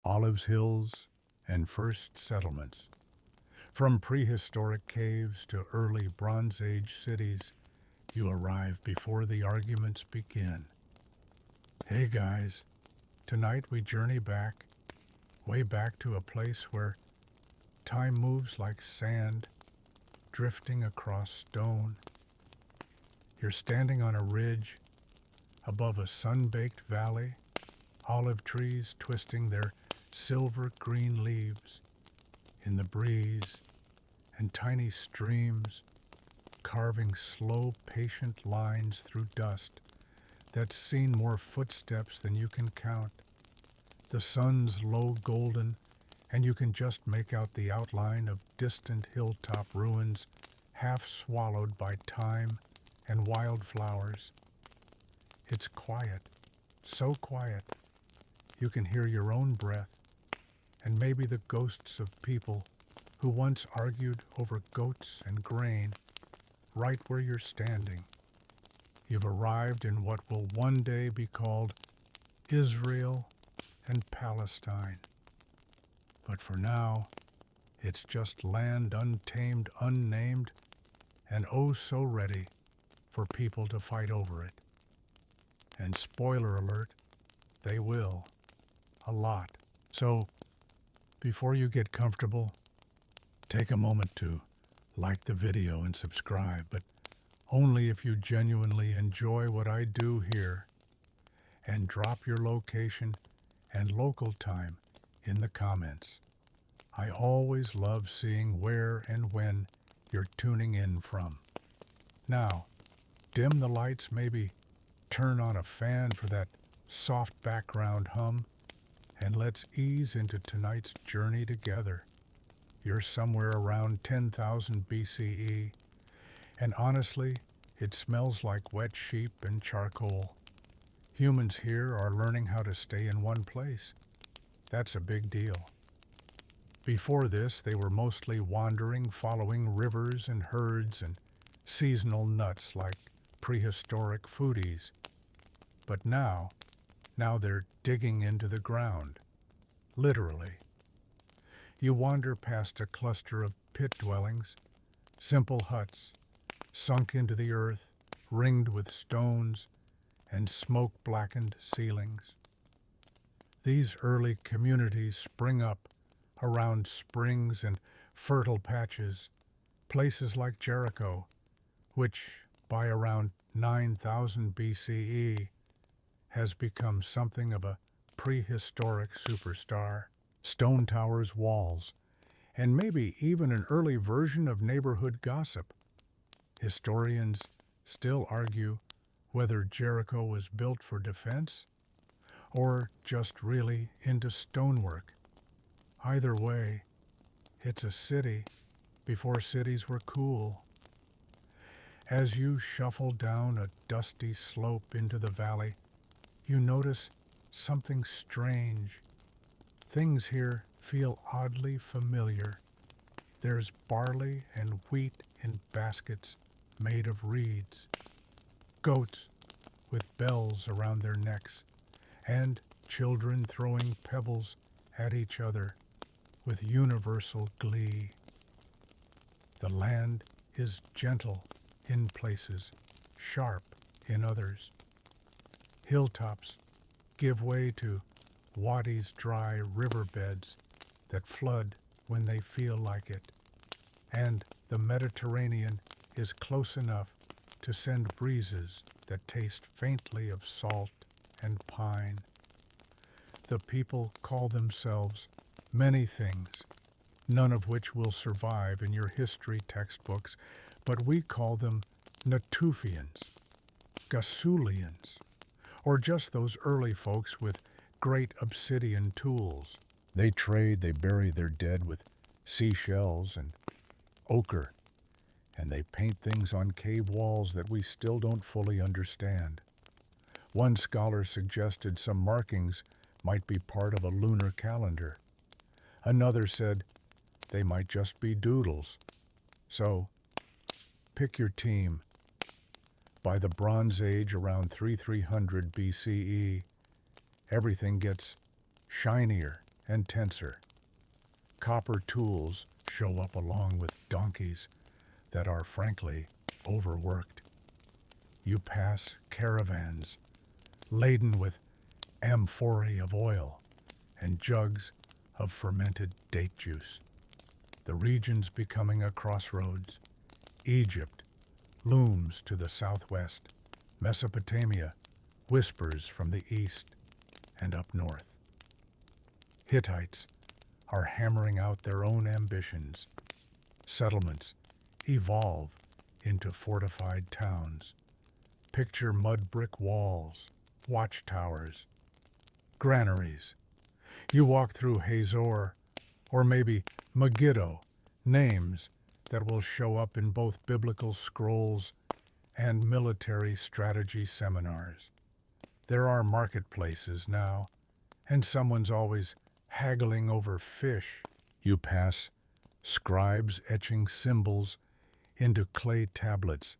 olives hills, and first settlements. From prehistoric caves to early Bronze Age cities, you arrive before the arguments begin. Hey guys, tonight we journey back, way back to a place where time moves like sand, drifting across stone. You're standing on a ridge, above a sun-baked valley, olive trees twisting their silver-green leaves in the breeze, and tiny streams carving slow, patient lines through dust that's seen more footsteps than you can count. The sun's low golden, and you can just make out the outline of distant hilltop ruins, half swallowed by time and wildflowers. It's quiet, so quiet, you can hear your own breath, and maybe the ghosts of people who once argued over goats and grain right where you're standing. You've arrived in what will one day be called Israel and Palestine. But for now, it's just land untamed, unnamed, and oh so ready for people to fight over it. And spoiler alert, they will. A lot. So, before you get comfortable, take a moment to like the video and subscribe, but only if you genuinely enjoy what I do here, and drop your location and local time in the comments. I always love seeing where and when you're tuning in from. Now, dim the lights, maybe turn on a fan for that soft background hum, and let's ease into tonight's journey together. You're somewhere around 10,000 BCE, and honestly, it smells like wet sheep and charcoal. Humans here are learning how to stay in one place. That's a big deal. Before this, they were mostly wandering, following rivers and herds and seasonal nuts like prehistoric foodies. But now they're digging into the ground, literally. You wander past a cluster of pit dwellings, simple huts, sunk into the earth, ringed with stones and smoke-blackened ceilings. These early communities spring up around springs and fertile patches, places like Jericho, which by around 9,000 BCE has become something of a prehistoric superstar. Stone towers, walls, and maybe even an early version of neighborhood gossip. Historians still argue whether Jericho was built for defense or just really into stonework. Either way, it's a city before cities were cool. As you shuffle down a dusty slope into the valley, you notice something strange. Things here feel oddly familiar. There's barley and wheat in baskets made of reeds, goats with bells around their necks, and children throwing pebbles at each other with universal glee. The land is gentle in places, sharp in others. Hilltops give way to wadis, dry riverbeds that flood when they feel like it, and the Mediterranean is close enough to send breezes that taste faintly of salt and pine. The people call themselves many things, none of which will survive in your history textbooks, but we call them Natufians, Gasulians, or just those early folks with great obsidian tools. They trade, they bury their dead with seashells and ochre, and they paint things on cave walls that we still don't fully understand. One scholar suggested some markings might be part of a lunar calendar. Another said they might just be doodles. So, pick your team. By the Bronze Age around 3300 BCE, everything gets shinier and tenser. Copper tools show up along with donkeys that are frankly overworked. You pass caravans laden with amphorae of oil and jugs of fermented date juice. The region's becoming a crossroads. Egypt looms to the southwest. Mesopotamia whispers from the east and up north. Hittites are hammering out their own ambitions. Settlements evolve into fortified towns. Picture mud brick walls, watchtowers, granaries. You walk through Hazor, or maybe Megiddo, names that will show up in both biblical scrolls and military strategy seminars. There are marketplaces now, and someone's always haggling over fish. You pass scribes etching symbols into clay tablets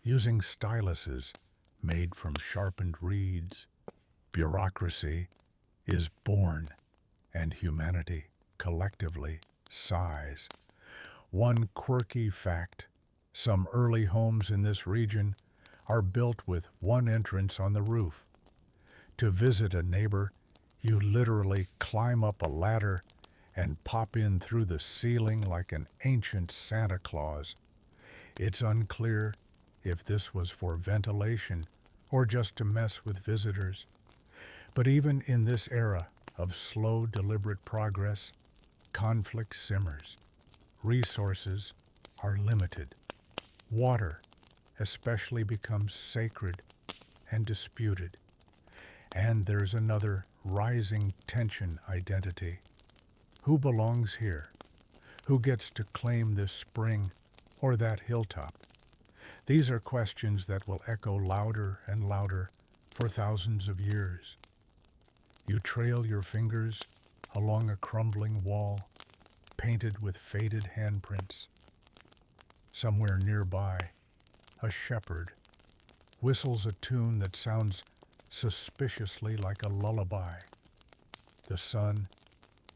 using styluses made from sharpened reeds. Bureaucracy is born, and humanity collectively sighs. One quirky fact: some early homes in this region are built with one entrance on the roof. To visit a neighbor, you literally climb up a ladder and pop in through the ceiling like an ancient Santa Claus. It's unclear if this was for ventilation or just to mess with visitors. But even in this era of slow, deliberate progress, conflict simmers. Resources are limited. Water especially becomes sacred and disputed. And there's another rising tension identity. Who belongs here? Who gets to claim this spring or that hilltop? These are questions that will echo louder and louder for thousands of years. You trail your fingers along a crumbling wall, painted with faded handprints. Somewhere nearby, a shepherd whistles a tune that sounds suspiciously like a lullaby. The sun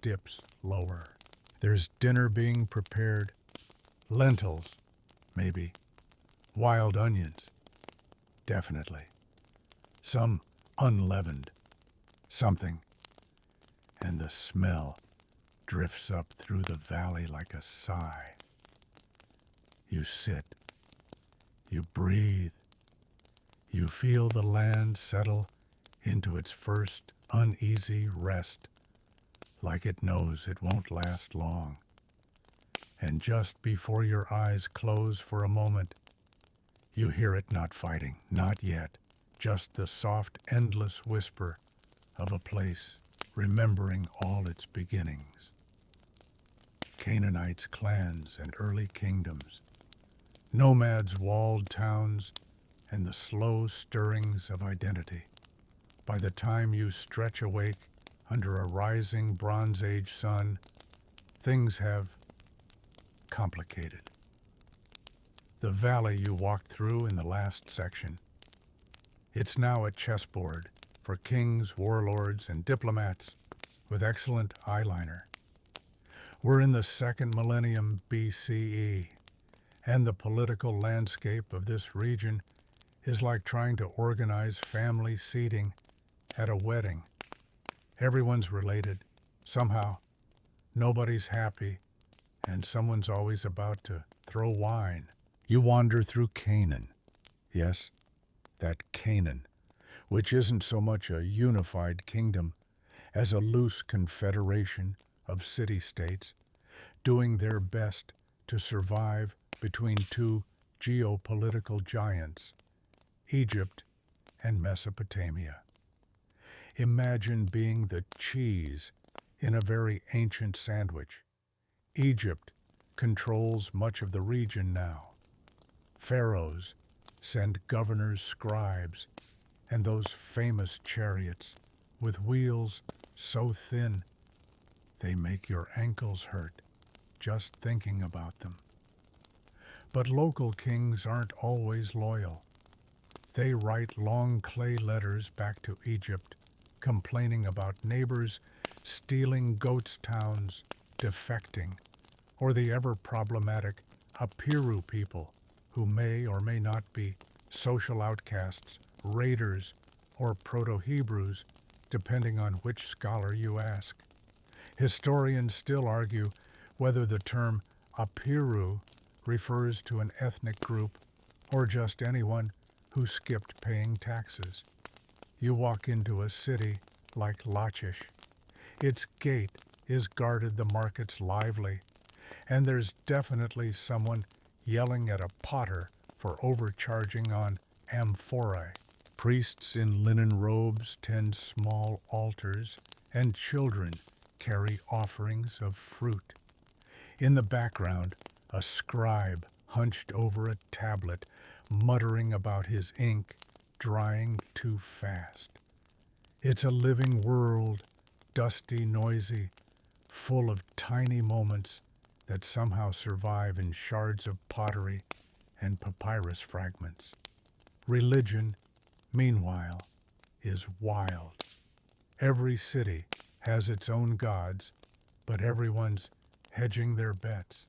dips lower. There's dinner being prepared. Lentils, maybe. Wild onions, definitely. Some unleavened something. And the smell drifts up through the valley like a sigh. You sit. You breathe. You feel the land settle into its first uneasy rest, like it knows it won't last long. And just before your eyes close for a moment, you hear it not fighting, not yet, just the soft, endless whisper of a place remembering all its beginnings. Canaanites, clans, and early kingdoms, nomads, walled towns, and the slow stirrings of identity. By the time you stretch awake under a rising Bronze Age sun, things have complicated. The valley you walked through in the last section, it's now a chessboard for kings, warlords, and diplomats with excellent eyeliner. We're in the second millennium BCE, and the political landscape of this region is like trying to organize family seating at a wedding. Everyone's related, somehow. Nobody's happy, and someone's always about to throw wine. You wander through Canaan. Yes, that Canaan, which isn't so much a unified kingdom as a loose confederation of city-states doing their best to survive between two geopolitical giants, Egypt and Mesopotamia. Imagine being the cheese in a very ancient sandwich. Egypt controls much of the region now. Pharaohs send governors, scribes, and those famous chariots with wheels so thin they make your ankles hurt just thinking about them. But local kings aren't always loyal. They write long clay letters back to Egypt, complaining about neighbors stealing goats towns, defecting, or the ever-problematic Apiru people, who may or may not be social outcasts, raiders, or Proto-Hebrews, depending on which scholar you ask. Historians still argue whether the term Apiru refers to an ethnic group or just anyone who skipped paying taxes. You walk into a city like Lachish. Its gate is guarded the market's lively, and there's definitely someone yelling at a potter for overcharging on amphorae. Priests in linen robes tend small altars, and children carry offerings of fruit. In the background, a scribe hunched over a tablet, muttering about his ink drying too fast. It's a living world, dusty, noisy, full of tiny moments that somehow survive in shards of pottery and papyrus fragments. Religion, meanwhile, is wild. Every city has its own gods, but everyone's hedging their bets.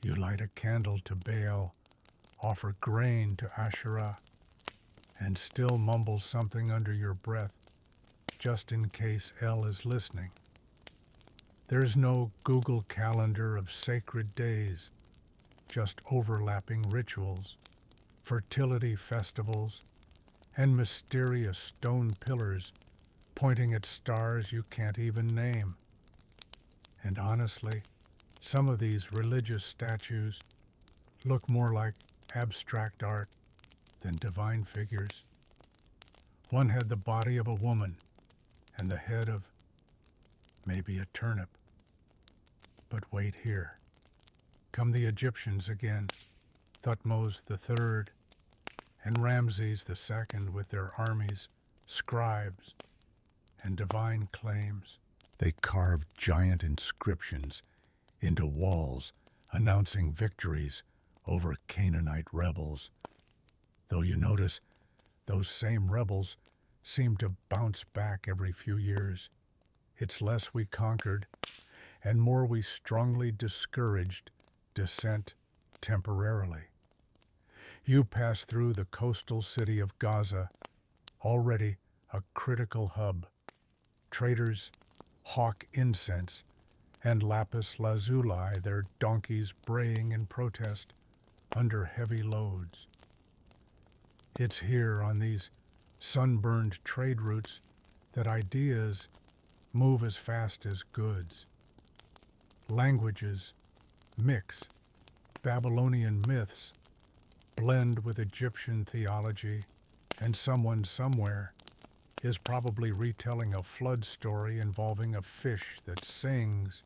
You light a candle to Baal, offer grain to Asherah, and still mumble something under your breath, just in case El is listening. There's no Google Calendar of sacred days, just overlapping rituals, fertility festivals, and mysterious stone pillars pointing at stars you can't even name. And honestly, some of these religious statues look more like abstract art than divine figures. One had the body of a woman and the head of maybe a turnip. But wait here. Come the Egyptians again, Thutmose III and Ramses II with their armies, scribes, and divine claims. They carved giant inscriptions into walls announcing victories over Canaanite rebels. Though you notice, those same rebels seem to bounce back every few years. It's less we conquered and more we strongly discouraged dissent temporarily. You pass through the coastal city of Gaza, already a critical hub. Traders hawk incense and lapis lazuli, their donkeys braying in protest under heavy loads. It's here on these sunburned trade routes that ideas move as fast as goods. Languages mix, Babylonian myths blend with Egyptian theology, and someone somewhere is probably retelling a flood story involving a fish that sings.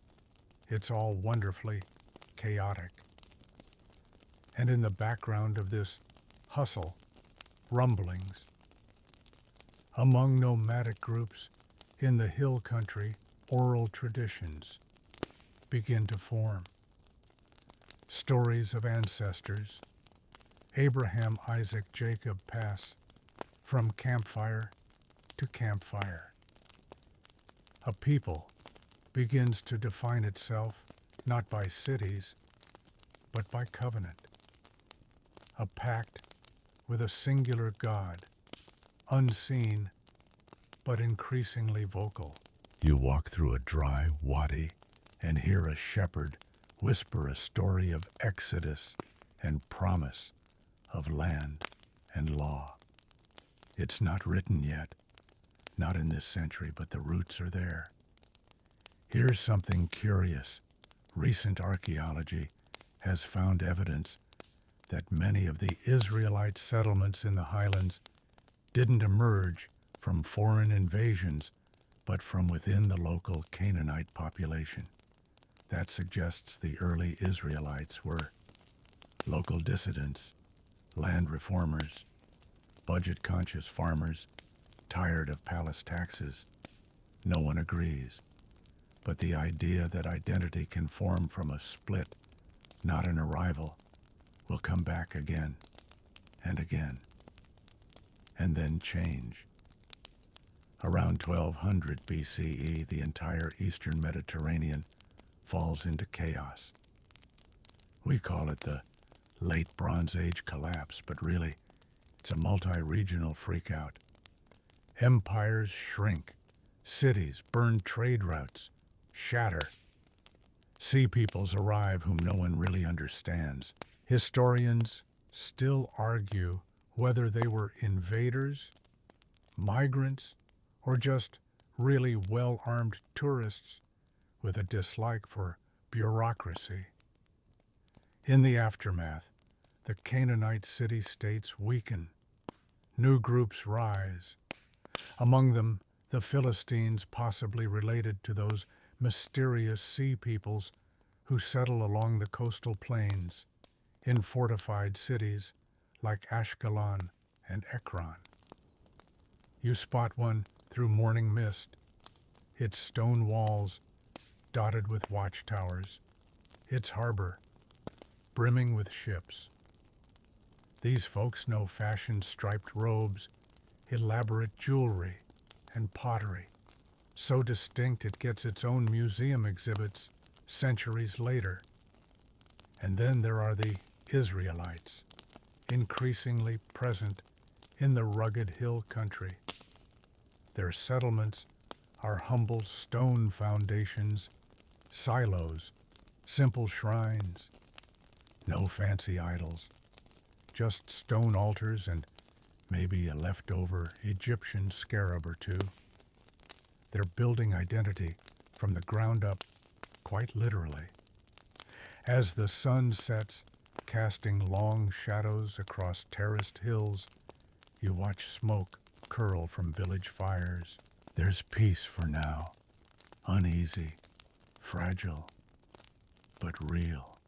It's all wonderfully chaotic. And in the background of this hustle, rumblings. Among nomadic groups in the hill country, oral traditions begin to form. Stories of ancestors, Abraham, Isaac, Jacob pass from campfire to campfire. A people begins to define itself not by cities, but by covenant. A pact with a singular God, unseen but increasingly vocal. You walk through a dry wadi and hear a shepherd whisper a story of exodus and promise, of land and law. It's not written yet, not in this century, but the roots are there. Here's something curious. Recent archaeology has found evidence that many of the Israelite settlements in the highlands didn't emerge from foreign invasions, but from within the local Canaanite population. That suggests the early Israelites were local dissidents, land reformers, budget-conscious farmers, tired of palace taxes. No one agrees. But the idea that identity can form from a split, not an arrival, will come back again and again, and then change. Around 1200 BCE, the entire eastern Mediterranean falls into chaos. We call it the Late Bronze Age collapse, but really, it's a multi-regional freakout. Empires shrink, cities burn, trade routes shatter. Sea peoples arrive whom no one really understands. Historians still argue whether they were invaders, migrants, or just really well-armed tourists with a dislike for bureaucracy. In the aftermath, the Canaanite city-states weaken. New groups rise. Among them, the Philistines, possibly related to those mysterious sea peoples who settle along the coastal plains in fortified cities like Ashkelon and Ekron. You spot one through morning mist, its stone walls dotted with watchtowers, its harbor brimming with ships. These folks know fashion-striped robes, elaborate jewelry, and pottery, so distinct it gets its own museum exhibits centuries later. And then there are the Israelites, increasingly present in the rugged hill country. Their settlements are humble stone foundations, silos, simple shrines, no fancy idols, just stone altars and maybe a leftover Egyptian scarab or two. They're building identity from the ground up, quite literally. As the sun sets, casting long shadows across terraced hills, you watch smoke curl from village fires. There's peace for now, uneasy, fragile, but real.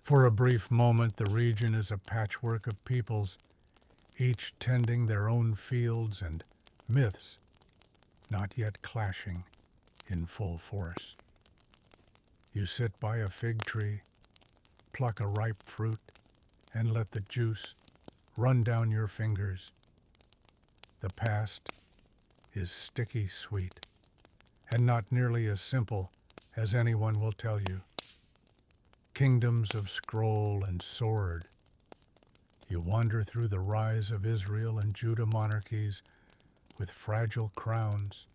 For a brief moment, the region is a patchwork of peoples, each tending their own fields and myths, not yet clashing in full force. You sit by a fig tree, pluck a ripe fruit, and let the juice run down your fingers. The past is sticky sweet, and not nearly as simple as anyone will tell you. Kingdoms of scroll and sword. You wander through the rise of Israel and Judah monarchies with fragile crowns.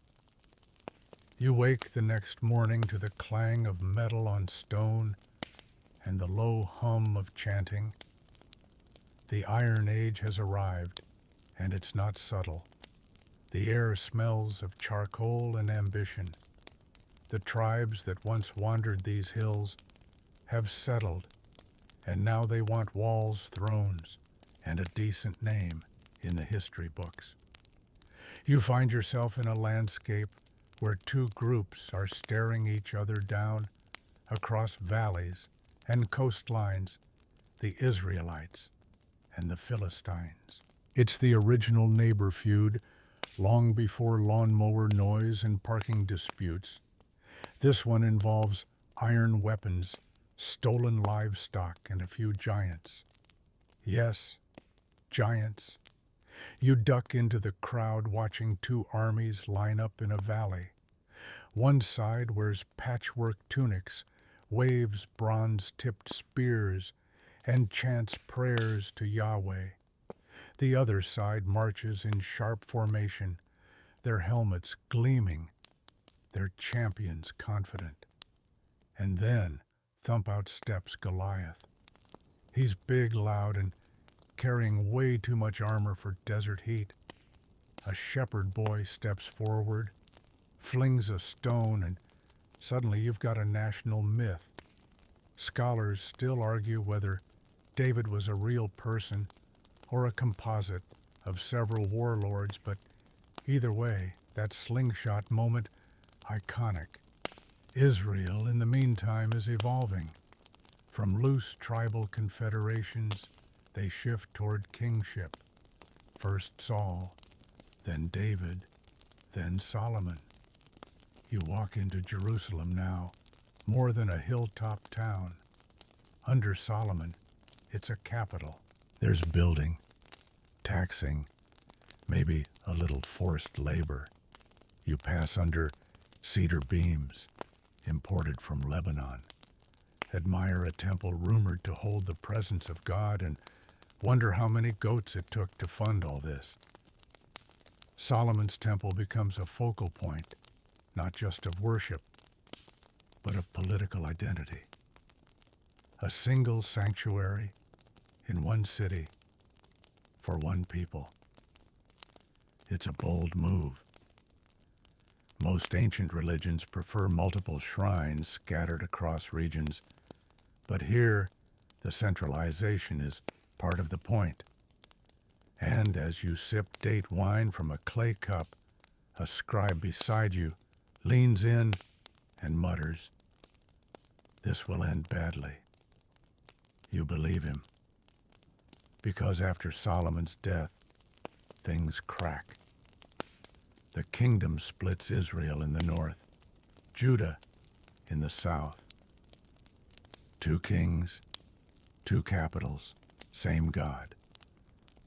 You wake the next morning to the clang of metal on stone and the low hum of chanting. The Iron Age has arrived, and it's not subtle. The air smells of charcoal and ambition. The tribes that once wandered these hills have settled, and now they want walls, thrones, and a decent name in the history books. You find yourself in a landscape where two groups are staring each other down across valleys and coastlines, the Israelites and the Philistines. It's the original neighbor feud, long before lawnmower noise and parking disputes. This one involves iron weapons, stolen livestock, and a few giants. Yes, giants. You duck into the crowd watching two armies line up in a valley. One side wears patchwork tunics, waves bronze-tipped spears, and chants prayers to Yahweh. The other side marches in sharp formation, their helmets gleaming, their champions confident. And then thump out steps Goliath. He's big, loud, and carrying way too much armor for desert heat. A shepherd boy steps forward, flings a stone, and suddenly you've got a national myth. Scholars still argue whether David was a real person or a composite of several warlords, but either way, that slingshot moment, iconic. Israel, in the meantime, is evolving. From loose tribal confederations, they shift toward kingship. First Saul, then David, then Solomon. You walk into Jerusalem now, more than a hilltop town. Under Solomon, it's a capital. There's building, taxing, maybe a little forced labor. You pass under cedar beams imported from Lebanon, admire a temple rumored to hold the presence of God, and wonder how many goats it took to fund all this. Solomon's temple becomes a focal point, not just of worship, but of political identity. A single sanctuary in one city for one people. It's a bold move. Most ancient religions prefer multiple shrines scattered across regions, but here the centralization is part of the point. And as you sip date wine from a clay cup, a scribe beside you leans in and mutters, "This will end badly." You believe him, because after Solomon's death, things crack. The kingdom splits Israel in the north, Judah in the south. 2 kings, 2 capitals, same God,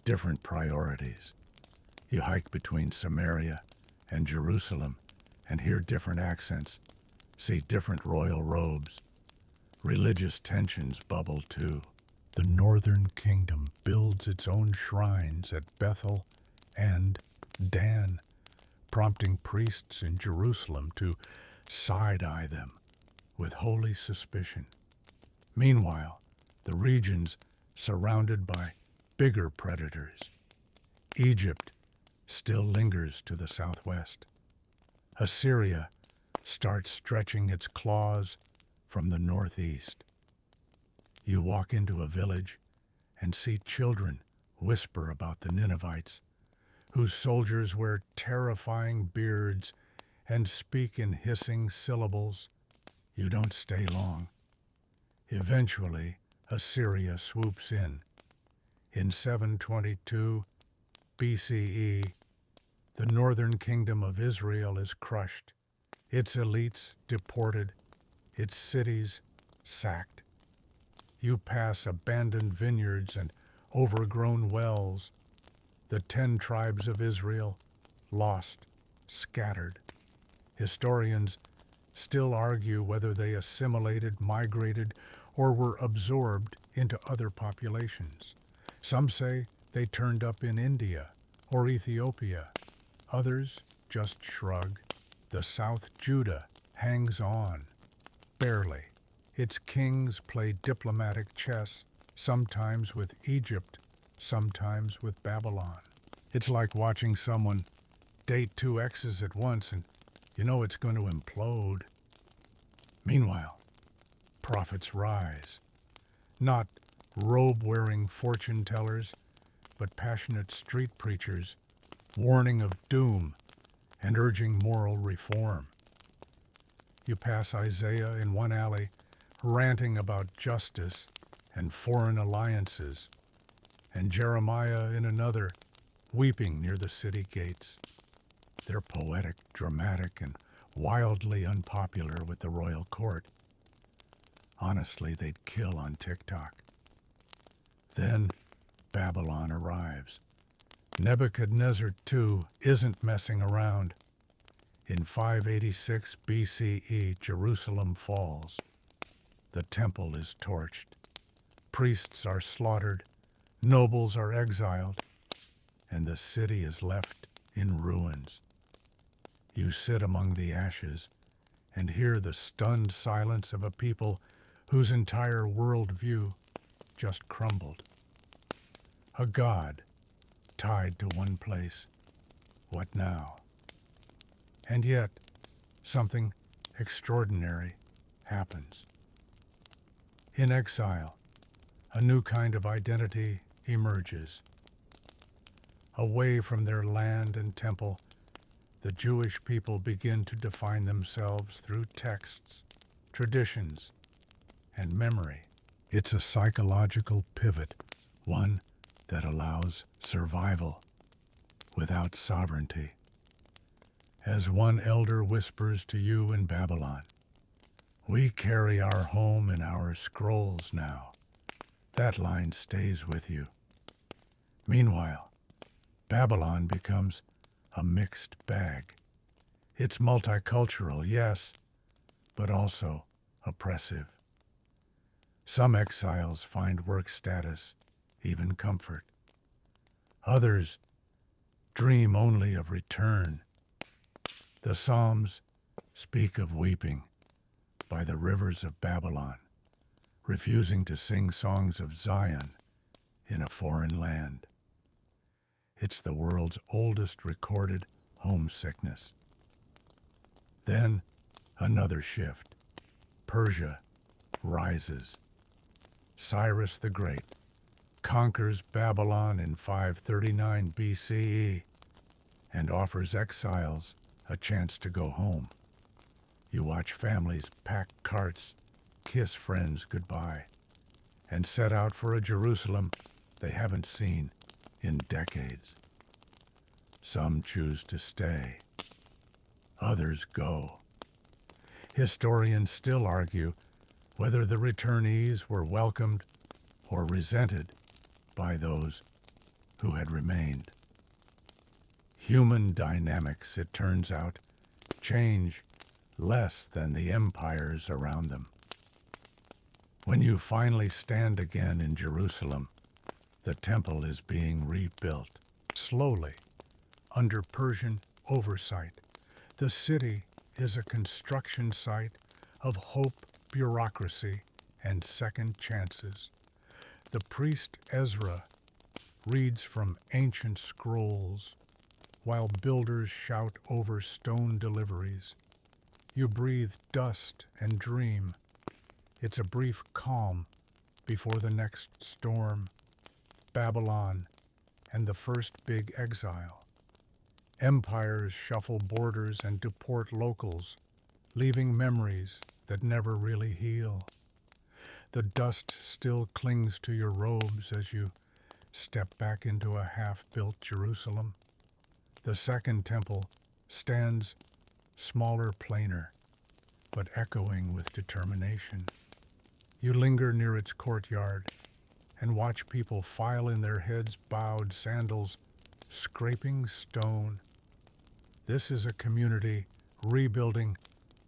different priorities. You hike between Samaria and Jerusalem and hear different accents, see different royal robes. Religious tensions bubble too. The northern kingdom builds its own shrines at Bethel and Dan, prompting priests in Jerusalem to side-eye them with holy suspicion. Meanwhile, the region's surrounded by bigger predators. Egypt still lingers to the southwest. Assyria starts stretching its claws from the northeast. You walk into a village and see children whisper about the Ninevites, whose soldiers wear terrifying beards and speak in hissing syllables. You don't stay long. Eventually, Assyria swoops in. In 722 BCE, the northern kingdom of Israel is crushed, its elites deported, its cities sacked. You pass abandoned vineyards and overgrown wells. The 10 tribes of Israel, lost, scattered. Historians still argue whether they assimilated, migrated, or were absorbed into other populations. Some say they turned up in India or Ethiopia. Others just shrug. The South Judah hangs on, barely. Its kings play diplomatic chess, sometimes with Egypt, sometimes with Babylon. It's like watching someone date 2 exes at once and you know it's going to implode. Meanwhile, prophets rise. Not robe-wearing fortune tellers, but passionate street preachers, warning of doom and urging moral reform. You pass Isaiah in one alley, ranting about justice and foreign alliances, and Jeremiah in another, weeping near the city gates. They're poetic, dramatic, and wildly unpopular with the royal court. Honestly, they'd kill on TikTok. Then Babylon arrives. Nebuchadnezzar II isn't messing around. In 586 BCE, Jerusalem falls. The temple is torched. Priests are slaughtered. Nobles are exiled. And the city is left in ruins. You sit among the ashes and hear the stunned silence of a people whose entire worldview just crumbled. A god tied to one place. What now? And yet, something extraordinary happens. In exile, a new kind of identity emerges. Away from their land and temple, the Jewish people begin to define themselves through texts, traditions, and memory. It's a psychological pivot, one that allows survival without sovereignty. As one elder whispers to you in Babylon, "We carry our home in our scrolls now." That line stays with you. Meanwhile, Babylon becomes a mixed bag. It's multicultural, yes, but also oppressive. Some exiles find work status, even comfort. Others dream only of return. The Psalms speak of weeping by the rivers of Babylon, refusing to sing songs of Zion in a foreign land. It's the world's oldest recorded homesickness. Then another shift. Persia rises. Cyrus the Great conquers Babylon in 539 BCE and offers exiles a chance to go home. You watch families pack carts, kiss friends goodbye, and set out for a Jerusalem they haven't seen in decades. Some choose to stay. Others go. Historians still argue whether the returnees were welcomed or resented by those who had remained. Human dynamics, it turns out, change less than the empires around them. When you finally stand again in Jerusalem, the temple is being rebuilt. Slowly, under Persian oversight, the city is a construction site of hope, bureaucracy, and second chances. The priest Ezra reads from ancient scrolls, while builders shout over stone deliveries. You breathe dust and dream. It's a brief calm before the next storm, Babylon, and the first big exile. Empires shuffle borders and deport locals, leaving memories that never really heal. The dust still clings to your robes as you step back into a half-built Jerusalem. The second temple stands smaller, plainer, but echoing with determination. You linger near its courtyard and watch people file in their heads bowed, sandals scraping stone. This is a community rebuilding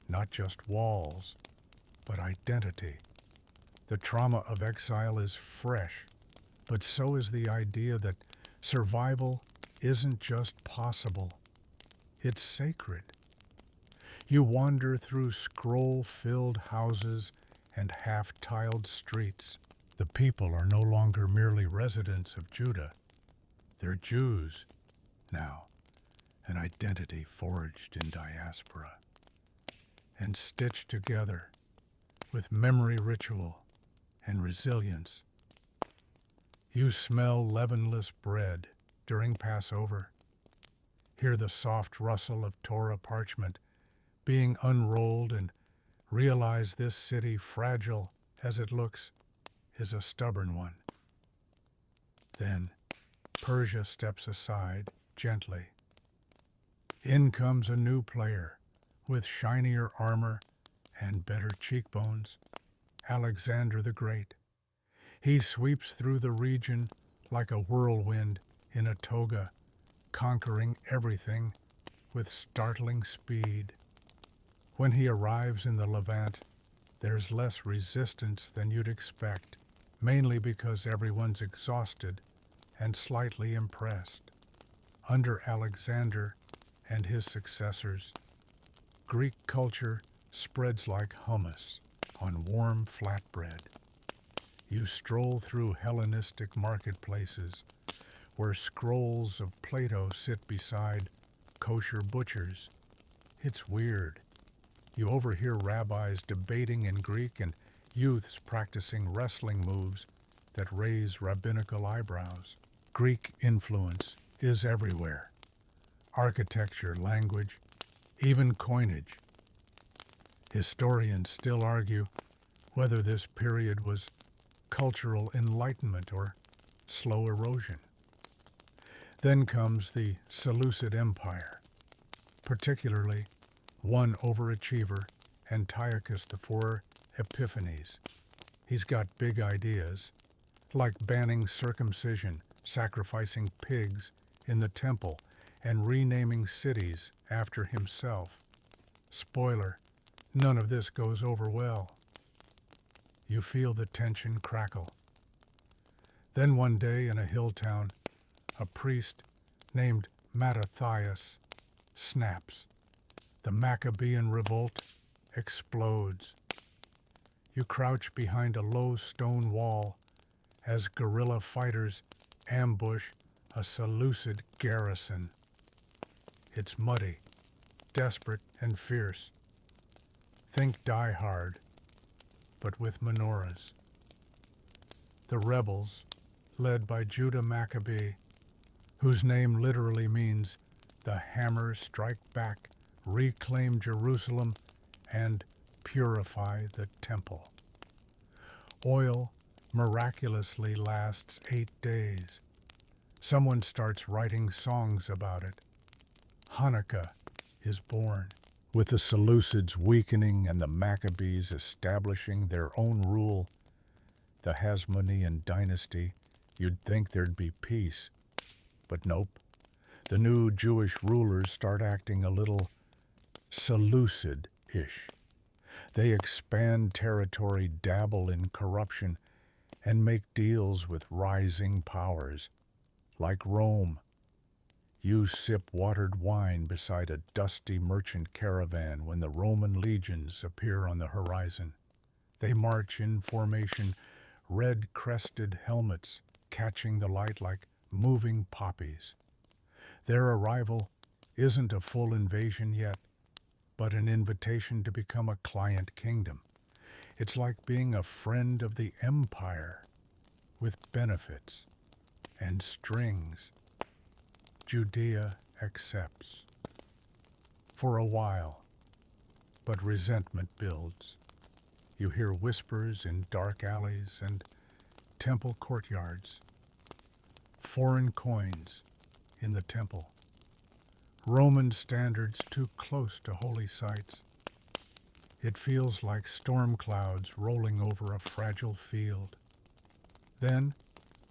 not just walls, but identity. The trauma of exile is fresh, but so is the idea that survival isn't just possible, it's sacred. You wander through scroll-filled houses and half-tiled streets. The people are no longer merely residents of Judah. They're Jews now, an identity forged in diaspora and stitched together with memory, ritual, and resilience. You smell leavenless bread during Passover, hear the soft rustle of Torah parchment being unrolled, and realize this city, fragile as it looks, is a stubborn one. Then Persia steps aside gently. In comes a new player with shinier armor and better cheekbones, Alexander the Great. He sweeps through the region like a whirlwind in a toga, conquering everything with startling speed. When he arrives in the Levant, there's less resistance than you'd expect, mainly because everyone's exhausted and slightly impressed. Under Alexander and his successors, Greek culture spreads like hummus on warm flatbread. You stroll through Hellenistic marketplaces where scrolls of Plato sit beside kosher butchers. It's weird. You overhear rabbis debating in Greek and youths practicing wrestling moves that raise rabbinical eyebrows. Greek influence is everywhere. Architecture, language, even coinage. Historians still argue whether this period was cultural enlightenment or slow erosion. Then comes the Seleucid Empire, particularly one overachiever, Antiochus IV Epiphanes. He's got big ideas, like banning circumcision, sacrificing pigs in the temple and renaming cities after himself. Spoiler, none of this goes over well. You feel the tension crackle. Then one day in a hill town, a priest named Mattathias snaps. The Maccabean revolt explodes. You crouch behind a low stone wall as guerrilla fighters ambush a Seleucid garrison. It's muddy, desperate, and fierce. Think Die Hard, but with menorahs. The rebels, led by Judah Maccabee, whose name literally means the hammer strike back, reclaim Jerusalem, and purify the temple. Oil miraculously lasts 8 days. Someone starts writing songs about it. Hanukkah is born. With the Seleucids weakening and the Maccabees establishing their own rule, the Hasmonean dynasty, you'd think there'd be peace. But nope. The new Jewish rulers start acting a little Seleucid-ish. They expand territory, dabble in corruption, and make deals with rising powers, like Rome. You sip watered wine beside a dusty merchant caravan when the Roman legions appear on the horizon. They march in formation, red-crested helmets catching the light like moving poppies. Their arrival isn't a full invasion yet, but an invitation to become a client kingdom. It's like being a friend of the empire, with benefits and strings. Judea accepts. For a while, but resentment builds. You hear whispers in dark alleys and temple courtyards. Foreign coins in the temple. Roman standards too close to holy sites. It feels like storm clouds rolling over a fragile field. Then,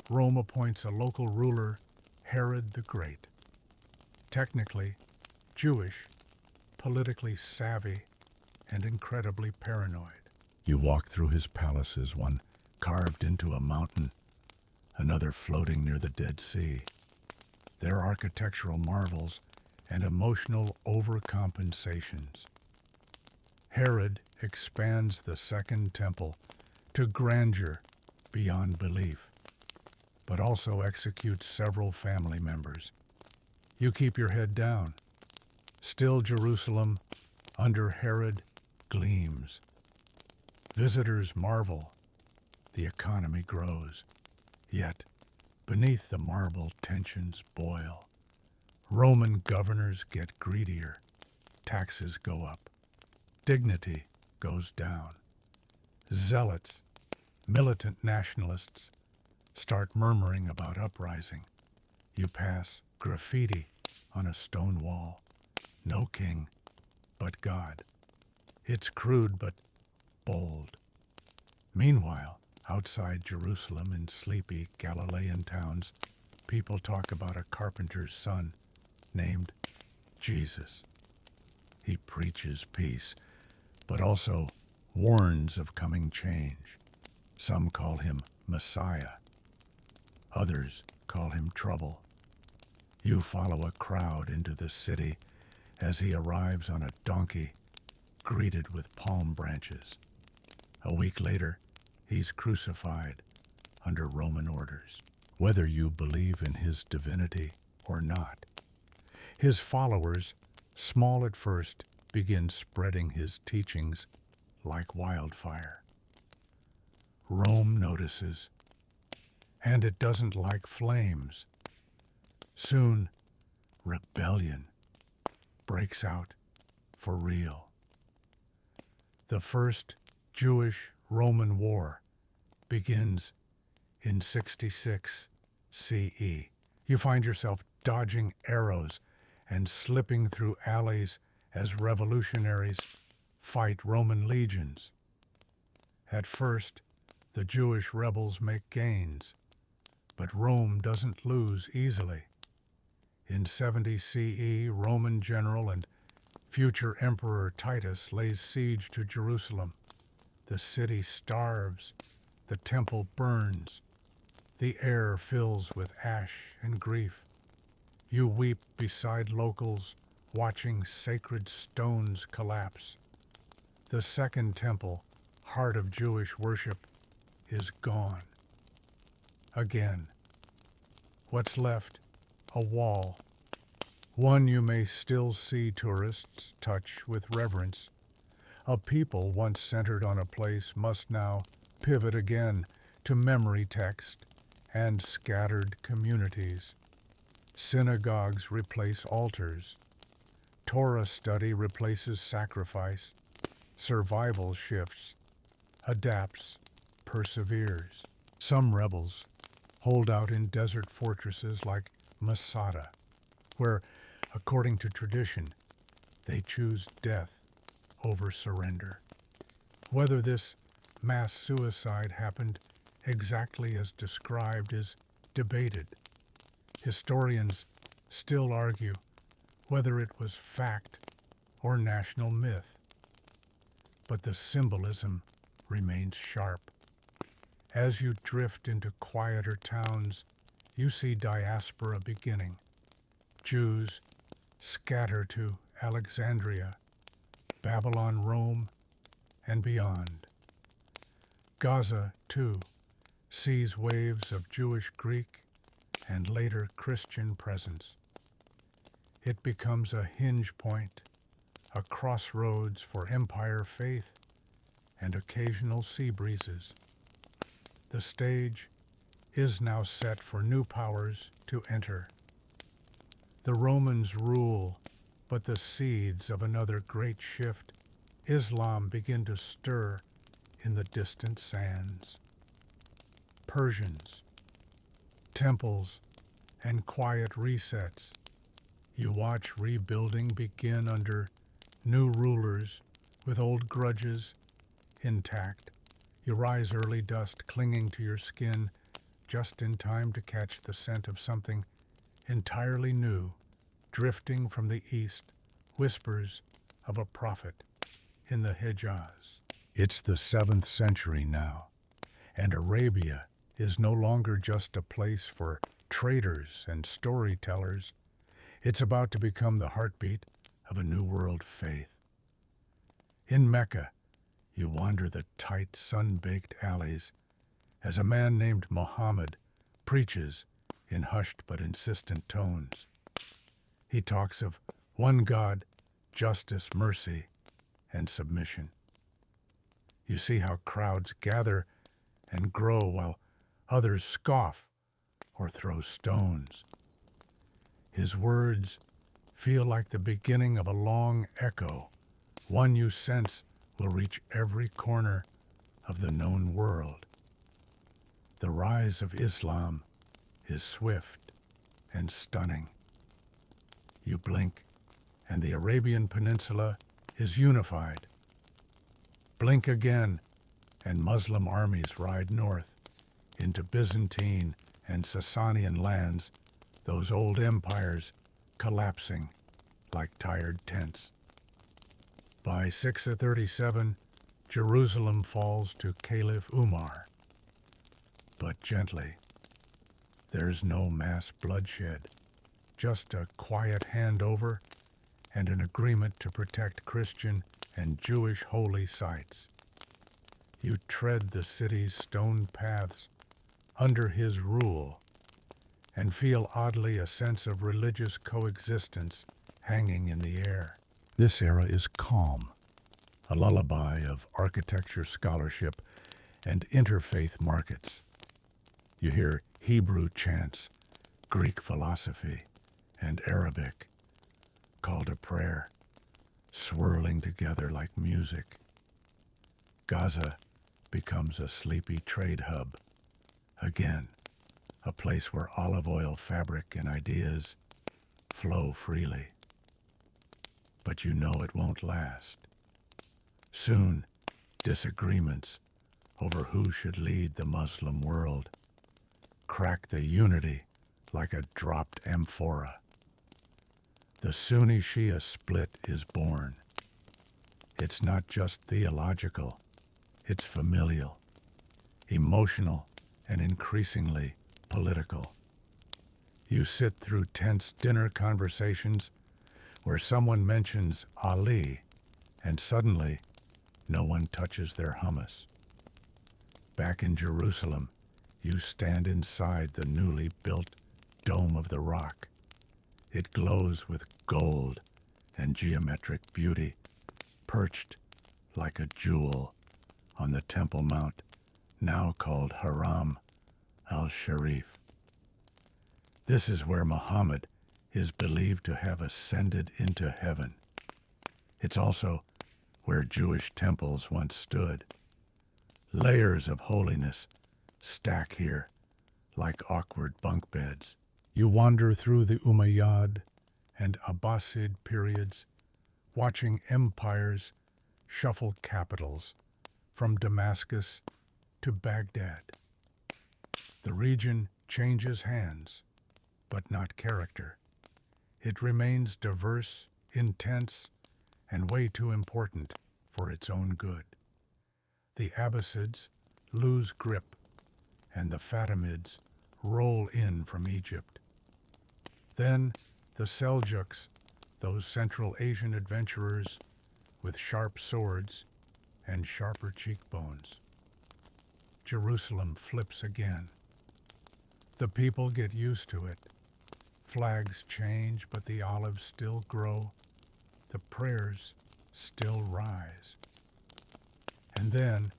Rome appoints a local ruler, Herod the Great. Technically Jewish, politically savvy, and incredibly paranoid. You walk through his palaces, one carved into a mountain, another floating near the Dead Sea. Their architectural marvels and emotional overcompensations. Herod expands the Second Temple to grandeur beyond belief, but also executes several family members. You keep your head down. Still Jerusalem, under Herod, gleams. Visitors marvel. The economy grows. Yet, beneath the marble, tensions boil. Roman governors get greedier. Taxes go up. Dignity goes down. Zealots, militant nationalists, start murmuring about uprising. You pass graffiti on a stone wall. No king, but God. It's crude but bold. Meanwhile, outside Jerusalem in sleepy Galilean towns, people talk about a carpenter's son named Jesus. He preaches peace, but also warns of coming change. Some call him Messiah. Others call him trouble. You follow a crowd into the city as he arrives on a donkey, greeted with palm branches. A week later, he's crucified under Roman orders. Whether you believe in his divinity or not, his followers, small at first, begin spreading his teachings like wildfire. Rome notices, and it doesn't like flames. Soon, rebellion breaks out for real. The First Jewish-Roman War begins in 66 CE. You find yourself dodging arrows and slipping through alleys as revolutionaries fight Roman legions. At first, the Jewish rebels make gains, but Rome doesn't lose easily. In 70 CE, Roman general and future Emperor Titus lays siege to Jerusalem. The city starves, the temple burns, the air fills with ash and grief. You weep beside locals, watching sacred stones collapse. The Second Temple, heart of Jewish worship, is gone. Again. What's left? A wall. One you may still see tourists touch with reverence. A people once centered on a place must now pivot again to memory text and scattered communities. Synagogues replace altars. Torah study replaces sacrifice. Survival shifts, adapts, perseveres. Some rebels hold out in desert fortresses like Masada, where, according to tradition, they choose death over surrender. Whether this mass suicide happened exactly as described is debated. Historians still argue whether it was fact or national myth. But the symbolism remains sharp. As you drift into quieter towns, you see diaspora beginning. Jews scatter to Alexandria, Babylon, Rome, and beyond. Gaza, too, sees waves of Jewish, Greek, and later Christian presence. It becomes a hinge point, a crossroads for empire faith and occasional sea breezes. The stage is now set for new powers to enter. The Romans rule, but the seeds of another great shift, Islam, begin to stir in the distant sands. Persians, temples, and quiet resets. You watch rebuilding begin under new rulers with old grudges intact. You rise early dust clinging to your skin just in time to catch the scent of something entirely new, drifting from the east, whispers of a prophet in the Hejaz. It's the 7th century now, and Arabia is no longer just a place for traders and storytellers. It's about to become the heartbeat of a new world faith. In Mecca, you wander the tight, sun-baked alleys as a man named Muhammad preaches in hushed but insistent tones. He talks of one God, justice, mercy, and submission. You see how crowds gather and grow while others scoff or throw stones. His words feel like the beginning of a long echo, one you sense will reach every corner of the known world. The rise of Islam is swift and stunning. You blink, and the Arabian Peninsula is unified. Blink again, and Muslim armies ride north into Byzantine and Sasanian lands, those old empires collapsing like tired tents. By 637, Jerusalem falls to Caliph Umar. But gently. There's no mass bloodshed, just a quiet handover and an agreement to protect Christian and Jewish holy sites. You tread the city's stone paths under his rule and feel oddly a sense of religious coexistence hanging in the air. This era is calm, a lullaby of architecture scholarship and interfaith markets. You hear Hebrew chants, Greek philosophy, and Arabic, call to prayer, swirling together like music. Gaza becomes a sleepy trade hub. Again, a place where olive oil, fabric, and ideas flow freely. But you know it won't last. Soon, disagreements over who should lead the Muslim world crack the unity like a dropped amphora. The Sunni-Shia split is born. It's not just theological, it's familial, emotional, and increasingly political. You sit through tense dinner conversations where someone mentions Ali, and suddenly no one touches their hummus. Back in Jerusalem, you stand inside the newly built Dome of the Rock. It glows with gold and geometric beauty, perched like a jewel on the Temple Mount, now called Haram al-Sharif. This is where Muhammad is believed to have ascended into heaven. It's also where Jewish temples once stood. Layers of holiness stack here like awkward bunk beds. You wander through the Umayyad and Abbasid periods, watching empires shuffle capitals from Damascus to Baghdad. The region changes hands, but not character. It remains diverse, intense, and way too important for its own good. The Abbasids lose grip, and the Fatimids roll in from Egypt. Then the Seljuks, those Central Asian adventurers with sharp swords and sharper cheekbones. Jerusalem flips again. The people get used to it. Flags change, but the olives still grow. The prayers still rise. And then,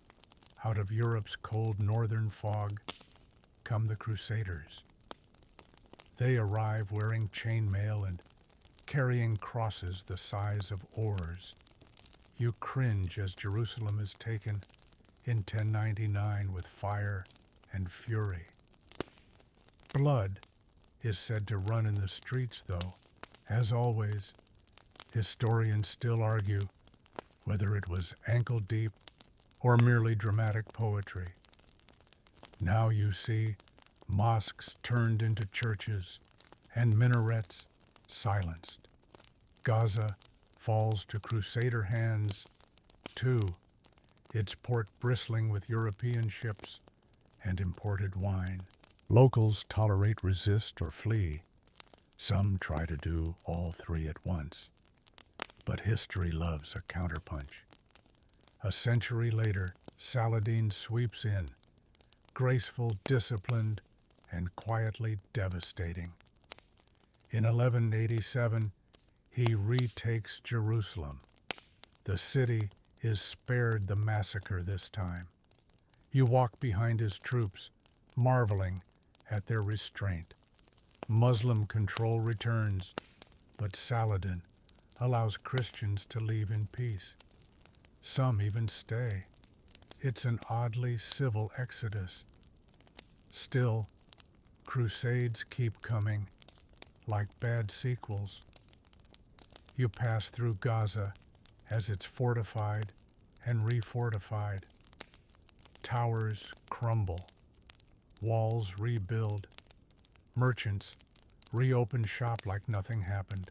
out of Europe's cold northern fog, come the Crusaders. They arrive wearing chainmail and carrying crosses the size of oars. You cringe as Jerusalem is taken in 1099 with fire and fury. Blood is said to run in the streets, though. As always, historians still argue whether it was ankle-deep or merely dramatic poetry. Now you see mosques turned into churches and minarets silenced. Gaza falls to Crusader hands, too, its port bristling with European ships and imported wine. Locals tolerate, resist, or flee. Some try to do all three at once. But history loves a counterpunch. A century later, Saladin sweeps in, graceful, disciplined, and quietly devastating. In 1187, he retakes Jerusalem. The city is spared the massacre this time. You walk behind his troops, marveling at their restraint. Muslim control returns, but Saladin allows Christians to leave in peace. Some even stay. It's an oddly civil exodus. Still, crusades keep coming, like bad sequels. You pass through Gaza as it's fortified and refortified. Towers crumble, walls rebuild, merchants reopen shop like nothing happened.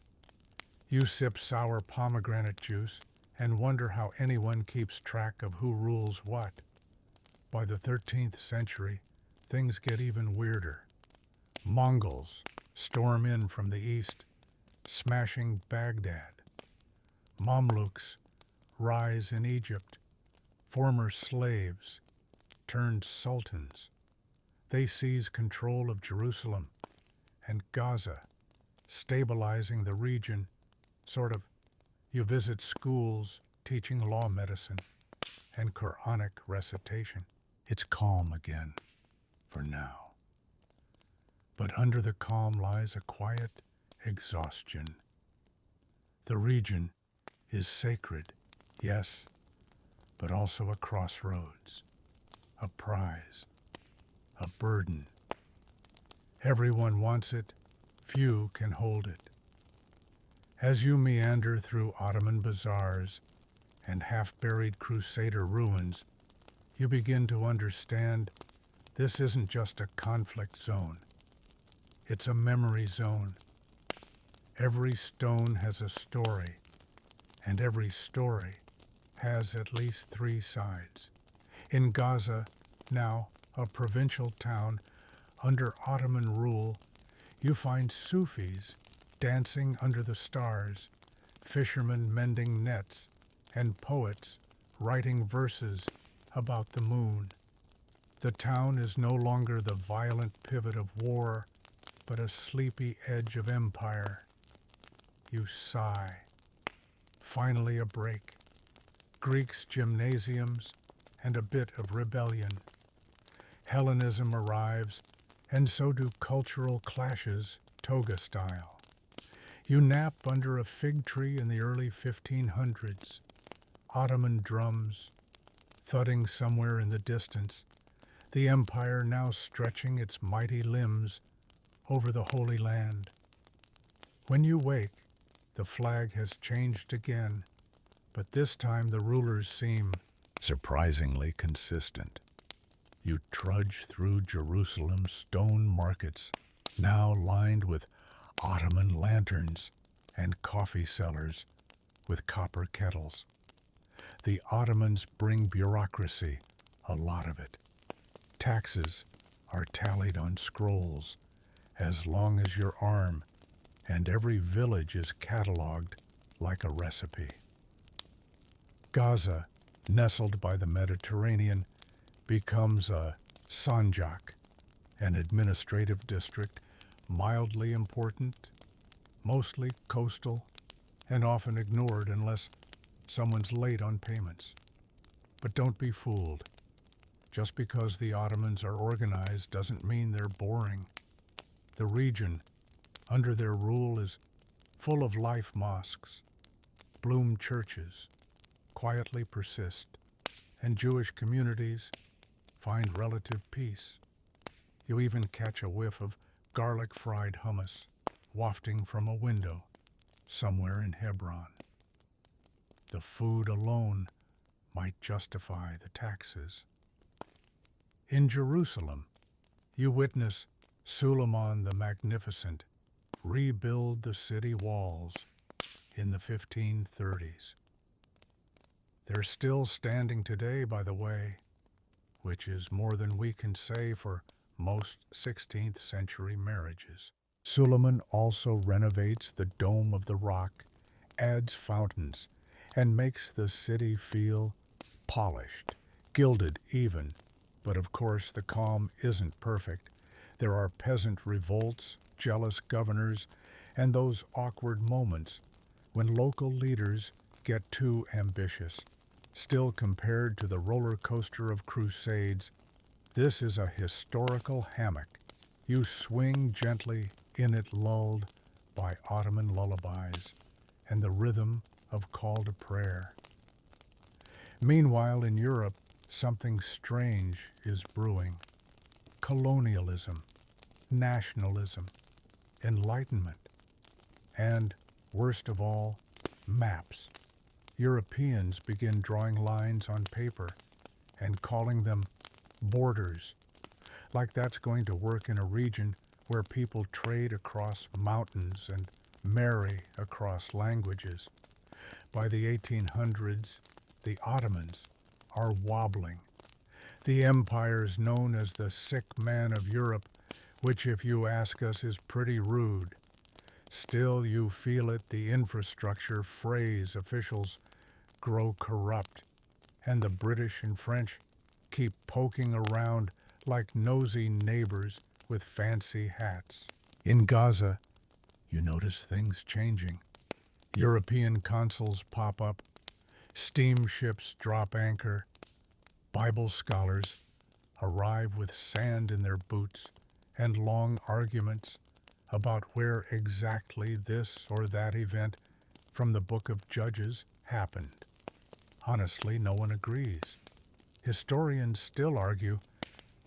You sip sour pomegranate juice and wonder how anyone keeps track of who rules what. By the 13th century, things get even weirder. Mongols storm in from the east, smashing Baghdad. Mamluks rise in Egypt, former slaves turned sultans. They seize control of Jerusalem and Gaza, stabilizing the region, sort of. You visit schools teaching law medicine and Quranic recitation. It's calm again, for now. But under the calm lies a quiet exhaustion. The region is sacred, yes, but also a crossroads, a prize, a burden. Everyone wants it, few can hold it. As you meander through Ottoman bazaars and half-buried Crusader ruins, you begin to understand this isn't just a conflict zone. It's a memory zone. Every stone has a story, and every story has at least three sides. In Gaza, now a provincial town under Ottoman rule, you find Sufis dancing under the stars, fishermen mending nets, and poets writing verses about the moon. The town is no longer the violent pivot of war, but a sleepy edge of empire. You sigh. Finally a break. Greeks' gymnasiums and a bit of rebellion. Hellenism arrives, and so do cultural clashes, toga style. You nap under a fig tree in the early 1500s. Ottoman drums, thudding somewhere in the distance, the empire now stretching its mighty limbs over the Holy Land. When you wake, the flag has changed again, but this time the rulers seem surprisingly consistent. You trudge through Jerusalem's stone markets, now lined with Ottoman lanterns and coffee sellers with copper kettles. The Ottomans bring bureaucracy, a lot of it. Taxes are tallied on scrolls, as long as your arm, and every village is catalogued like a recipe. Gaza, nestled by the Mediterranean, becomes a sanjak, an administrative district mildly important, mostly coastal, and often ignored unless someone's late on payments. But don't be fooled. Just because the Ottomans are organized doesn't mean they're boring. The region, under their rule, is full of life mosques, bloom churches, quietly persist, and Jewish communities find relative peace. You even catch a whiff of garlic-fried hummus wafting from a window somewhere in Hebron. The food alone might justify the taxes. In Jerusalem, you witness Suleiman the Magnificent rebuild the city walls in the 1530s. They're still standing today, by the way, which is more than we can say for most 16th century marriages. Suleiman also renovates the Dome of the Rock, adds fountains, and makes the city feel polished, gilded even. But of course the calm isn't perfect. There are peasant revolts, jealous governors, and those awkward moments when local leaders get too ambitious. Still, compared to the roller coaster of Crusades, this is a historical hammock. You swing gently in it, lulled by Ottoman lullabies and the rhythm of call to prayer. Meanwhile, in Europe, something strange is brewing. Colonialism, nationalism, enlightenment, and, worst of all, maps. Europeans begin drawing lines on paper and calling them borders, like that's going to work in a region where people trade across mountains and marry across languages. By the 1800s, the Ottomans are wobbling. The empire's known as the sick man of Europe, which, if you ask us, is pretty rude. Still, you feel it, the infrastructure frays, officials grow corrupt, and the British and French keep poking around like nosy neighbors with fancy hats. In Gaza, you notice things changing. European consuls pop up, steamships drop anchor, Bible scholars arrive with sand in their boots and long arguments about where exactly this or that event from the book of Judges happened. Honestly, no one agrees. Historians still argue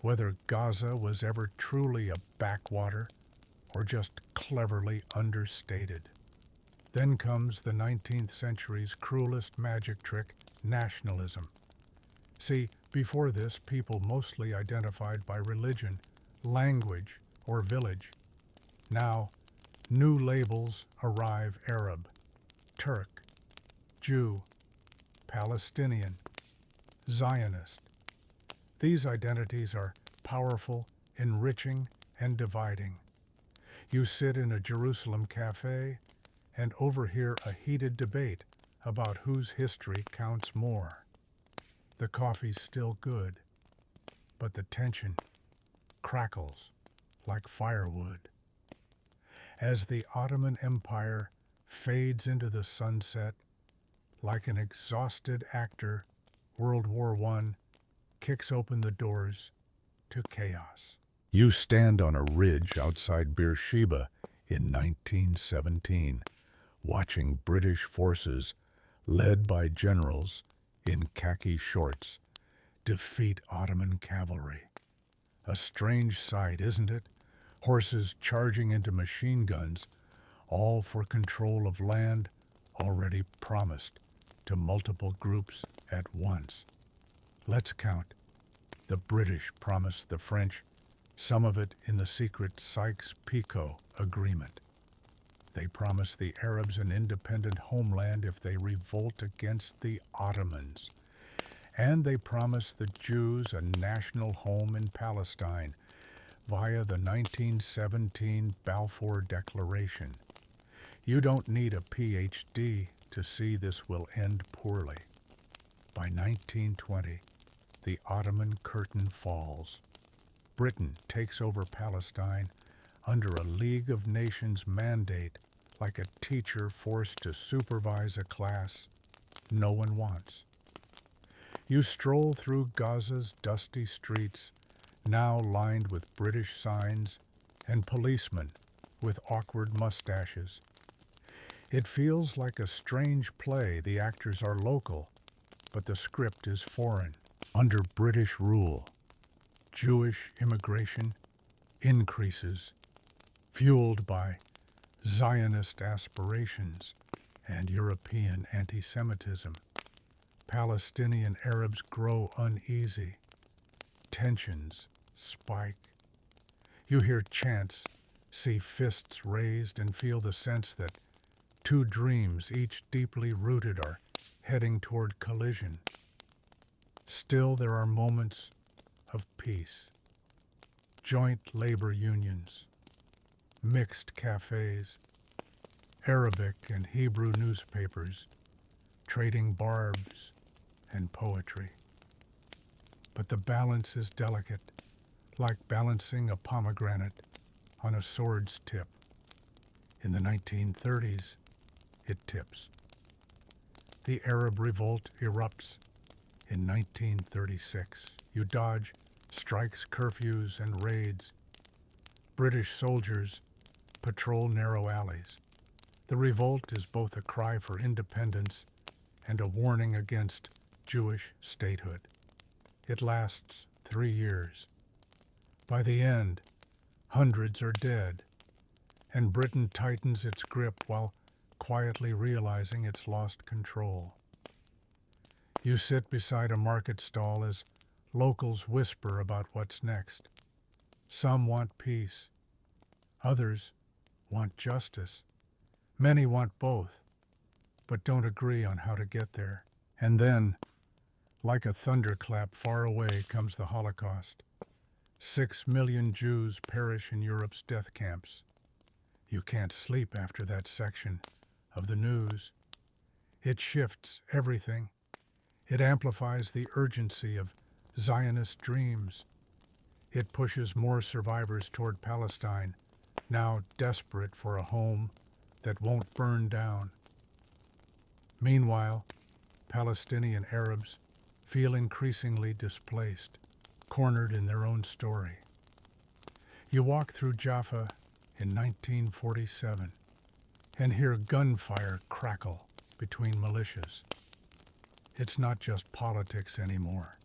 whether Gaza was ever truly a backwater or just cleverly understated. Then comes the 19th century's cruelest magic trick, nationalism. See, before this, people mostly identified by religion, language, or village. Now, New labels arrive: Arab, Turk, Jew, Palestinian, Zionist. These identities are powerful, enriching, and dividing. You sit in a Jerusalem cafe and overhear a heated debate about whose history counts more. The coffee's still good, but the tension crackles like firewood. As the Ottoman Empire fades into the sunset, like an exhausted actor, World War I kicks open the doors to chaos. You stand on a ridge outside Beersheba in 1917, watching British forces, led by generals in khaki shorts, defeat Ottoman cavalry. A strange sight, isn't it? Horses charging into machine guns, all for control of land already promised to multiple groups at once. Let's count. The British promised the French some of it in the secret Sykes-Picot Agreement. They promised the Arabs an independent homeland if they revolt against the Ottomans. And they promised the Jews a national home in Palestine via the 1917 Balfour Declaration. You don't need a PhD to see this will end poorly. By 1920, the Ottoman curtain falls. Britain takes over Palestine under a League of Nations mandate, like a teacher forced to supervise a class no one wants. You stroll through Gaza's dusty streets, now lined with British signs and policemen with awkward mustaches. It feels like a strange play. The actors are local, but the script is foreign. Under British rule, Jewish immigration increases, fueled by Zionist aspirations and European anti-Semitism. Palestinian Arabs grow uneasy. Tensions spike. You hear chants, see fists raised, and feel the sense that two dreams, each deeply rooted, are heading toward collision. Still, there are moments of peace. Joint labor unions, mixed cafes, Arabic and Hebrew newspapers, trading barbs and poetry. But the balance is delicate, like balancing a pomegranate on a sword's tip. In the 1930s, it tips. The Arab Revolt erupts in 1936. You dodge strikes, curfews, and raids. British soldiers patrol narrow alleys. The revolt is both a cry for independence and a warning against Jewish statehood. It lasts 3 years. By the end, hundreds are dead, and Britain tightens its grip while quietly realizing it's lost control. You sit beside a market stall as locals whisper about what's next. Some want peace. Others want justice. Many want both, but don't agree on how to get there. And then, like a thunderclap far away, comes the Holocaust. 6 million Jews perish in Europe's death camps. You can't sleep after that section of the news. It shifts everything. It amplifies the urgency of Zionist dreams. It pushes more survivors toward Palestine, now desperate for a home that won't burn down. Meanwhile, Palestinian Arabs feel increasingly displaced, cornered in their own story. You walk through Jaffa in 1947 and hear gunfire crackle between militias. It's not just politics anymore.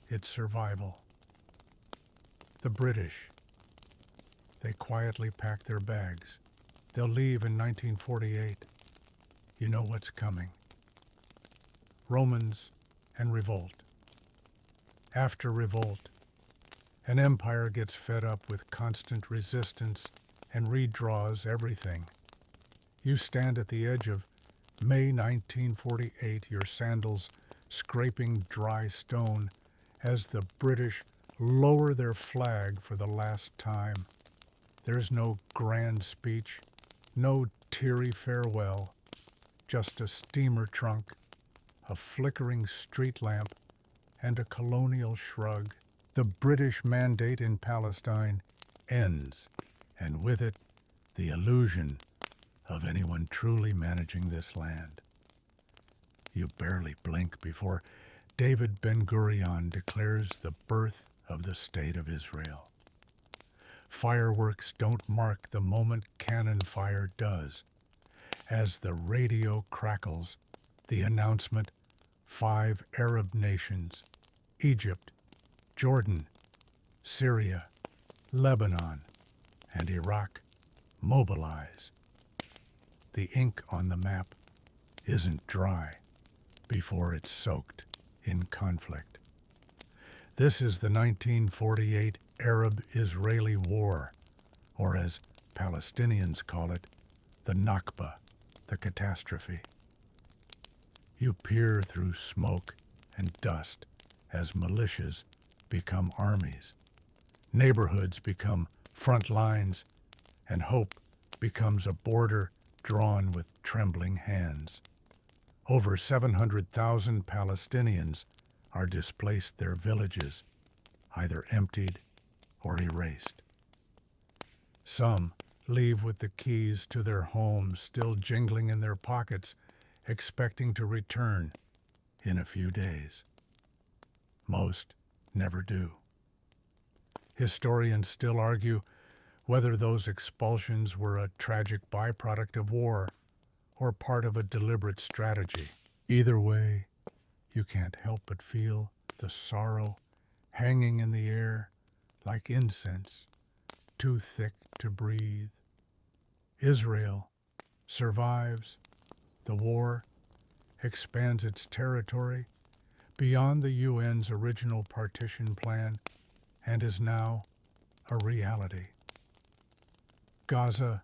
It's survival. The British, they quietly pack their bags. They'll leave in 1948. You know what's coming. Romans and revolt. After revolt, an empire gets fed up with constant resistance and redraws everything. You stand at the edge of May 1948, your sandals scraping dry stone as the British lower their flag for the last time. There's no grand speech, no teary farewell, just a steamer trunk, a flickering street lamp, and a colonial shrug. The British mandate in Palestine ends, and with it, the illusion of anyone truly managing this land. You barely blink before David Ben-Gurion declares the birth of the State of Israel. Fireworks don't mark the moment cannon fire does. As the radio crackles, the announcement, 5 Arab nations, Egypt, Jordan, Syria, Lebanon, and Iraq, mobilize. The ink on the map isn't dry before it's soaked in conflict. This is the 1948 Arab-Israeli War, or as Palestinians call it, the Nakba, the catastrophe. You peer through smoke and dust as militias become armies, neighborhoods become front lines, and hope becomes a border drawn with trembling hands. Over 700,000 Palestinians are displaced, their villages either emptied or erased. Some leave with the keys to their homes still jingling in their pockets, expecting to return in a few days. Most never do. Historians still argue whether those expulsions were a tragic byproduct of war or part of a deliberate strategy. Either way, you can't help but feel the sorrow hanging in the air like incense, too thick to breathe. Israel survives the war, expands its territory beyond the UN's original partition plan, and is now a reality. Gaza,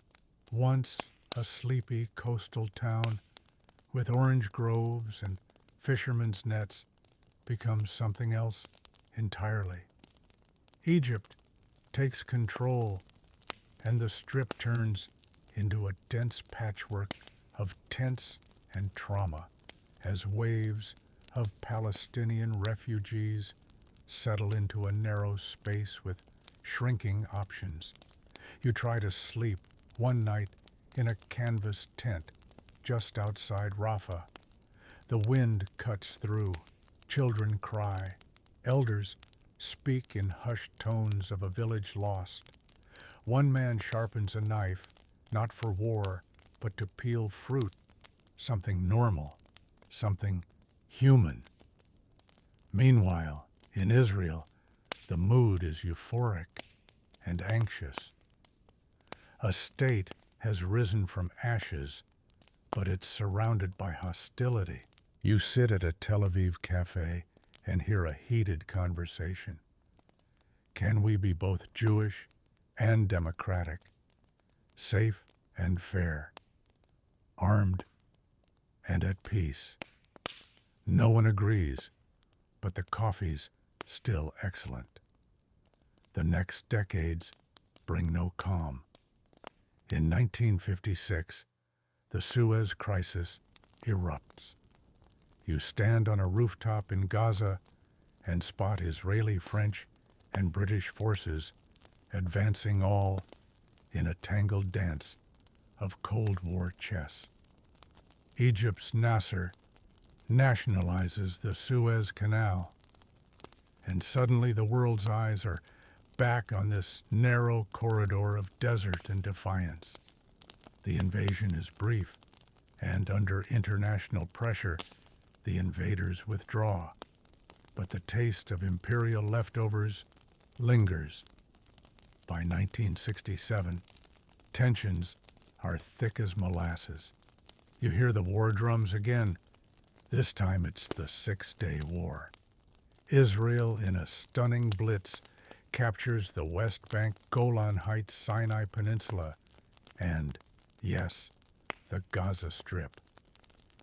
once a sleepy coastal town with orange groves and fishermen's nets, becomes something else entirely. Egypt takes control, and the Strip turns into a dense patchwork of tents and trauma as waves of Palestinian refugees settle into a narrow space with shrinking options. You try to sleep one night in a canvas tent just outside Rafah. The wind cuts through, children cry, elders speak in hushed tones of a village lost. One man sharpens a knife, not for war, but to peel fruit, something normal, something human. Meanwhile, in Israel, the mood is euphoric and anxious. A state has risen from ashes, but it's surrounded by hostility. You sit at a Tel Aviv cafe and hear a heated conversation. Can we be both Jewish and democratic, safe and fair, armed and at peace? No one agrees, but the coffee's still excellent. The next decades bring no calm. In 1956, the Suez Crisis erupts. You stand on a rooftop in Gaza and spot Israeli, French, and British forces advancing, all in a tangled dance of Cold War chess. Egypt's Nasser nationalizes the Suez Canal, and suddenly the world's eyes are back on this narrow corridor of desert and defiance. The invasion is brief, and under international pressure, the invaders withdraw. But the taste of imperial leftovers lingers. By 1967, tensions are thick as molasses. You hear the war drums again. This time it's the 6-Day War. Israel, in a stunning blitz, captures the West Bank, Golan Heights, Sinai Peninsula, and, yes, the Gaza Strip.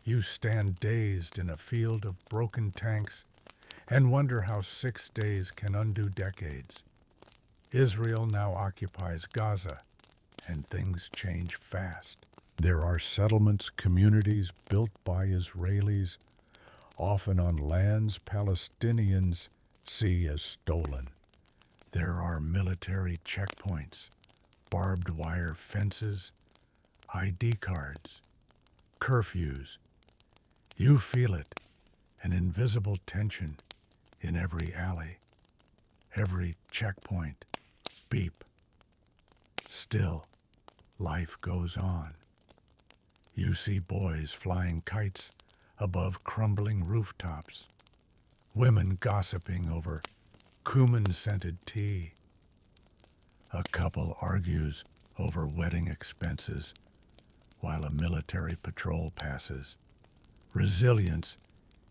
You stand dazed in a field of broken tanks and wonder how 6 days can undo decades. Israel now occupies Gaza, and things change fast. There are settlements, communities built by Israelis, often on lands Palestinians see as stolen. There are military checkpoints, barbed wire fences, ID cards, curfews. You feel it, an invisible tension in every alley, every checkpoint. Beep. Still, life goes on. You see boys flying kites above crumbling rooftops, women gossiping over cumin-scented tea. A couple argues over wedding expenses while a military patrol passes. Resilience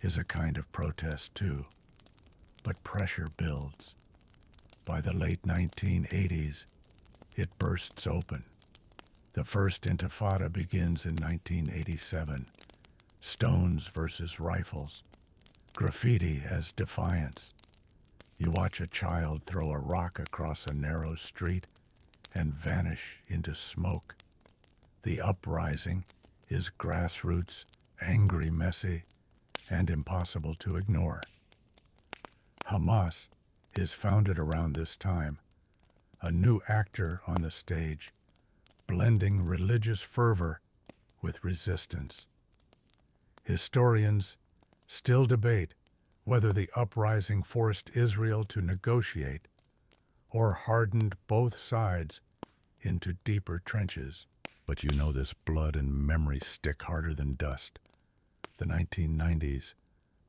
is a kind of protest too, but pressure builds. By the late 1980s, it bursts open. The first intifada begins in 1987. Stones versus rifles. Graffiti as defiance. You watch a child throw a rock across a narrow street and vanish into smoke. The uprising is grassroots, angry, messy, and impossible to ignore. Hamas is founded around this time, a new actor on the stage, blending religious fervor with resistance. Historians still debate whether the uprising forced Israel to negotiate or hardened both sides into deeper trenches. But you know this blood and memory stick harder than dust. The 1990s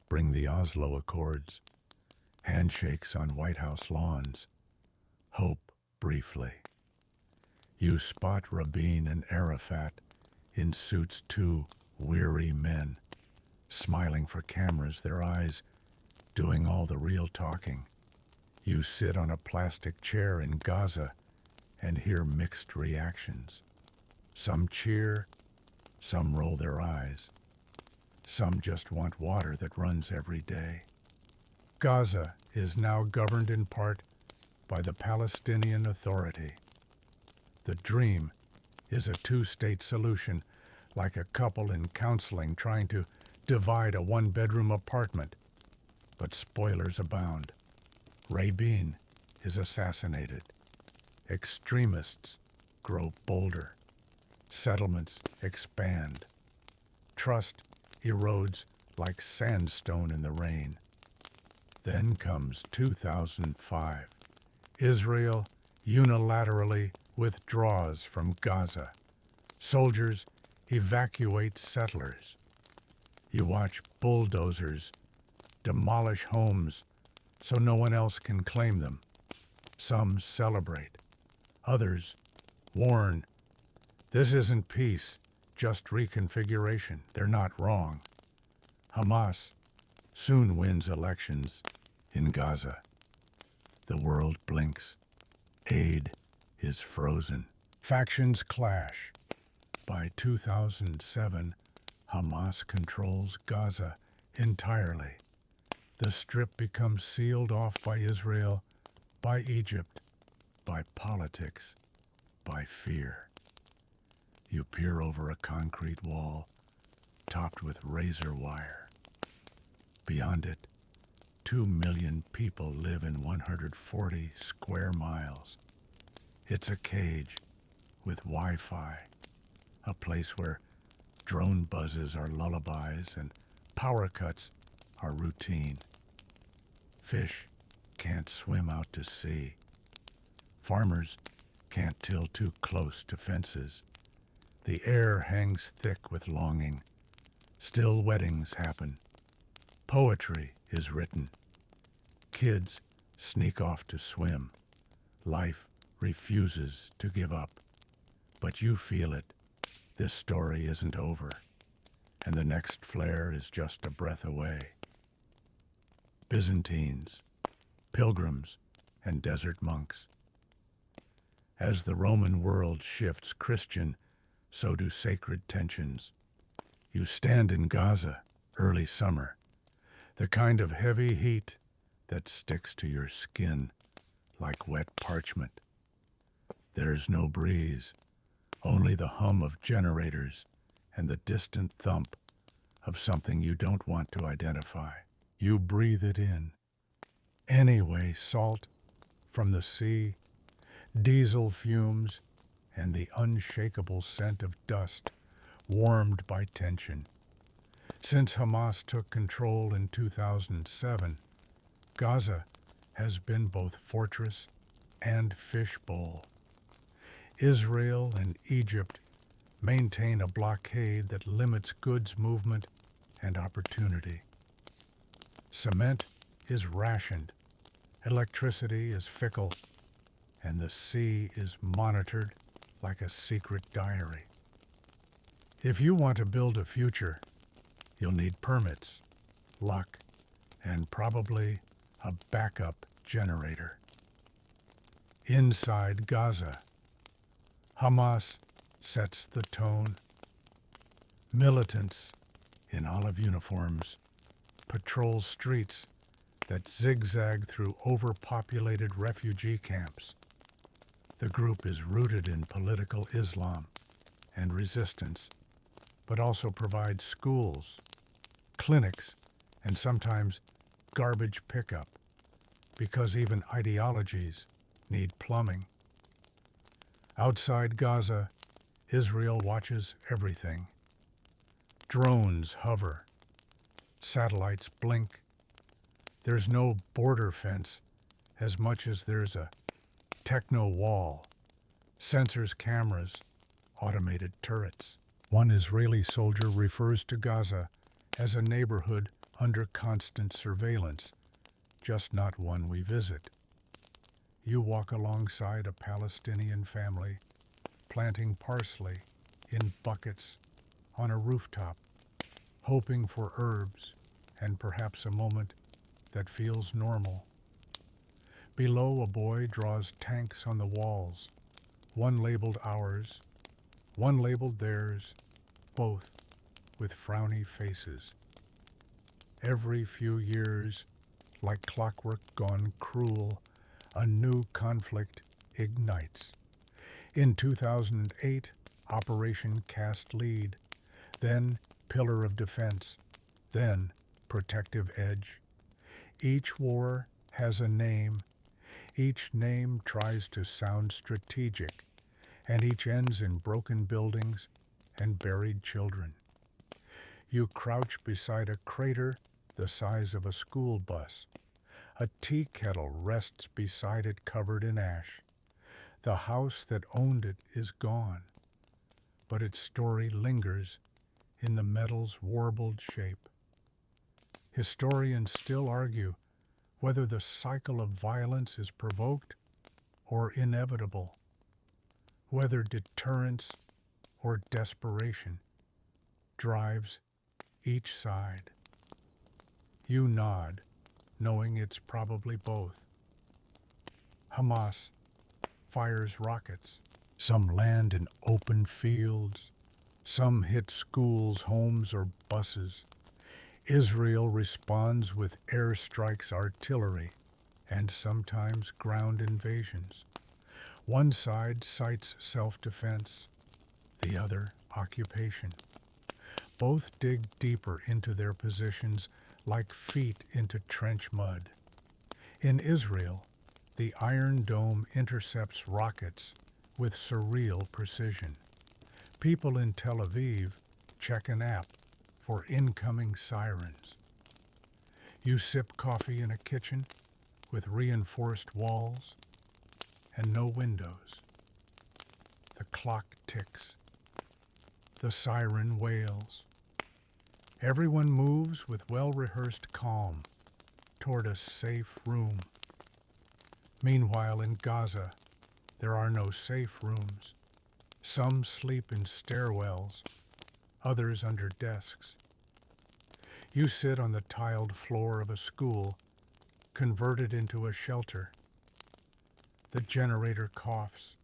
bring the Oslo Accords, handshakes on White House lawns, hope briefly. You spot Rabin and Arafat in suits, two weary men, smiling for cameras, their eyes doing all the real talking. You sit on a plastic chair in Gaza and hear mixed reactions. Some cheer, some roll their eyes. Some just want water that runs every day. Gaza is now governed in part by the Palestinian Authority. The dream is a two-state solution, like a couple in counseling trying to divide a one-bedroom apartment. But spoilers abound. Rabin is assassinated. Extremists grow bolder. Settlements expand. Trust erodes like sandstone in the rain. Then comes 2005. Israel unilaterally withdraws from Gaza. Soldiers evacuate settlers. You watch bulldozers demolish homes so no one else can claim them. Some celebrate. Others warn. This isn't peace, just reconfiguration. They're not wrong. Hamas soon wins elections in Gaza. The world blinks. Aid is frozen. Factions clash. By 2007, Hamas controls Gaza entirely. The Strip becomes sealed off by Israel, by Egypt, by politics, by fear. You peer over a concrete wall, topped with razor wire. Beyond it, 2 million people live in 140 square miles. It's a cage with Wi-Fi, a place where drone buzzes are lullabies and power cuts are routine. Fish can't swim out to sea. Farmers can't till too close to fences. The air hangs thick with longing. Still weddings happen. Poetry is written. Kids sneak off to swim. Life refuses to give up. But you feel it. This story isn't over. And the next flare is just a breath away. Byzantines, pilgrims, and desert monks. As the Roman world shifts Christian, so do sacred tensions. You stand in Gaza, early summer, the kind of heavy heat that sticks to your skin like wet parchment. There's no breeze, only the hum of generators and the distant thump of something you don't want to identify. You breathe it in. Anyway, salt from the sea, diesel fumes, and the unshakable scent of dust warmed by tension. Since Hamas took control in 2007, Gaza has been both fortress and fishbowl. Israel and Egypt maintain a blockade that limits goods movement and opportunity. Cement is rationed, electricity is fickle, and the sea is monitored like a secret diary. If you want to build a future, you'll need permits, luck, and probably a backup generator. Inside Gaza, Hamas sets the tone. Militants in olive uniforms patrol streets that zigzag through overpopulated refugee camps. The group is rooted in political Islam and resistance, but also provides schools, clinics, and sometimes garbage pickup, because even ideologies need plumbing. Outside Gaza, Israel watches everything. Drones hover. Satellites blink. There's no border fence as much as there's a techno wall, sensors, cameras, automated turrets. One Israeli soldier refers to Gaza as a neighborhood under constant surveillance, just not one we visit. You walk alongside a Palestinian family planting parsley in buckets on a rooftop, hoping for herbs and perhaps a moment that feels normal. Below, a boy draws tanks on the walls, one labeled ours, one labeled theirs, both with frowny faces. Every few years, like clockwork gone cruel, a new conflict ignites. In 2008, Operation Cast Lead, then Pillar of Defense, then Protective Edge. Each war has a name. Each name tries to sound strategic, and each ends in broken buildings and buried children. You crouch beside a crater the size of a school bus. A tea kettle rests beside it covered in ash. The house that owned it is gone, but its story lingers in the metal's warbled shape. Historians still argue whether the cycle of violence is provoked or inevitable, whether deterrence or desperation drives each side. You nod, knowing it's probably both. Hamas fires rockets. Some land in open fields. Some hit schools, homes, or buses. Israel responds with airstrikes, artillery, and sometimes ground invasions. One side cites self-defense, the other occupation. Both dig deeper into their positions like feet into trench mud. In Israel, the Iron Dome intercepts rockets with surreal precision. People in Tel Aviv check an app for incoming sirens. You sip coffee in a kitchen with reinforced walls and no windows. The clock ticks. The siren wails. Everyone moves with well-rehearsed calm toward a safe room. Meanwhile, in Gaza, there are no safe rooms. Some sleep in stairwells, others under desks. You sit on the tiled floor of a school converted into a shelter. The generator coughs.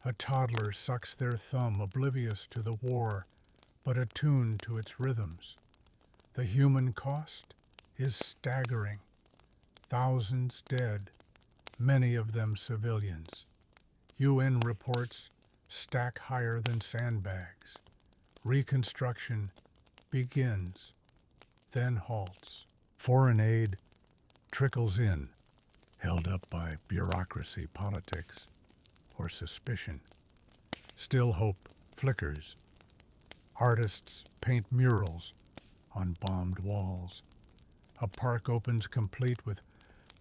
A toddler sucks their thumb, oblivious to the war, but attuned to its rhythms. The human cost is staggering. Thousands dead, many of them civilians. UN reports stack higher than sandbags. Reconstruction begins, then halts. Foreign aid trickles in, held up by bureaucracy, politics, or suspicion. Still hope flickers. Artists paint murals on bombed walls. A park opens complete with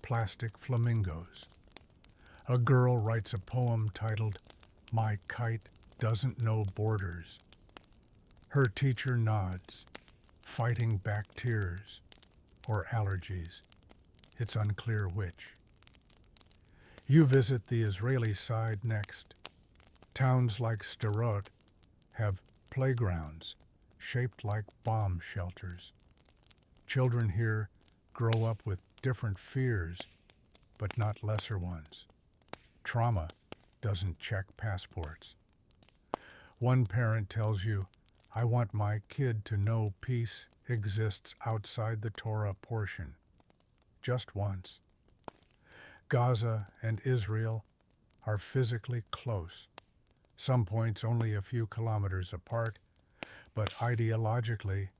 plastic flamingos. A girl writes a poem titled, "My Kite Doesn't Know Borders." Her teacher nods, fighting back tears or allergies. It's unclear which. You visit the Israeli side next. Towns like Sderot have playgrounds shaped like bomb shelters. Children here grow up with different fears, but not lesser ones. Trauma doesn't check passports. One parent tells you, "I want my kid to know peace exists outside the Torah portion." Just once. Gaza and Israel are physically close, some points only a few kilometers apart, but ideologically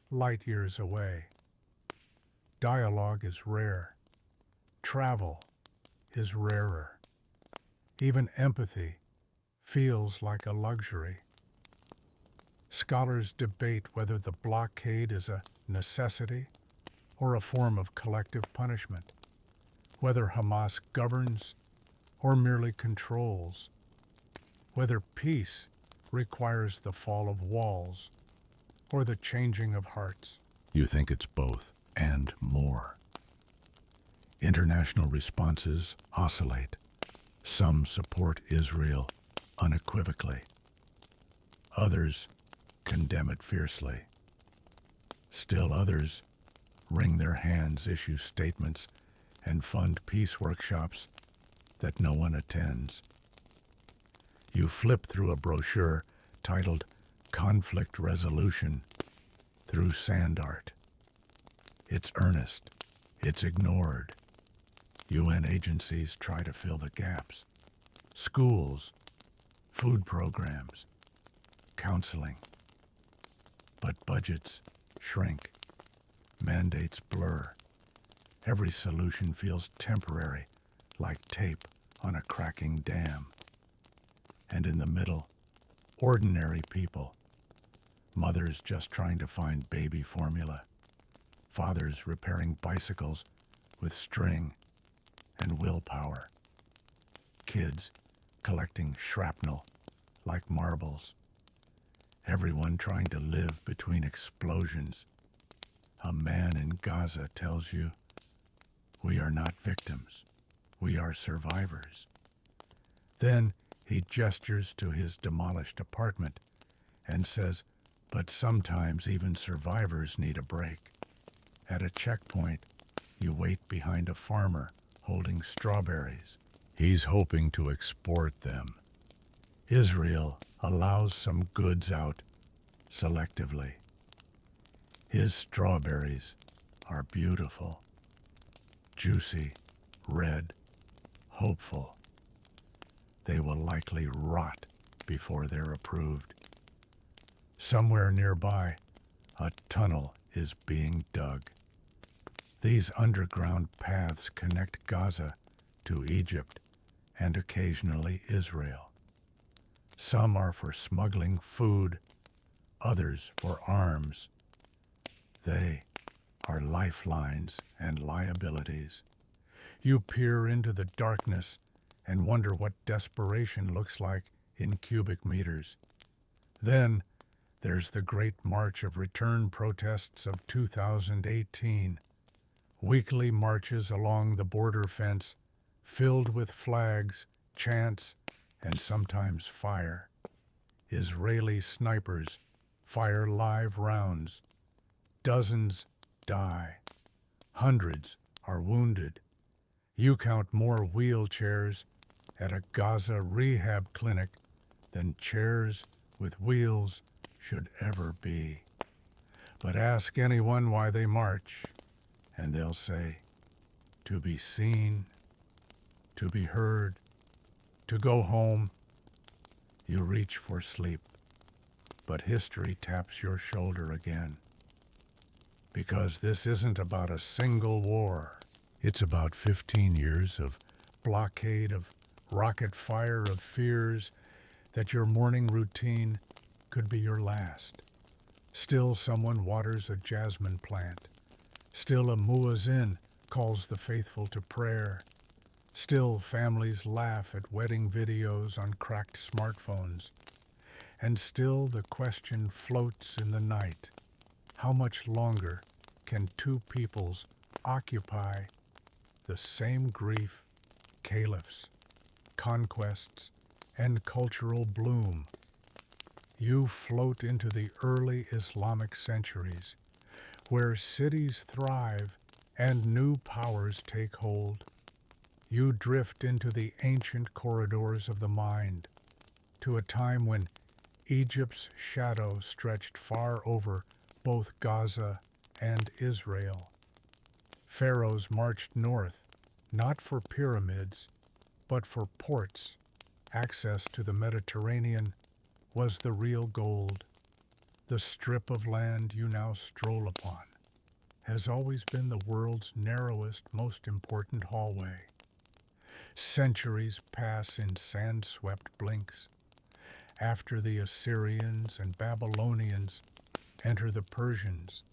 light years away. Dialogue is rare. Travel is rarer. Even empathy feels like a luxury. Scholars debate whether the blockade is a necessity or a form of collective punishment, whether Hamas governs or merely controls, whether peace requires the fall of walls or the changing of hearts. You think it's both and more. International responses oscillate. Some support Israel unequivocally. Others condemn it fiercely. Still others wring their hands, issue statements, and fund peace workshops that no one attends. You flip through a brochure titled "Conflict Resolution" through sand art. It's earnest. It's ignored. UN agencies try to fill the gaps. Schools, food programs, counseling. But budgets shrink. Mandates blur. Every solution feels temporary, like tape on a cracking dam. And in the middle, ordinary people. Mothers just trying to find baby formula. Fathers repairing bicycles with string and willpower. Kids collecting shrapnel like marbles. Everyone trying to live between explosions. A man in Gaza tells you, "We are not victims. We are survivors." Then he gestures to his demolished apartment and says, "But sometimes even survivors need a break." At a checkpoint, you wait behind a farmer holding strawberries. He's hoping to export them. Israel allows some goods out selectively. His strawberries are beautiful, juicy, red, hopeful. They will likely rot before they're approved. Somewhere nearby, a tunnel is being dug. These underground paths connect Gaza to Egypt and occasionally Israel. Some are for smuggling food, others for arms. They are lifelines and liabilities. You peer into the darkness and wonder what desperation looks like in cubic meters. Then there's the Great March of Return protests of 2018. Weekly marches along the border fence, filled with flags, chants, and sometimes fire. Israeli snipers fire live rounds. Dozens die. Hundreds are wounded. You count more wheelchairs at a Gaza rehab clinic than chairs with wheels should ever be. But ask anyone why they march, and they'll say, to be seen, to be heard, to go home. You reach for sleep, but history taps your shoulder again. Because this isn't about a single war. It's about 15 years of blockade, of rocket fire, of fears that your morning routine could be your last. Still someone waters a jasmine plant. Still a muezzin calls the faithful to prayer. Still families laugh at wedding videos on cracked smartphones. And still the question floats in the night. How much longer can two peoples occupy the same grief, caliphs, conquests, and cultural bloom? You float into the early Islamic centuries, where cities thrive and new powers take hold. You drift into the ancient corridors of the mind, to a time when Egypt's shadow stretched far over both Gaza and Israel. Pharaohs marched north, not for pyramids, but for ports. Access to the Mediterranean was the real gold. The strip of land you now stroll upon has always been the world's narrowest, most important hallway. Centuries pass in sand-swept blinks. After the Assyrians and Babylonians enter the Persians,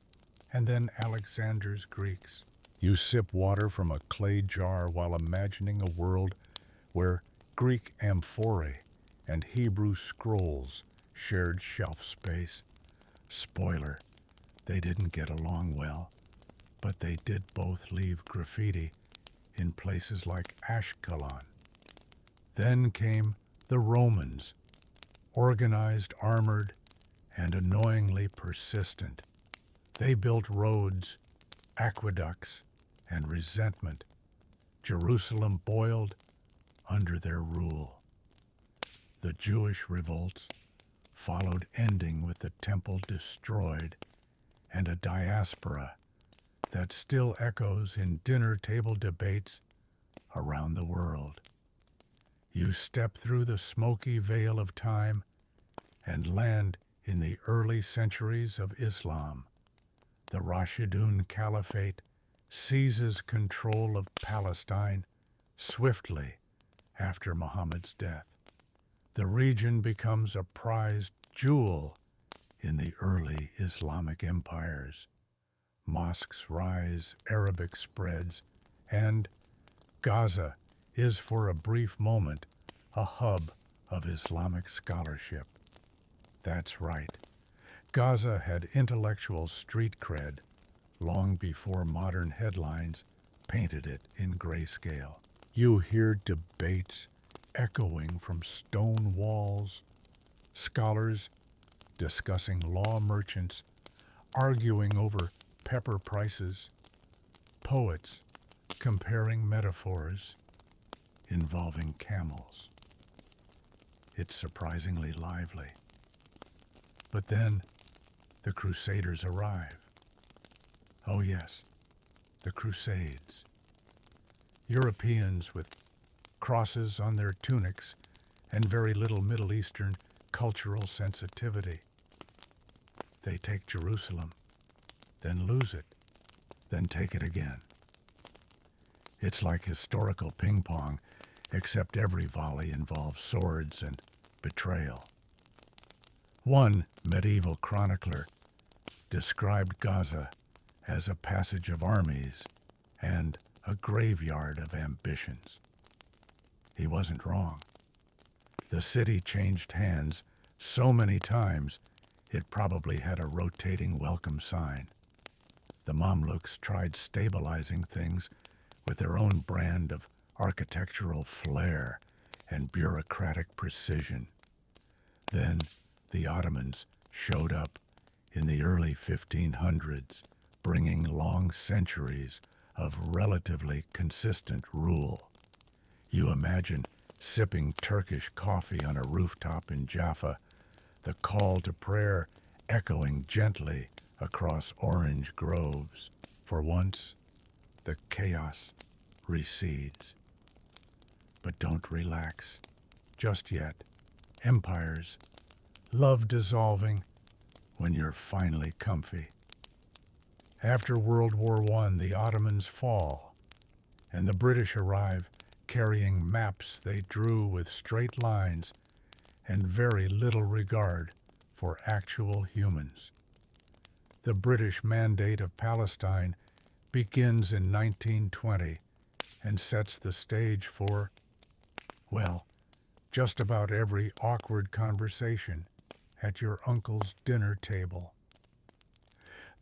and then Alexander's Greeks. You sip water from a clay jar while imagining a world where Greek amphorae and Hebrew scrolls shared shelf space. Spoiler, they didn't get along well, but they did both leave graffiti in places like Ashkelon. Then came the Romans, organized, armored, and annoyingly persistent. They built roads, aqueducts, and resentment. Jerusalem boiled under their rule. The Jewish revolts followed, ending with the temple destroyed and a diaspora that still echoes in dinner table debates around the world. You step through the smoky veil of time and land in the early centuries of Islam. The Rashidun Caliphate seizes control of Palestine swiftly after Muhammad's death. The region becomes a prized jewel in the early Islamic empires. Mosques rise, Arabic spreads, and Gaza is for a brief moment a hub of Islamic scholarship. That's right. Gaza had intellectual street cred long before modern headlines painted it in grayscale. You hear debates echoing from stone walls, scholars discussing law, merchants arguing over pepper prices, poets comparing metaphors involving camels. It's surprisingly lively. But then the Crusaders arrive. Oh yes, the Crusades. Europeans with crosses on their tunics and very little Middle Eastern cultural sensitivity. They take Jerusalem, then lose it, then take it again. It's like historical ping pong, except every volley involves swords and betrayal. One medieval chronicler described Gaza as a passage of armies and a graveyard of ambitions. He wasn't wrong. The city changed hands so many times it probably had a rotating welcome sign. The Mamluks tried stabilizing things with their own brand of architectural flair and bureaucratic precision. Then the Ottomans showed up in the early 1500s, bringing long centuries of relatively consistent rule. You imagine sipping Turkish coffee on a rooftop in Jaffa, the call to prayer echoing gently across orange groves. For once, the chaos recedes. But don't relax just yet. Empires love dissolving when you're finally comfy. After World War I, the Ottomans fall, and the British arrive carrying maps they drew with straight lines and very little regard for actual humans. The British Mandate of Palestine begins in 1920 and sets the stage for, well, just about every awkward conversation at your uncle's dinner table.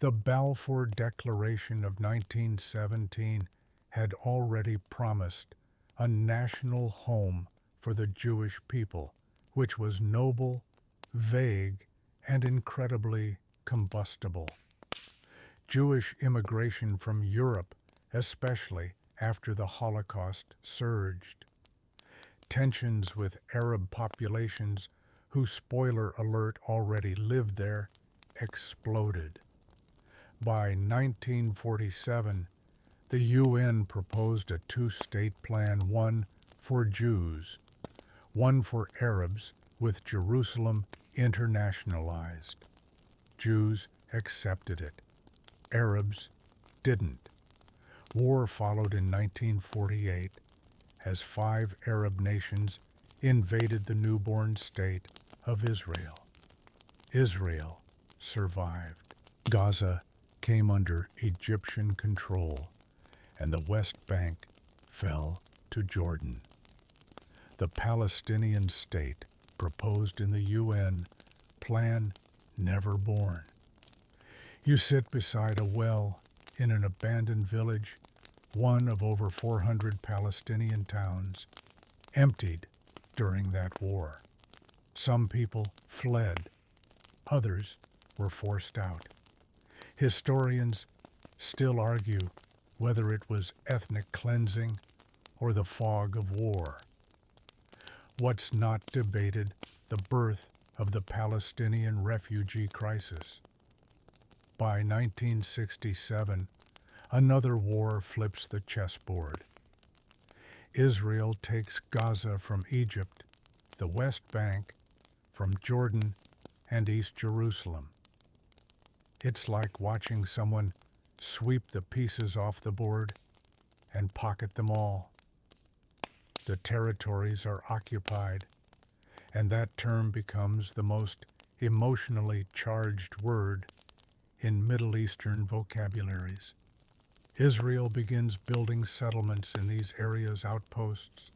The Balfour Declaration of 1917 had already promised a national home for the Jewish people, which was noble, vague, and incredibly combustible. Jewish immigration from Europe, especially after the Holocaust, surged. Tensions with Arab populations, who, spoiler alert, already lived there, exploded. By 1947, the UN proposed a two-state plan, one for Jews, one for Arabs, with Jerusalem internationalized. Jews accepted it. Arabs didn't. War followed in 1948 as 5 Arab nations invaded the newborn state of Israel. Israel survived. Gaza came under Egyptian control, and the West Bank fell to Jordan. The Palestinian state proposed in the UN plan never born. You sit beside a well in an abandoned village, one of over 400 Palestinian towns, emptied during that war. Some people fled, others were forced out. Historians still argue whether it was ethnic cleansing or the fog of war. What's not debated, the birth of the Palestinian refugee crisis. By 1967, another war flips the chessboard. Israel takes Gaza from Egypt, the West Bank from Jordan, and East Jerusalem. It's like watching someone sweep the pieces off the board and pocket them all. The territories are occupied, and that term becomes the most emotionally charged word in Middle Eastern vocabularies. Israel begins building settlements in these areas, outposts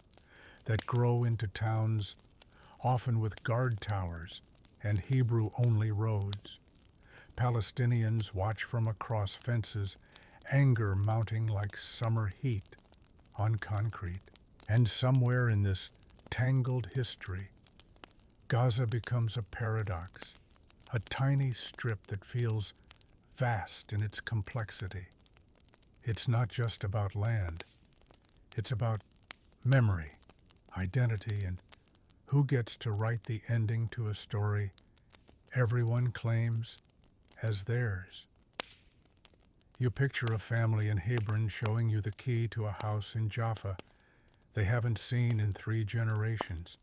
that grow into towns, often with guard towers and Hebrew-only roads. Palestinians watch from across fences, anger mounting like summer heat on concrete. And somewhere in this tangled history, Gaza becomes a paradox, a tiny strip that feels vast in its complexity. It's not just about land. It's about memory, identity, and who gets to write the ending to a story everyone claims as theirs. You picture a family in Hebron showing you the key to a house in Jaffa they haven't seen in 3 generations.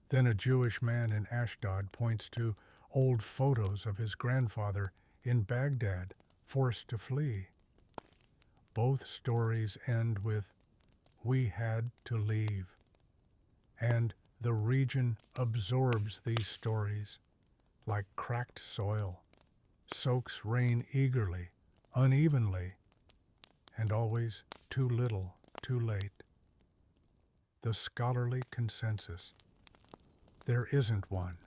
Then a Jewish man in Ashdod points to old photos of his grandfather in Baghdad, forced to flee. Both stories end with, "We had to leave." And the region absorbs these stories like cracked soil, soaks rain eagerly, unevenly, and always too little, too late. The scholarly consensus, there isn't one.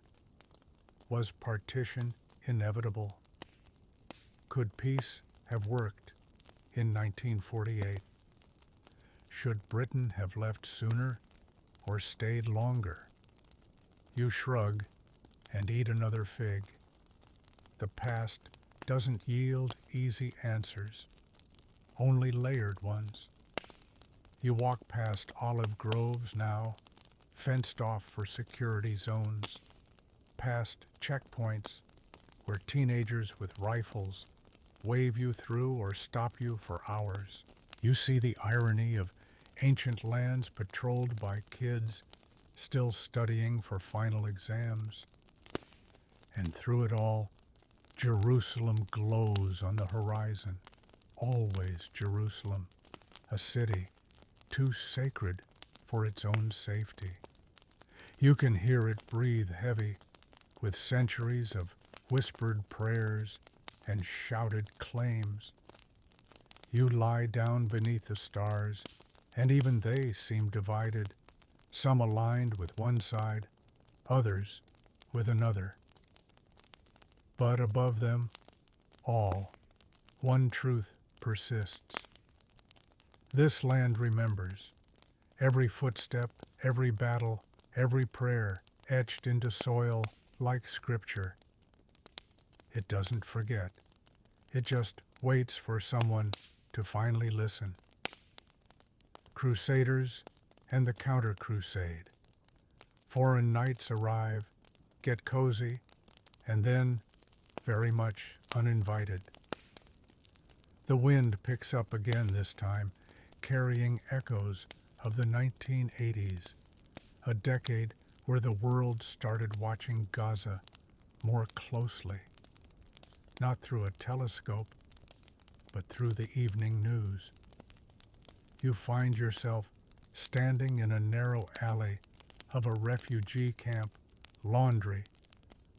Was partition inevitable? Could peace have worked in 1948? Should Britain have left sooner or stayed longer? You shrug and eat another fig. The past doesn't yield easy answers, only layered ones. You walk past olive groves now, fenced off for security zones, past checkpoints where teenagers with rifles wave you through or stop you for hours. You see the irony of ancient lands patrolled by kids still studying for final exams. And through it all, Jerusalem glows on the horizon. Always Jerusalem, a city too sacred for its own safety. You can hear it breathe heavy with centuries of whispered prayers and shouted claims. You lie down beneath the stars, and even they seem divided, some aligned with one side, others with another. But above them all, one truth persists. This land remembers. Every footstep, every battle, every prayer etched into soil like scripture. It doesn't forget. It just waits for someone to finally listen. Crusaders and the Counter-Crusade. Foreign knights arrive, get cozy, and then very much uninvited. The wind picks up again this time, carrying echoes of the 1980s, a decade where the world started watching Gaza more closely, not through a telescope, but through the evening news. You find yourself standing in a narrow alley of a refugee camp, laundry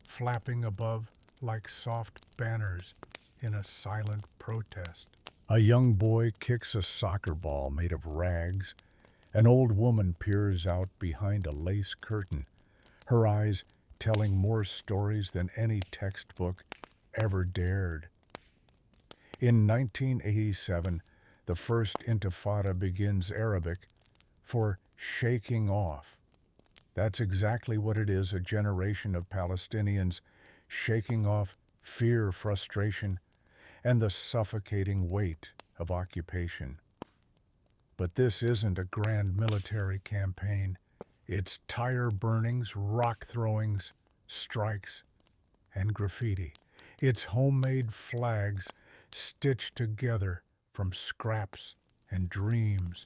flapping above like soft banners in a silent protest. A young boy kicks a soccer ball made of rags. An old woman peers out behind a lace curtain, her eyes telling more stories than any textbook ever dared. In 1987, the First Intifada begins Arabic for shaking off. That's exactly what it is, a generation of Palestinians shaking off fear, frustration, and the suffocating weight of occupation. But this isn't a grand military campaign. It's tire burnings, rock throwings, strikes, and graffiti. It's homemade flags stitched together from scraps and dreams.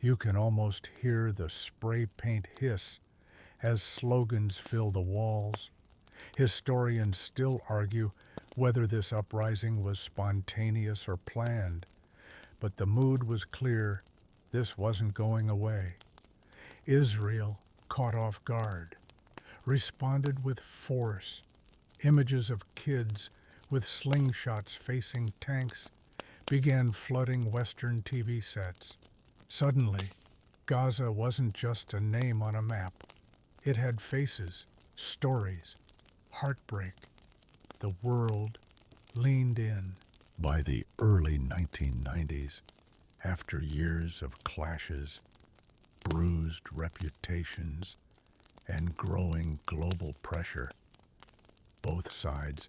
You can almost hear the spray paint hiss as slogans fill the walls. Historians still argue whether this uprising was spontaneous or planned, but the mood was clear. This wasn't going away. Israel, caught off guard, responded with force. Images of kids with slingshots facing tanks began flooding Western TV sets. Suddenly, Gaza wasn't just a name on a map. It had faces, stories, heartbreak. The world leaned in. By the early 1990s, after years of clashes, bruised reputations, and growing global pressure, both sides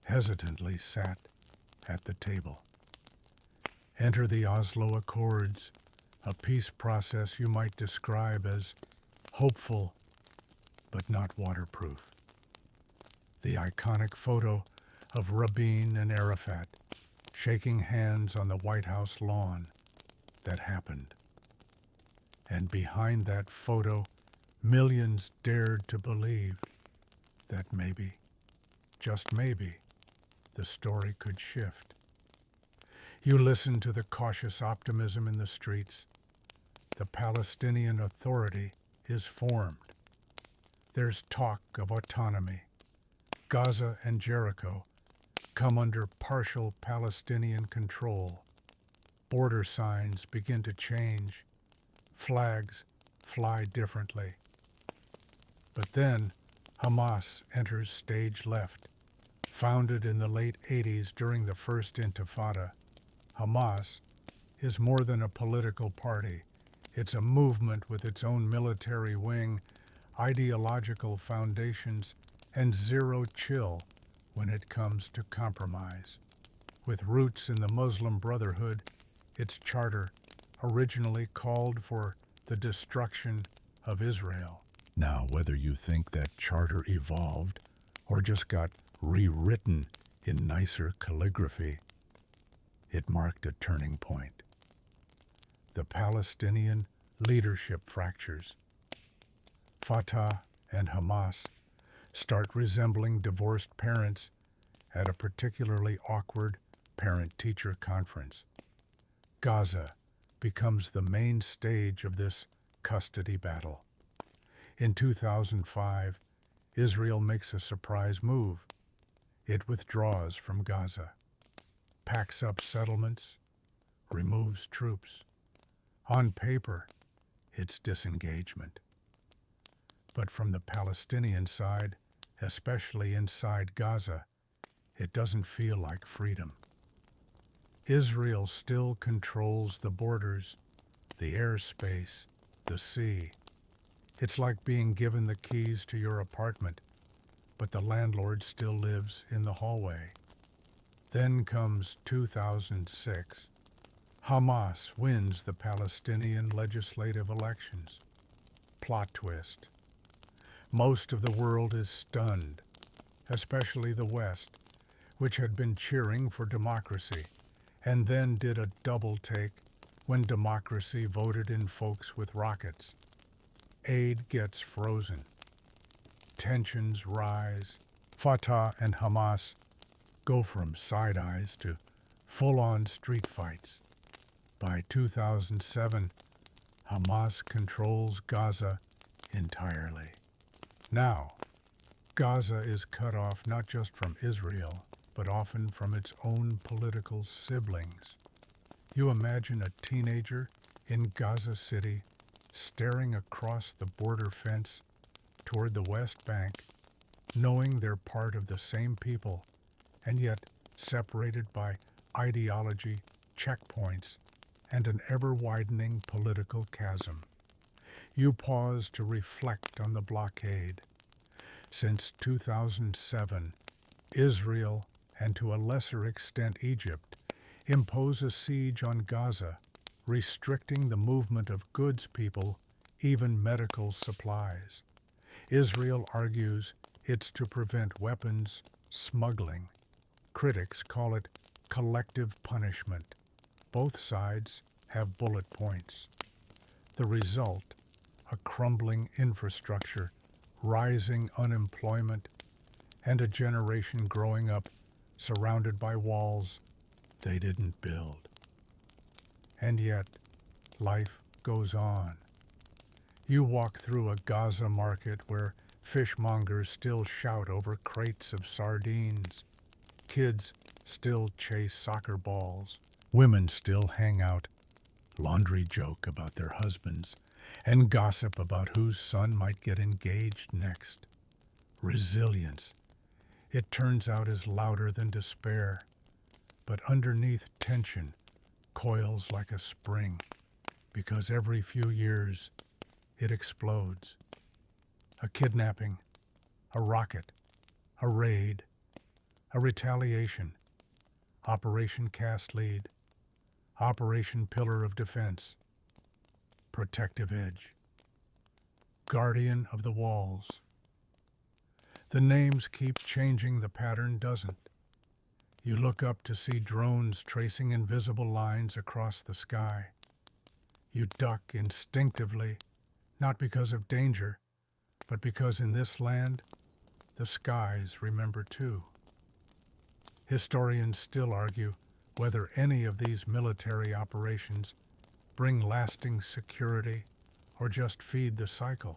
hesitantly sat at the table. Enter the Oslo Accords, a peace process you might describe as hopeful but not waterproof. The iconic photo of Rabin and Arafat shaking hands on the White House lawn. That happened. And behind that photo, millions dared to believe that maybe, just maybe, the story could shift. You listen to the cautious optimism in the streets. The Palestinian Authority is formed. There's talk of autonomy. Gaza and Jericho come under partial Palestinian control. Border signs begin to change. Flags fly differently. But then Hamas enters stage left. Founded in the late 80s during the First Intifada, Hamas is more than a political party. It's a movement with its own military wing, ideological foundations, and zero chill when it comes to compromise. With roots in the Muslim Brotherhood, its charter originally called for the destruction of Israel. Now, whether you think that charter evolved or just got rewritten in nicer calligraphy, it marked a turning point. The Palestinian leadership fractures. Fatah and Hamas start resembling divorced parents at a particularly awkward parent-teacher conference. Gaza becomes the main stage of this custody battle. In 2005, Israel makes a surprise move. It withdraws from Gaza, packs up settlements, removes troops. On paper, it's disengagement. But from the Palestinian side, especially inside Gaza, it doesn't feel like freedom. Israel still controls the borders, the airspace, the sea. It's like being given the keys to your apartment, but the landlord still lives in the hallway. Then comes 2006. Hamas wins the Palestinian legislative elections. Plot twist. Most of the world is stunned, especially the West, which had been cheering for democracy, and then did a double take when democracy voted in folks with rockets. Aid gets frozen. Tensions rise. Fatah and Hamas go from side-eyes to full-on street fights. By 2007, Hamas controls Gaza entirely. Now, Gaza is cut off not just from Israel, but often from its own political siblings. You imagine a teenager in Gaza City staring across the border fence toward the West Bank, knowing they're part of the same people, and yet separated by ideology, checkpoints, and an ever-widening political chasm. You pause to reflect on the blockade. Since 2007, Israel, and to a lesser extent Egypt, impose a siege on Gaza, restricting the movement of goods, people, even medical supplies. Israel argues it's to prevent weapons smuggling. Critics call it collective punishment. Both sides have bullet points. The result, a crumbling infrastructure, rising unemployment, and a generation growing up surrounded by walls they didn't build. And yet, life goes on. You walk through a Gaza market where fishmongers still shout over crates of sardines. Kids still chase soccer balls. Women still hang out, laundry joke about their husbands, and gossip about whose son might get engaged next. Resilience, it turns out, is louder than despair, but underneath tension coils like a spring, because every few years it explodes. A kidnapping, a rocket, a raid, a retaliation, Operation Cast Lead, Operation Pillar of Defense, Protective Edge, Guardian of the Walls. The names keep changing, the pattern doesn't. You look up to see drones tracing invisible lines across the sky. You duck instinctively, not because of danger, but because in this land, the skies remember too. Historians still argue whether any of these military operations bring lasting security or just feed the cycle.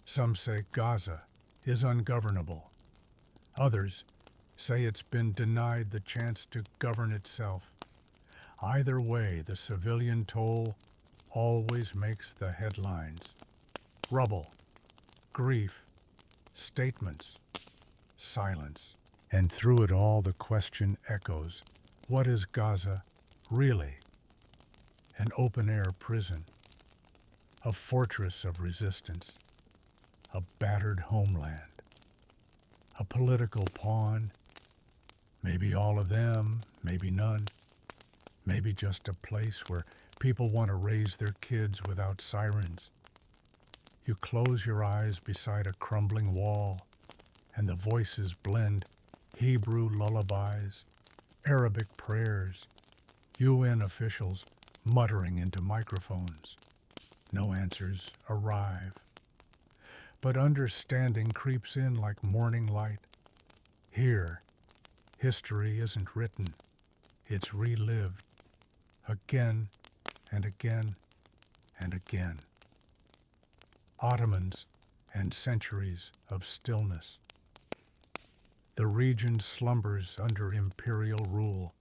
Some say Gaza is ungovernable. Others say it's been denied the chance to govern itself. Either way, the civilian toll always makes the headlines. Rubble, grief, statements, silence. And through it all, the question echoes, what is Gaza really? An open-air prison, a fortress of resistance, a battered homeland, a political pawn, maybe all of them, maybe none, maybe just a place where people want to raise their kids without sirens. You close your eyes beside a crumbling wall, and the voices blend Hebrew lullabies, Arabic prayers, UN officials muttering into microphones. No answers arrive. But understanding creeps in like morning light. Here, history isn't written, it's relived, again and again and again. Ottomans and centuries of stillness. The region slumbers under imperial rule,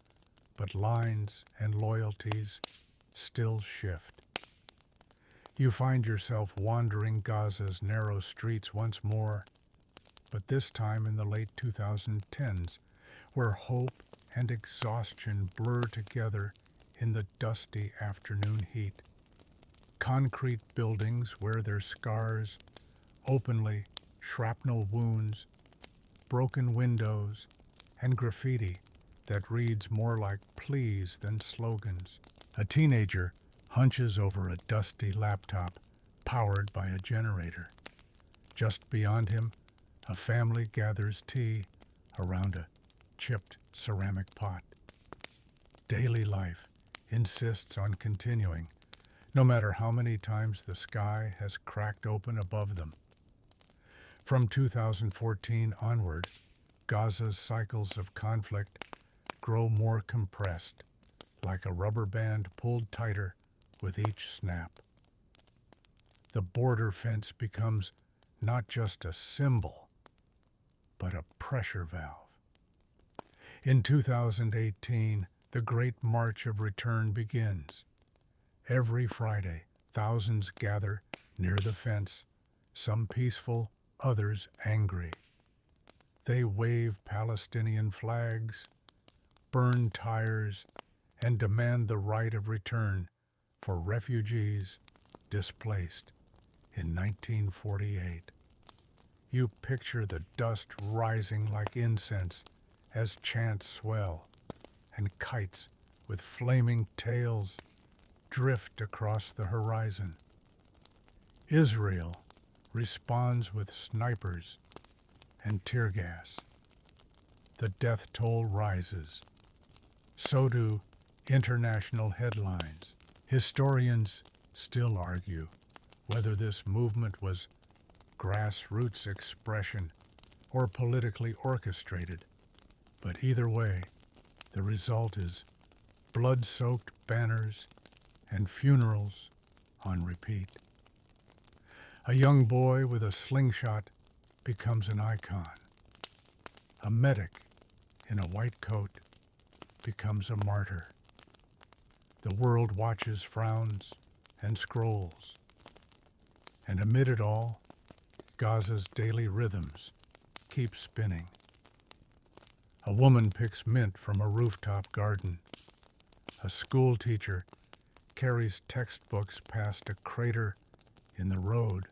but lines and loyalties still shift. You find yourself wandering Gaza's narrow streets once more, but this time in the late 2010s, where hope and exhaustion blur together in the dusty afternoon heat. Concrete buildings wear their scars, openly shrapnel wounds, broken windows, and graffiti that reads more like pleas than slogans. A teenager hunches over a dusty laptop powered by a generator. Just beyond him, a family gathers tea around a chipped ceramic pot. Daily life insists on continuing, no matter how many times the sky has cracked open above them. From 2014 onward, Gaza's cycles of conflict grow more compressed, like a rubber band pulled tighter with each snap. The border fence becomes not just a symbol, but a pressure valve. In 2018, the Great March of Return begins. Every Friday, thousands gather near the fence, some peaceful, others angry. They wave Palestinian flags, burn tires, and demand the right of return for refugees displaced in 1948. You picture the dust rising like incense as chants swell and kites with flaming tails drift across the horizon. Israel responds with snipers and tear gas. The death toll rises. So do international headlines. Historians still argue whether this movement was grassroots expression or politically orchestrated, but either way, the result is blood-soaked banners and funerals on repeat. A young boy with a slingshot becomes an icon. A medic in a white coat becomes a martyr. The world watches, frowns, and scrolls. And amid it all, Gaza's daily rhythms keep spinning. A woman picks mint from a rooftop garden. A school teacher carries textbooks past a crater in the road.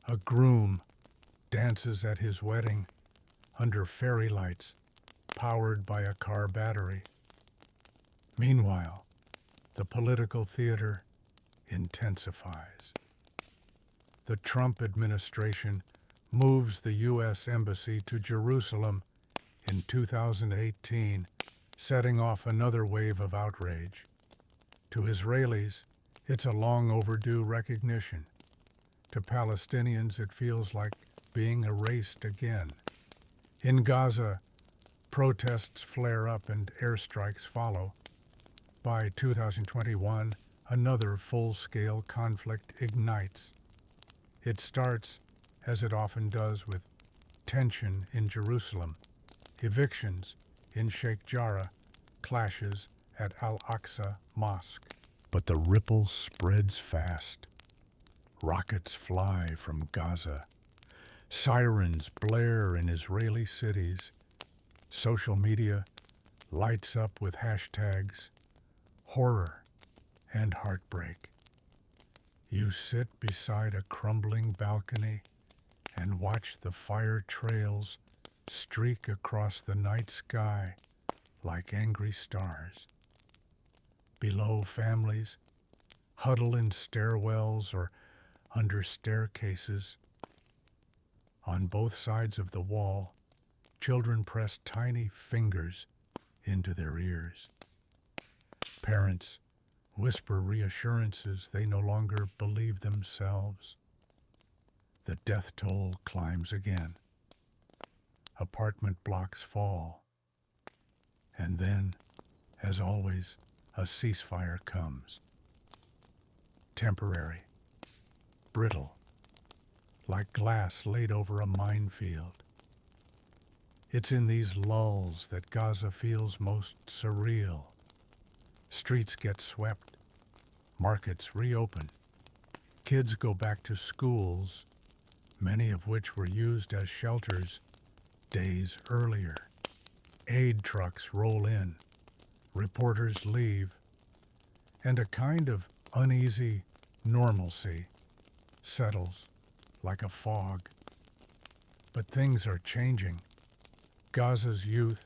A groom dances at his wedding under fairy lights powered by a car battery. Meanwhile, the political theater intensifies. The Trump administration moves the U.S. Embassy to Jerusalem in 2018, setting off another wave of outrage. To Israelis, it's a long overdue recognition. To Palestinians, it feels like being erased again. In Gaza, protests flare up and airstrikes follow. By 2021, another full-scale conflict ignites. It starts, as it often does, with tension in Jerusalem, evictions in Sheikh Jarrah, clashes at Al-Aqsa Mosque. But the ripple spreads fast. Rockets fly from Gaza. Sirens blare in Israeli cities. Social media lights up with hashtags horror and heartbreak. You sit beside a crumbling balcony and watch the fire trails streak across the night sky like angry stars. Below, families huddle in stairwells or under staircases. On both sides of the wall, children press tiny fingers into their ears. Parents whisper reassurances they no longer believe themselves. The death toll climbs again. Apartment blocks fall. And then, as always, a ceasefire comes. Temporary, brittle, like glass laid over a minefield. It's in these lulls that Gaza feels most surreal. Streets get swept, markets reopen, kids go back to schools, many of which were used as shelters days earlier. Aid trucks roll in, reporters leave, and a kind of uneasy normalcy settles like a fog. But things are changing. Gaza's youth,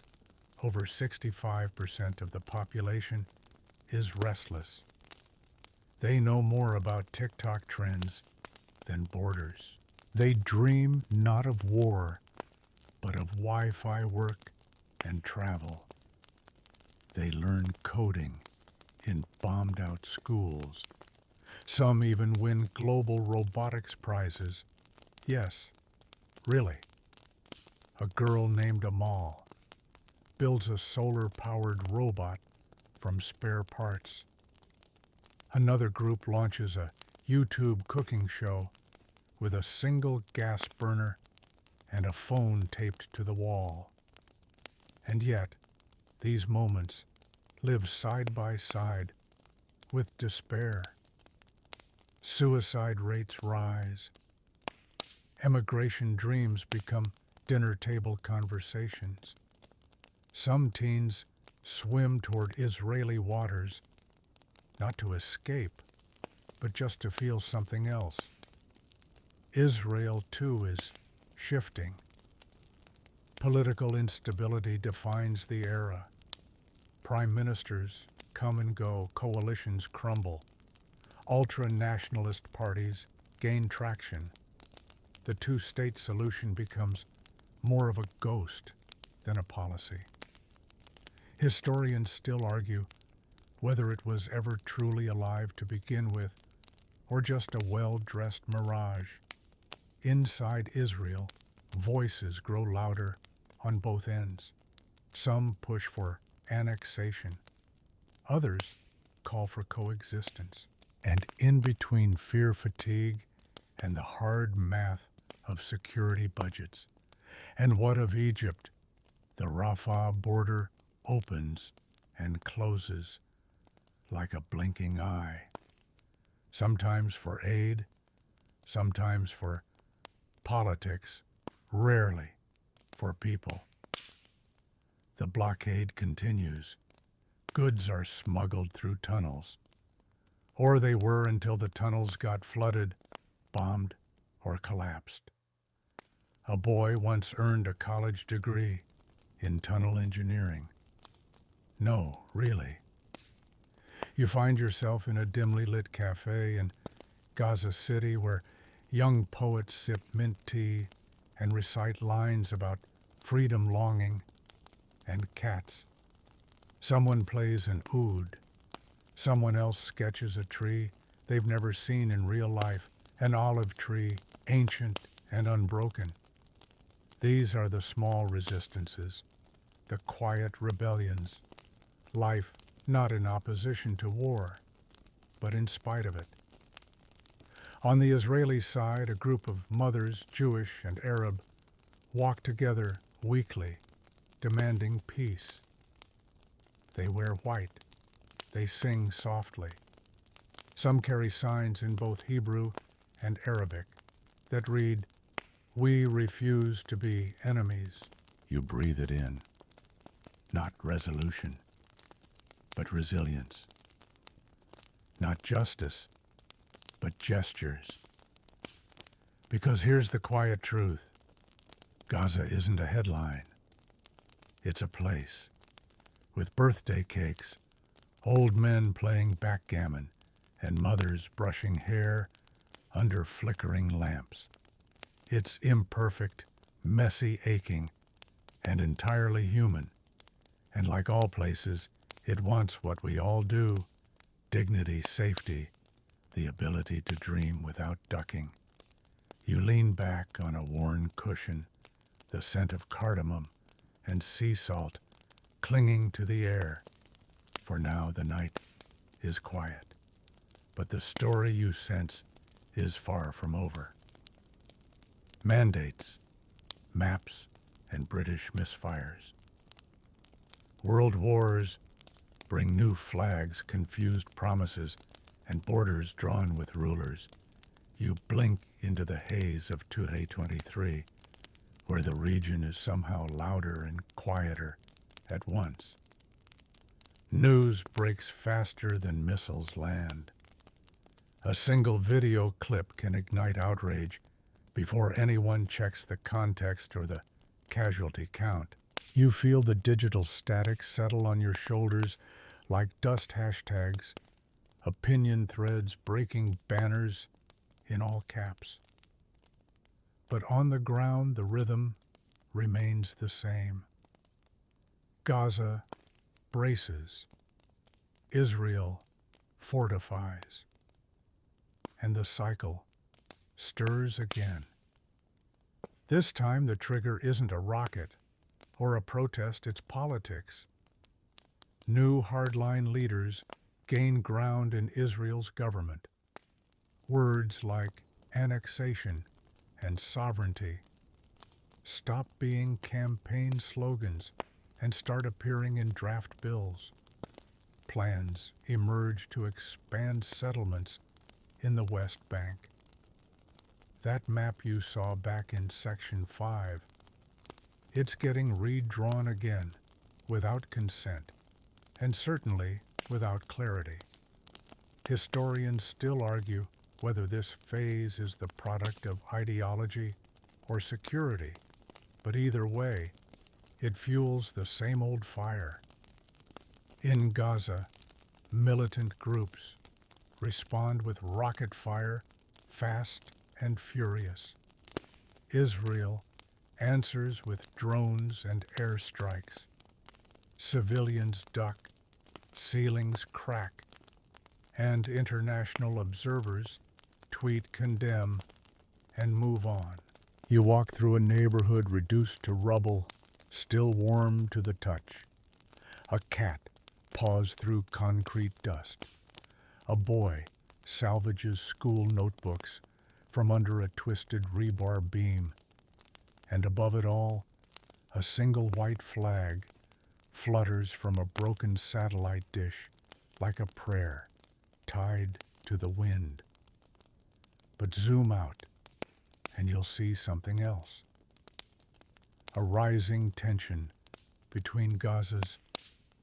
over 65% of the population, is restless. They know more about TikTok trends than borders. They dream not of war, but of Wi-Fi work and travel. They learn coding in bombed-out schools. Some even win global robotics prizes. Yes, really. A girl named Amal builds a solar-powered robot from spare parts. Another group launches a YouTube cooking show with a single gas burner and a phone taped to the wall. And yet, these moments live side by side with despair. Suicide rates rise. Emigration dreams become dinner table conversations. Some teens swim toward Israeli waters, not to escape, but just to feel something else. Israel, too, is shifting. Political instability defines the era. Prime ministers come and go, coalitions crumble. Ultra-nationalist parties gain traction. The two-state solution becomes more of a ghost than a policy. Historians still argue whether it was ever truly alive to begin with, or just a well-dressed mirage. Inside Israel, voices grow louder on both ends. Some push for annexation. Others call for coexistence. And in between fear fatigue and the hard math of security budgets. And what of Egypt? The Rafah border opens and closes like a blinking eye. Sometimes for aid, sometimes for politics, rarely for people. The blockade continues. Goods are smuggled through tunnels. Or they were until the tunnels got flooded, bombed, or collapsed. A boy once earned a college degree in tunnel engineering. No, really. You find yourself in a dimly lit cafe in Gaza City where young poets sip mint tea and recite lines about freedom longing and cats. Someone plays an oud. Someone else sketches a tree they've never seen in real life, an olive tree, ancient and unbroken. These are the small resistances, the quiet rebellions, life not in opposition to war, but in spite of it. On the Israeli side, a group of mothers, Jewish and Arab, walk together weekly, demanding peace. They wear white. They sing softly. Some carry signs in both Hebrew and Arabic that read, "We refuse to be enemies." You breathe it in. Not resolution, but resilience. Not justice, but gestures. Because here's the quiet truth. Gaza isn't a headline. It's a place with birthday cakes, old men playing backgammon, and mothers brushing hair under flickering lamps. It's imperfect, messy aching, and entirely human. And like all places, it wants what we all do: dignity, safety, the ability to dream without ducking. You lean back on a worn cushion, the scent of cardamom and sea salt clinging to the air. For now the night is quiet, but the story you sense is far from over. Mandates, maps, and British misfires. World wars bring new flags, confused promises, and borders drawn with rulers. You blink into the haze of 2023, where the region is somehow louder and quieter at once. News breaks faster than missiles land. A single video clip can ignite outrage before anyone checks the context or the casualty count. You feel the digital static settle on your shoulders like dust hashtags, opinion threads, breaking banners in all caps. But on the ground, the rhythm remains the same. Gaza braces. Israel fortifies. And the cycle stirs again. This time the trigger isn't a rocket or a protest, it's politics. New hardline leaders gain ground in Israel's government. Words like annexation and sovereignty stop being campaign slogans and start appearing in draft bills. Plans emerge to expand settlements in the West Bank. That map you saw back in Section 5, it's getting redrawn again without consent, and certainly without clarity. Historians still argue whether this phase is the product of ideology or security, but either way, it fuels the same old fire. In Gaza, militant groups respond with rocket fire, fast and furious. Israel answers with drones and airstrikes. Civilians duck, ceilings crack, and international observers tweet condemn and move on. You walk through a neighborhood reduced to rubble, still warm to the touch. A cat paws through concrete dust. A boy salvages school notebooks from under a twisted rebar beam. And above it all, a single white flag flutters from a broken satellite dish like a prayer tied to the wind. But zoom out, and you'll see something else. A rising tension between Gaza's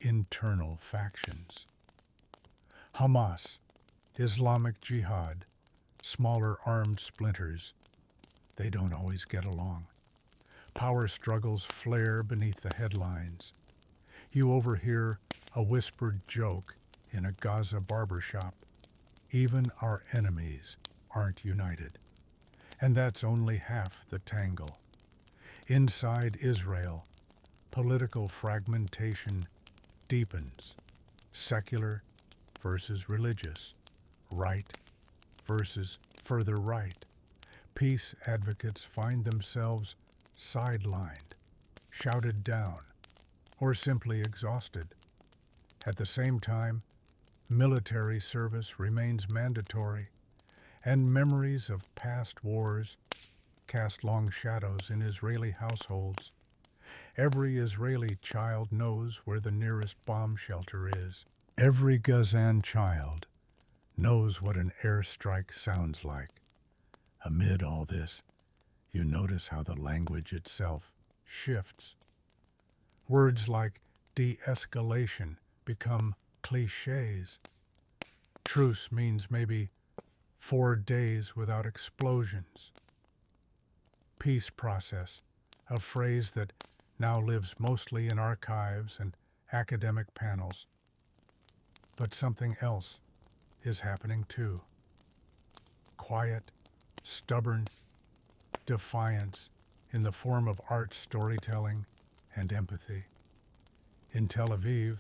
internal factions. Hamas, Islamic Jihad, smaller armed splinters, they don't always get along. Power struggles flare beneath the headlines. You overhear a whispered joke in a Gaza barbershop. Even our enemies aren't united. And that's only half the tangle. Inside Israel, political fragmentation deepens. Secular versus religious, right versus further right. Peace advocates find themselves sidelined, shouted down, or simply exhausted. At the same time, military service remains mandatory, and memories of past wars cast long shadows in Israeli households. Every Israeli child knows where the nearest bomb shelter is. Every Gazan child knows what an airstrike sounds like. Amid all this, you notice how the language itself shifts. Words like de-escalation become cliches. Truce means maybe 4 days without explosions. Peace process, a phrase that now lives mostly in archives and academic panels. But something else is happening too. quiet, stubborn defiance in the form of art storytelling and empathy. In Tel Aviv,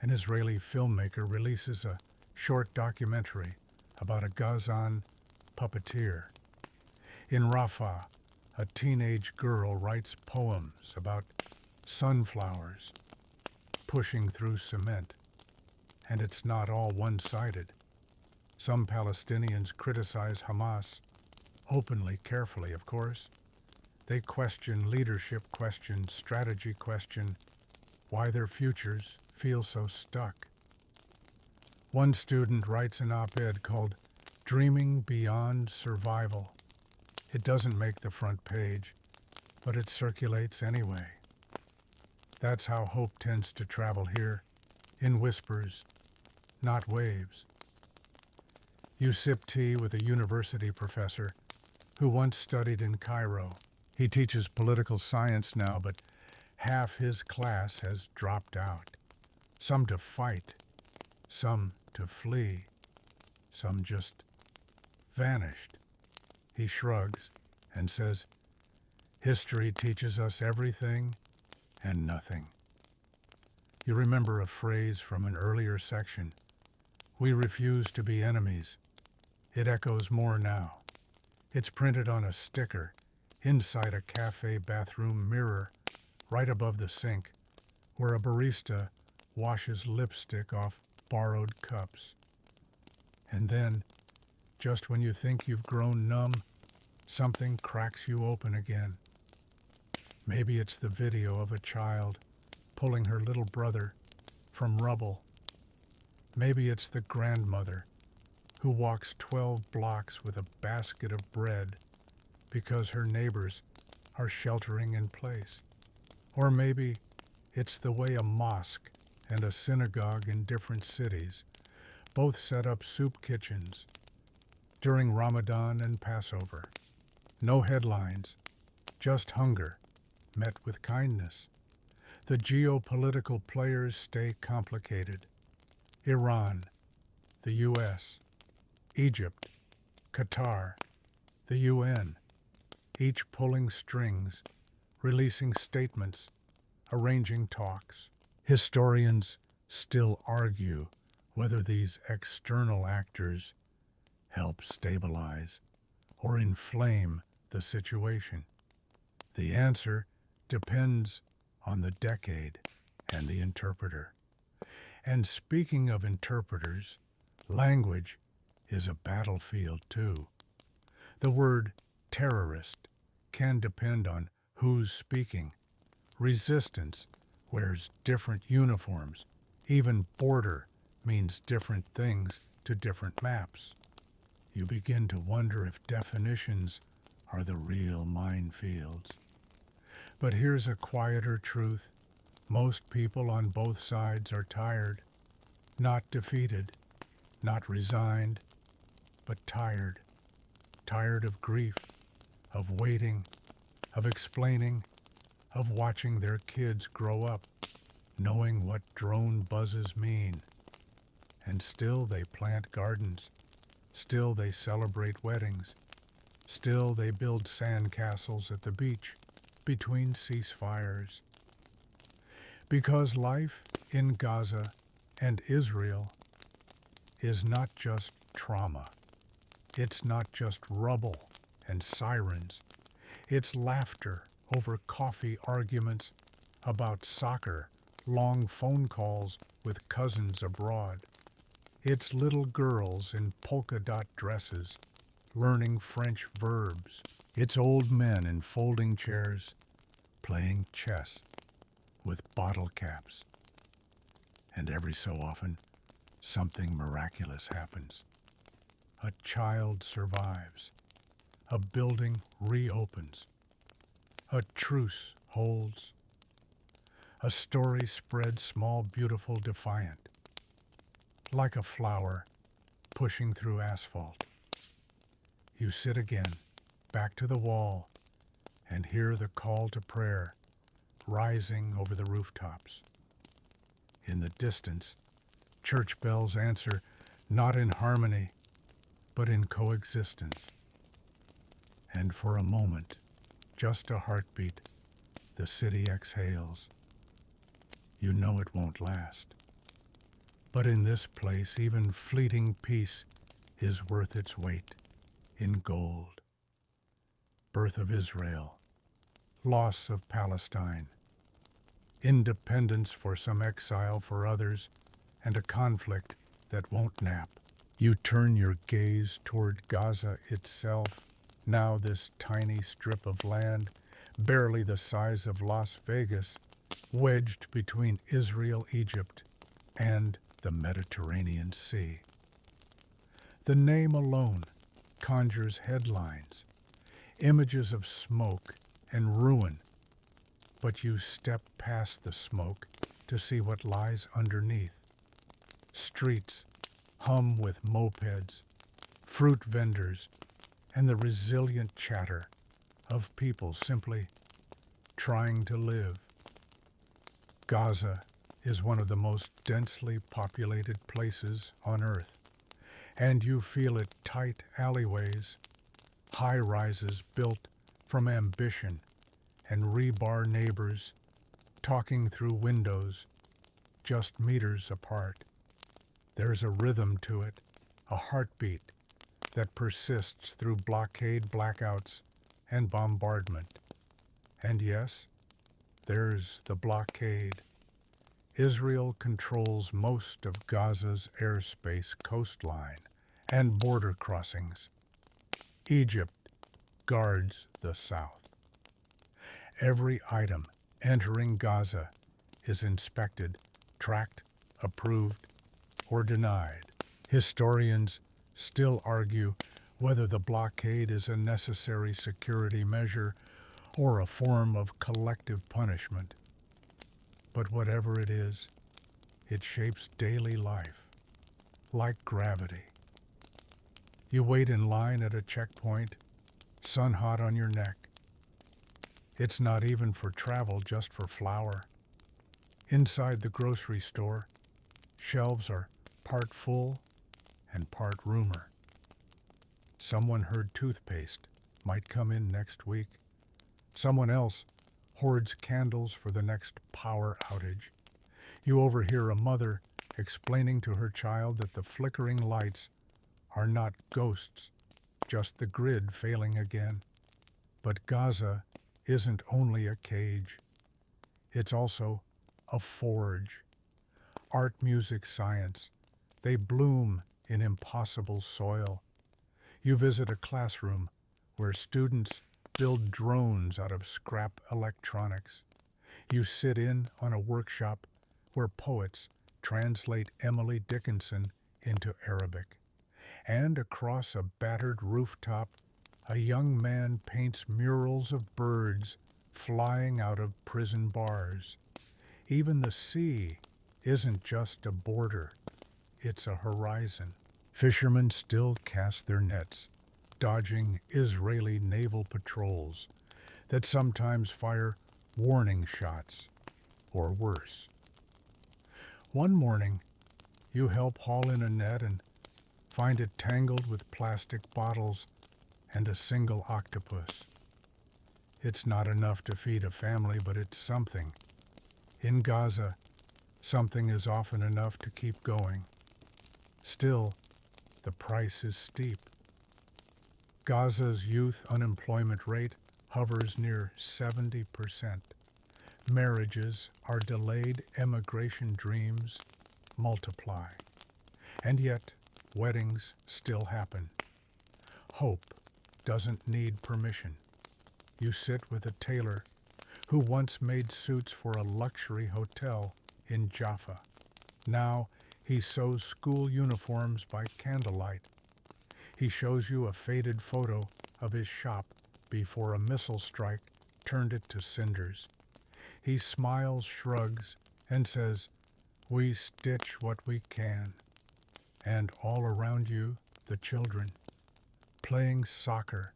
an Israeli filmmaker releases a short documentary about a Gazan puppeteer. In Rafah, a teenage girl writes poems about sunflowers pushing through cement. And it's not all one-sided. Some Palestinians criticize Hamas, openly, carefully, of course. They question leadership, question strategy, question why their futures feel so stuck. One student writes an op-ed called Dreaming Beyond Survival. It doesn't make the front page, but it circulates anyway. That's how hope tends to travel here, in whispers, not waves. You sip tea with a university professor who once studied in Cairo. He teaches political science now, but half his class has dropped out. Some to fight, some to flee, some just vanished. He shrugs and says, "History teaches us everything and nothing." You remember a phrase from an earlier section, "We refuse to be enemies." It echoes more now. It's printed on a sticker inside a cafe bathroom mirror right above the sink, where a barista washes lipstick off borrowed cups. And then, just when you think you've grown numb, something cracks you open again. Maybe it's the video of a child pulling her little brother from rubble. Maybe it's the grandmother who walks 12 blocks with a basket of bread because her neighbors are sheltering in place. Or maybe it's the way a mosque and a synagogue in different cities both set up soup kitchens during Ramadan and Passover. No headlines, just hunger met with kindness. The geopolitical players stay complicated. Iran, the U.S., Egypt, Qatar, the UN, each pulling strings, releasing statements, arranging talks. Historians still argue whether these external actors help stabilize or inflame the situation. The answer depends on the decade and the interpreter. And speaking of interpreters, language is a battlefield too. The word terrorist can depend on who's speaking. Resistance wears different uniforms. Even border means different things to different maps. You begin to wonder if definitions are the real minefields. But here's a quieter truth. Most people on both sides are tired. Not defeated, not resigned, but tired. Tired of grief, of waiting, of explaining, of watching their kids grow up, knowing what drone buzzes mean. And still they plant gardens. Still they celebrate weddings. Still they build sandcastles at the beach between ceasefires. Because life in Gaza and Israel is not just trauma. It's not just rubble and sirens. It's laughter over coffee arguments about soccer, long phone calls with cousins abroad. It's little girls in polka dot dresses learning French verbs. It's old men in folding chairs playing chess with bottle caps. And every so often, something miraculous happens. A child survives. A building reopens. A truce holds. A story spreads small, beautiful, defiant. Like a flower pushing through asphalt. You sit again, back to the wall, and hear the call to prayer rising over the rooftops. In the distance, church bells answer not in harmony, but in coexistence. And for a moment, just a heartbeat, the city exhales. You know it won't last. But in this place, even fleeting peace is worth its weight in gold. Birth of Israel, loss of Palestine, independence for some, exile for others, and a conflict that won't nap. You turn your gaze toward Gaza itself, now this tiny strip of land, barely the size of Las Vegas, wedged between Israel, Egypt, and the Mediterranean Sea. The name alone conjures headlines, images of smoke and ruin, but you step past the smoke to see what lies underneath. Streets hum with mopeds, fruit vendors, and the resilient chatter of people simply trying to live. Gaza is one of the most densely populated places on earth, and you feel it tight alleyways, high-rises built from ambition, and rebar neighbors talking through windows just meters apart. There's a rhythm to it, a heartbeat that persists through blockade blackouts and bombardment. And yes, there's the blockade. Israel controls most of Gaza's airspace, coastline, and border crossings. Egypt guards the south. Every item entering Gaza is inspected, tracked, approved, or denied. Historians still argue whether the blockade is a necessary security measure or a form of collective punishment. But whatever it is, it shapes daily life, like gravity. You wait in line at a checkpoint, sun hot on your neck. It's not even for travel, just for flour. Inside the grocery store, shelves are part full and part rumor. Someone heard toothpaste might come in next week. Someone else hoards candles for the next power outage. You overhear a mother explaining to her child that the flickering lights are not ghosts, just the grid failing again. But Gaza isn't only a cage. It's also a forge. Art, music, science, they bloom in impossible soil. You visit a classroom where students build drones out of scrap electronics. You sit in on a workshop where poets translate Emily Dickinson into Arabic. And across a battered rooftop, a young man paints murals of birds flying out of prison bars. Even the sea isn't just a border, it's a horizon. Fishermen still cast their nets, dodging Israeli naval patrols that sometimes fire warning shots, or worse. One morning, you help haul in a net and find it tangled with plastic bottles and a single octopus. It's not enough to feed a family, but it's something. In Gaza, something is often enough to keep going. Still, the price is steep. Gaza's youth unemployment rate hovers near 70%. Marriages are delayed, emigration dreams multiply. And yet, weddings still happen. Hope doesn't need permission. You sit with a tailor who once made suits for a luxury hotel in Jaffa. Now he sews school uniforms by candlelight. He shows you a faded photo of his shop before a missile strike turned it to cinders. He smiles, shrugs, and says, "We stitch what we can." And all around you, the children, playing soccer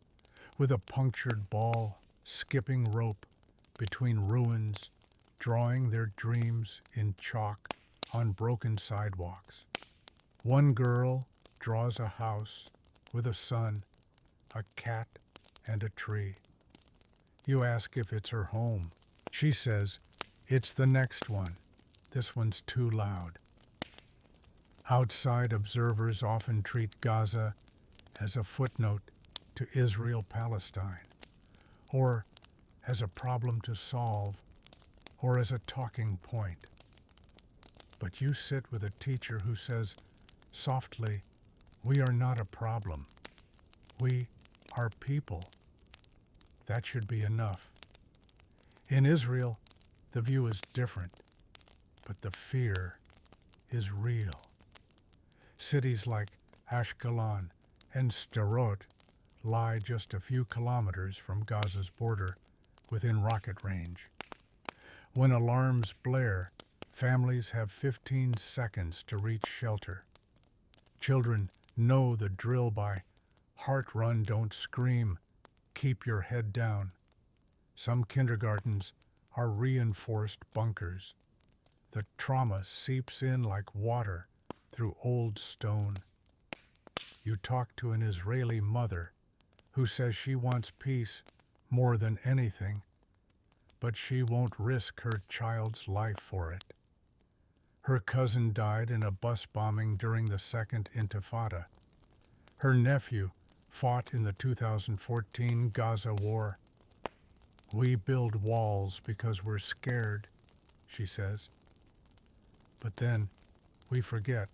with a punctured ball, skipping rope between ruins, drawing their dreams in chalk on broken sidewalks. One girl draws a house with a son, a cat, and a tree. You ask if it's her home. She says, it's the next one. This one's too loud. Outside observers often treat Gaza as a footnote to Israel-Palestine, or as a problem to solve, or as a talking point. But you sit with a teacher who says, softly, we are not a problem. We are people. That should be enough. In Israel, the view is different, but the fear is real. Cities like Ashkelon and Sderot lie just a few kilometers from Gaza's border, within rocket range. When alarms blare, families have 15 seconds to reach shelter. Children know the drill by heart run, don't scream, keep your head down. Some kindergartens are reinforced bunkers. The trauma seeps in like water through old stone. You talk to an Israeli mother who says she wants peace more than anything, but she won't risk her child's life for it. Her cousin died in a bus bombing during the Second Intifada. Her nephew fought in the 2014 Gaza war. We build walls because we're scared, she says. But then we forget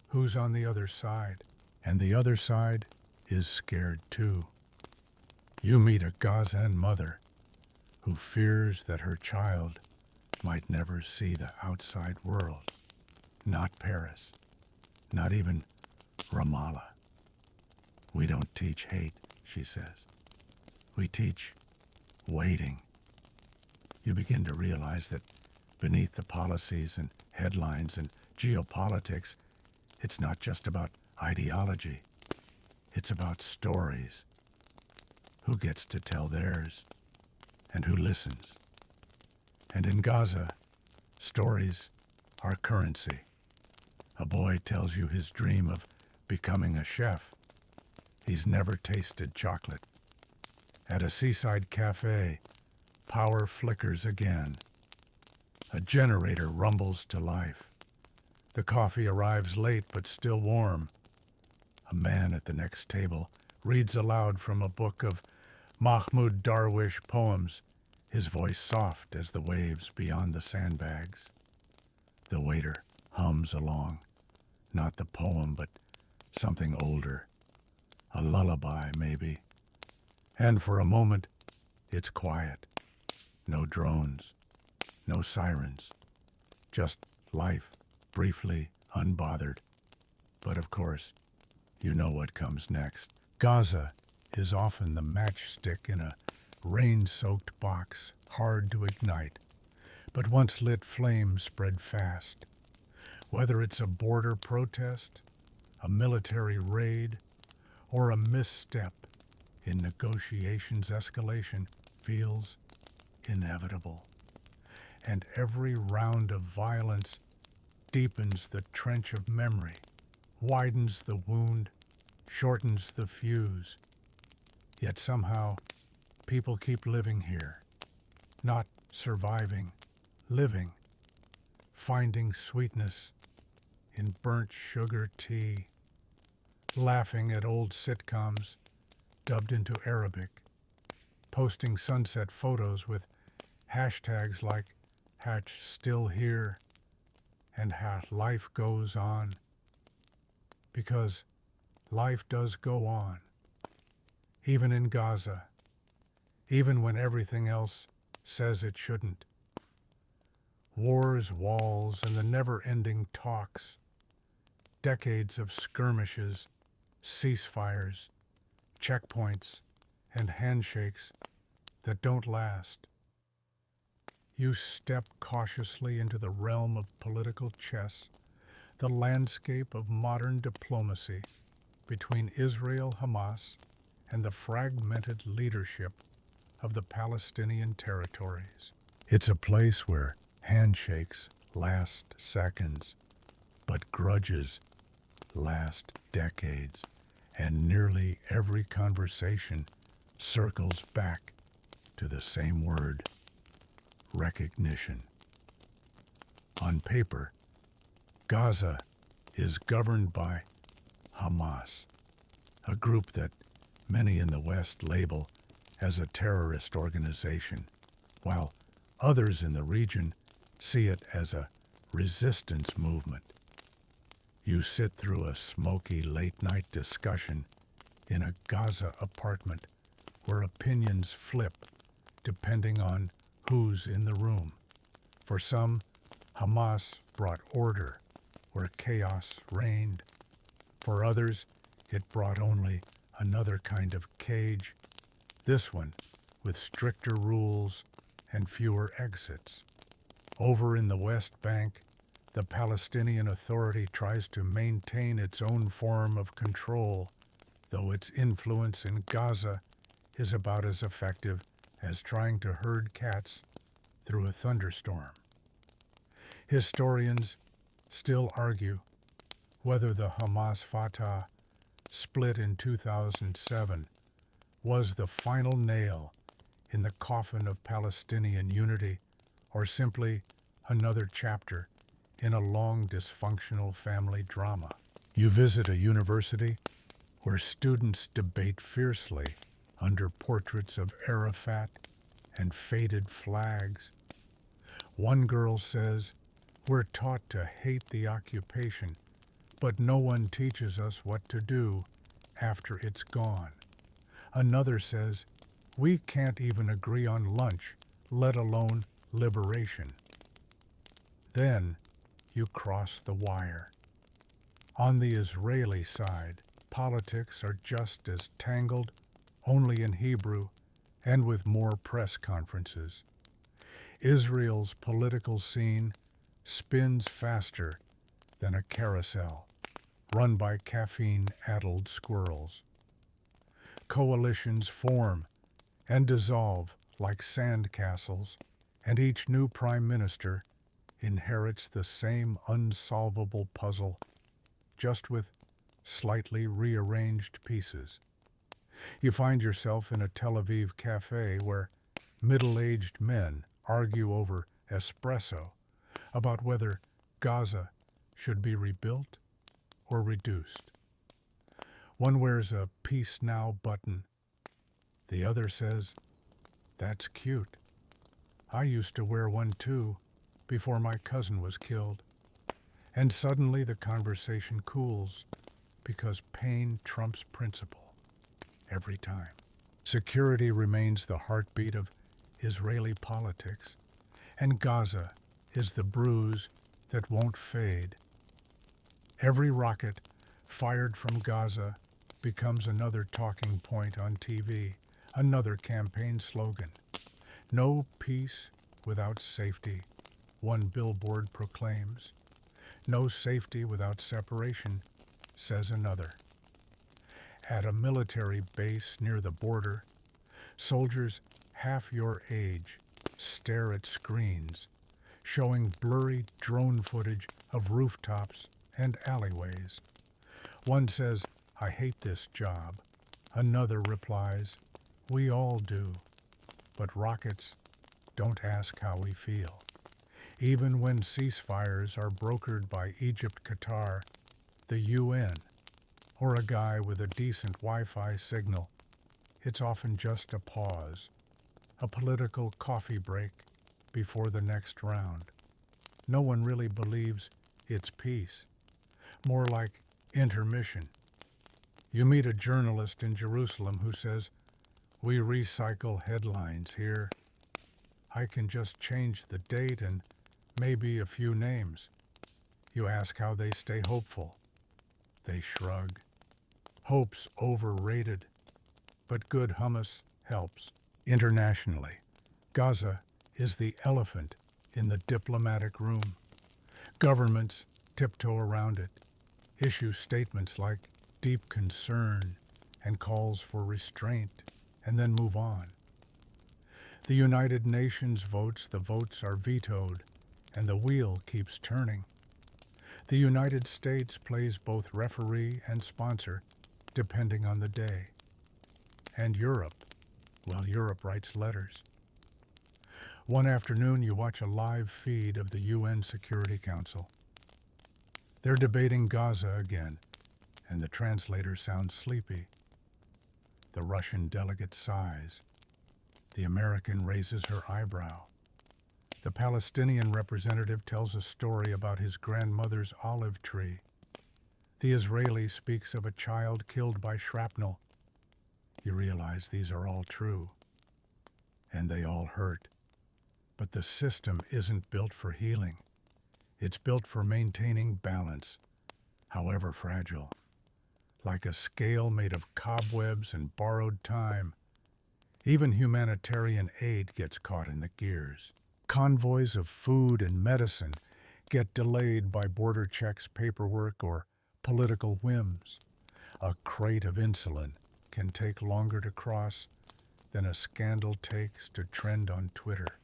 who's on the other side, and the other side is scared too. You meet a Gazan mother who fears that her child might never see the outside world, not Paris, not even Ramallah. We don't teach hate, she says. We teach waiting. You begin to realize that beneath the policies and headlines and geopolitics, it's not just about ideology. It's about stories. Who gets to tell theirs, and who listens? And in Gaza, stories are currency. A boy tells you his dream of becoming a chef. He's never tasted chocolate. At a seaside cafe, power flickers again. A generator rumbles to life. The coffee arrives late but still warm. A man at the next table reads aloud from a book of Mahmoud Darwish poems, his voice soft as the waves beyond the sandbags. The waiter hums along, not the poem, but something older, a lullaby maybe. And for a moment, it's quiet. No drones, no sirens, just life, briefly unbothered. But of course, you know what comes next. Gaza is often the matchstick in a rain-soaked box, hard to ignite. But once lit, flames spread fast. Whether it's a border protest, a military raid, or a misstep in negotiations, escalation feels inevitable. And every round of violence deepens the trench of memory, widens the wound, shortens the fuse. Yet somehow, people keep living here, not surviving, living, finding sweetness in burnt sugar tea, laughing at old sitcoms dubbed into Arabic, posting sunset photos with hashtags like #StillHere and #Life Goes On. Because life does go on, even in Gaza, even when everything else says it shouldn't. Wars, walls, and the never-ending talks, decades of skirmishes, ceasefires, checkpoints, and handshakes that don't last. You step cautiously into the realm of political chess, the landscape of modern diplomacy between Israel, Hamas, and the fragmented leadership of the Palestinian territories. It's a place where handshakes last seconds, but grudges last decades, and nearly every conversation circles back to the same word: recognition. On paper, Gaza is governed by Hamas, a group that many in the West label as a terrorist organization, while others in the region see it as a resistance movement. You sit through a smoky late-night discussion in a Gaza apartment where opinions flip depending on who's in the room. For some, Hamas brought order where chaos reigned. For others, it brought only another kind of cage, this one with stricter rules and fewer exits. Over in the West Bank, the Palestinian Authority tries to maintain its own form of control, though its influence in Gaza is about as effective as trying to herd cats through a thunderstorm. Historians still argue whether the Hamas-Fatah split in 2007 was the final nail in the coffin of Palestinian unity, or simply another chapter in a long dysfunctional family drama. You visit a university where students debate fiercely under portraits of Arafat and faded flags. One girl says, "We're taught to hate the occupation, but no one teaches us what to do after it's gone." Another says, "We can't even agree on lunch, let alone liberation." Then you cross the wire. On the Israeli side, politics are just as tangled, only in Hebrew and with more press conferences. Israel's political scene spins faster than a carousel run by caffeine-addled squirrels. Coalitions form and dissolve like sandcastles, and each new prime minister inherits the same unsolvable puzzle, just with slightly rearranged pieces. You find yourself in a Tel Aviv cafe where middle-aged men argue over espresso about whether Gaza should be rebuilt or reduced. One wears a Peace Now button. The other says, "That's cute. I used to wear one too before my cousin was killed." And suddenly the conversation cools because pain trumps principle every time. Security remains the heartbeat of Israeli politics, and Gaza is the bruise that won't fade. Every rocket fired from Gaza becomes another talking point on TV, another campaign slogan. "No peace without safety," one billboard proclaims. "No safety without separation," says another. At a military base near the border, soldiers half your age stare at screens showing blurry drone footage of rooftops and alleyways. One says, "I hate this job." Another replies, "We all do, but rockets don't ask how we feel." Even when ceasefires are brokered by Egypt, Qatar, the UN, or a guy with a decent Wi-Fi signal, it's often just a pause, a political coffee break before the next round. No one really believes it's peace, more like intermission. You meet a journalist in Jerusalem who says, "We recycle headlines here. I can just change the date and maybe a few names." You ask how they stay hopeful. They shrug. Hope's overrated, but good hummus helps. Internationally, Gaza is the elephant in the diplomatic room. Governments tiptoe around it, issue statements like deep concern and calls for restraint, and then move on. The United Nations votes, the votes are vetoed, and the wheel keeps turning. The United States plays both referee and sponsor, depending on the day. And Europe, well, Europe writes letters. One afternoon, you watch a live feed of the UN Security Council. They're debating Gaza again, and the translator sounds sleepy. The Russian delegate sighs. The American raises her eyebrow. The Palestinian representative tells a story about his grandmother's olive tree. The Israeli speaks of a child killed by shrapnel. You realize these are all true, and they all hurt. But the system isn't built for healing. It's built for maintaining balance, however fragile. Like a scale made of cobwebs and borrowed time, even humanitarian aid gets caught in the gears. Convoys of food and medicine get delayed by border checks, paperwork, or political whims. A crate of insulin can take longer to cross than a scandal takes to trend on Twitter.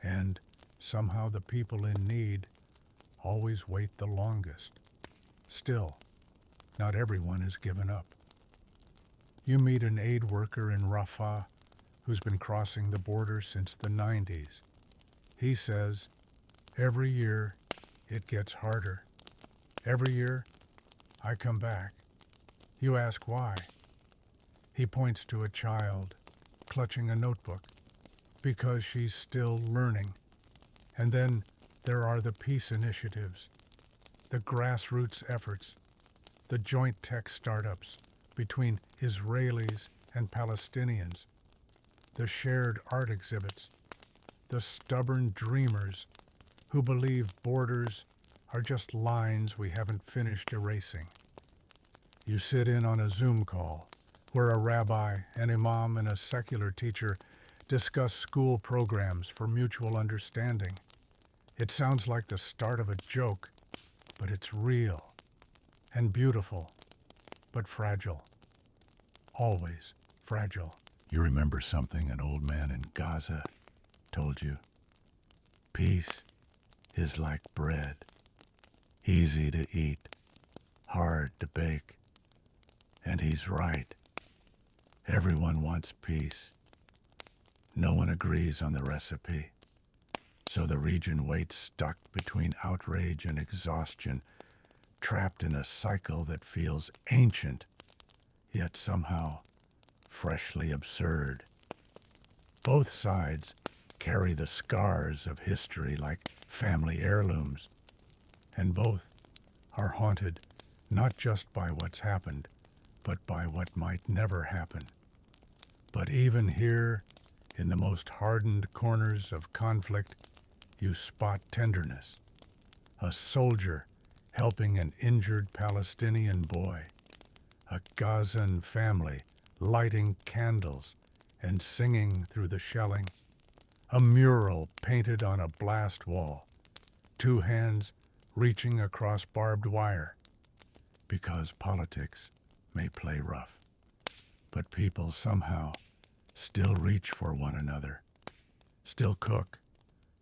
And somehow the people in need always wait the longest. Still, not everyone has given up. You meet an aid worker in Rafah who's been crossing the border since the 90s. He says, every year it gets harder. Every year I come back. You ask why. He points to a child clutching a notebook because she's still learning. And then there are the peace initiatives, the grassroots efforts, the joint tech startups between Israelis and Palestinians, the shared art exhibits, the stubborn dreamers who believe borders are just lines we haven't finished erasing. You sit in on a Zoom call where a rabbi, an imam, and a secular teacher discuss school programs for mutual understanding. It sounds like the start of a joke, but it's real and beautiful, but fragile. Always fragile. You remember something an old man in Gaza told you? Peace is like bread, easy to eat, hard to bake. And he's right. Everyone wants peace. No one agrees on the recipe. So the region waits stuck between outrage and exhaustion, trapped in a cycle that feels ancient, yet somehow freshly absurd. Both sides carry the scars of history like family heirlooms, and both are haunted not just by what's happened, but by what might never happen. But even here, in the most hardened corners of conflict, you spot tenderness. A soldier helping an injured Palestinian boy, a Gazan family lighting candles and singing through the shelling, a mural painted on a blast wall, two hands reaching across barbed wire, because politics may play rough, but people somehow still reach for one another, still cook,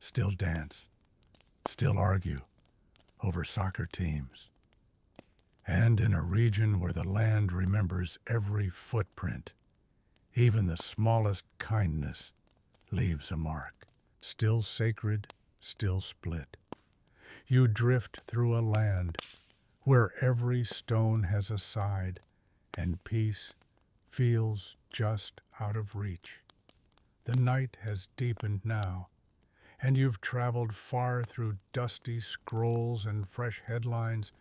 still dance, still argue over soccer teams. And in a region where the land remembers every footprint, even the smallest kindness leaves a mark. Still sacred, still split. You drift through a land where every stone has a side, and peace feels just out of reach. The night has deepened now, and you've traveled far through dusty scrolls and fresh headlines,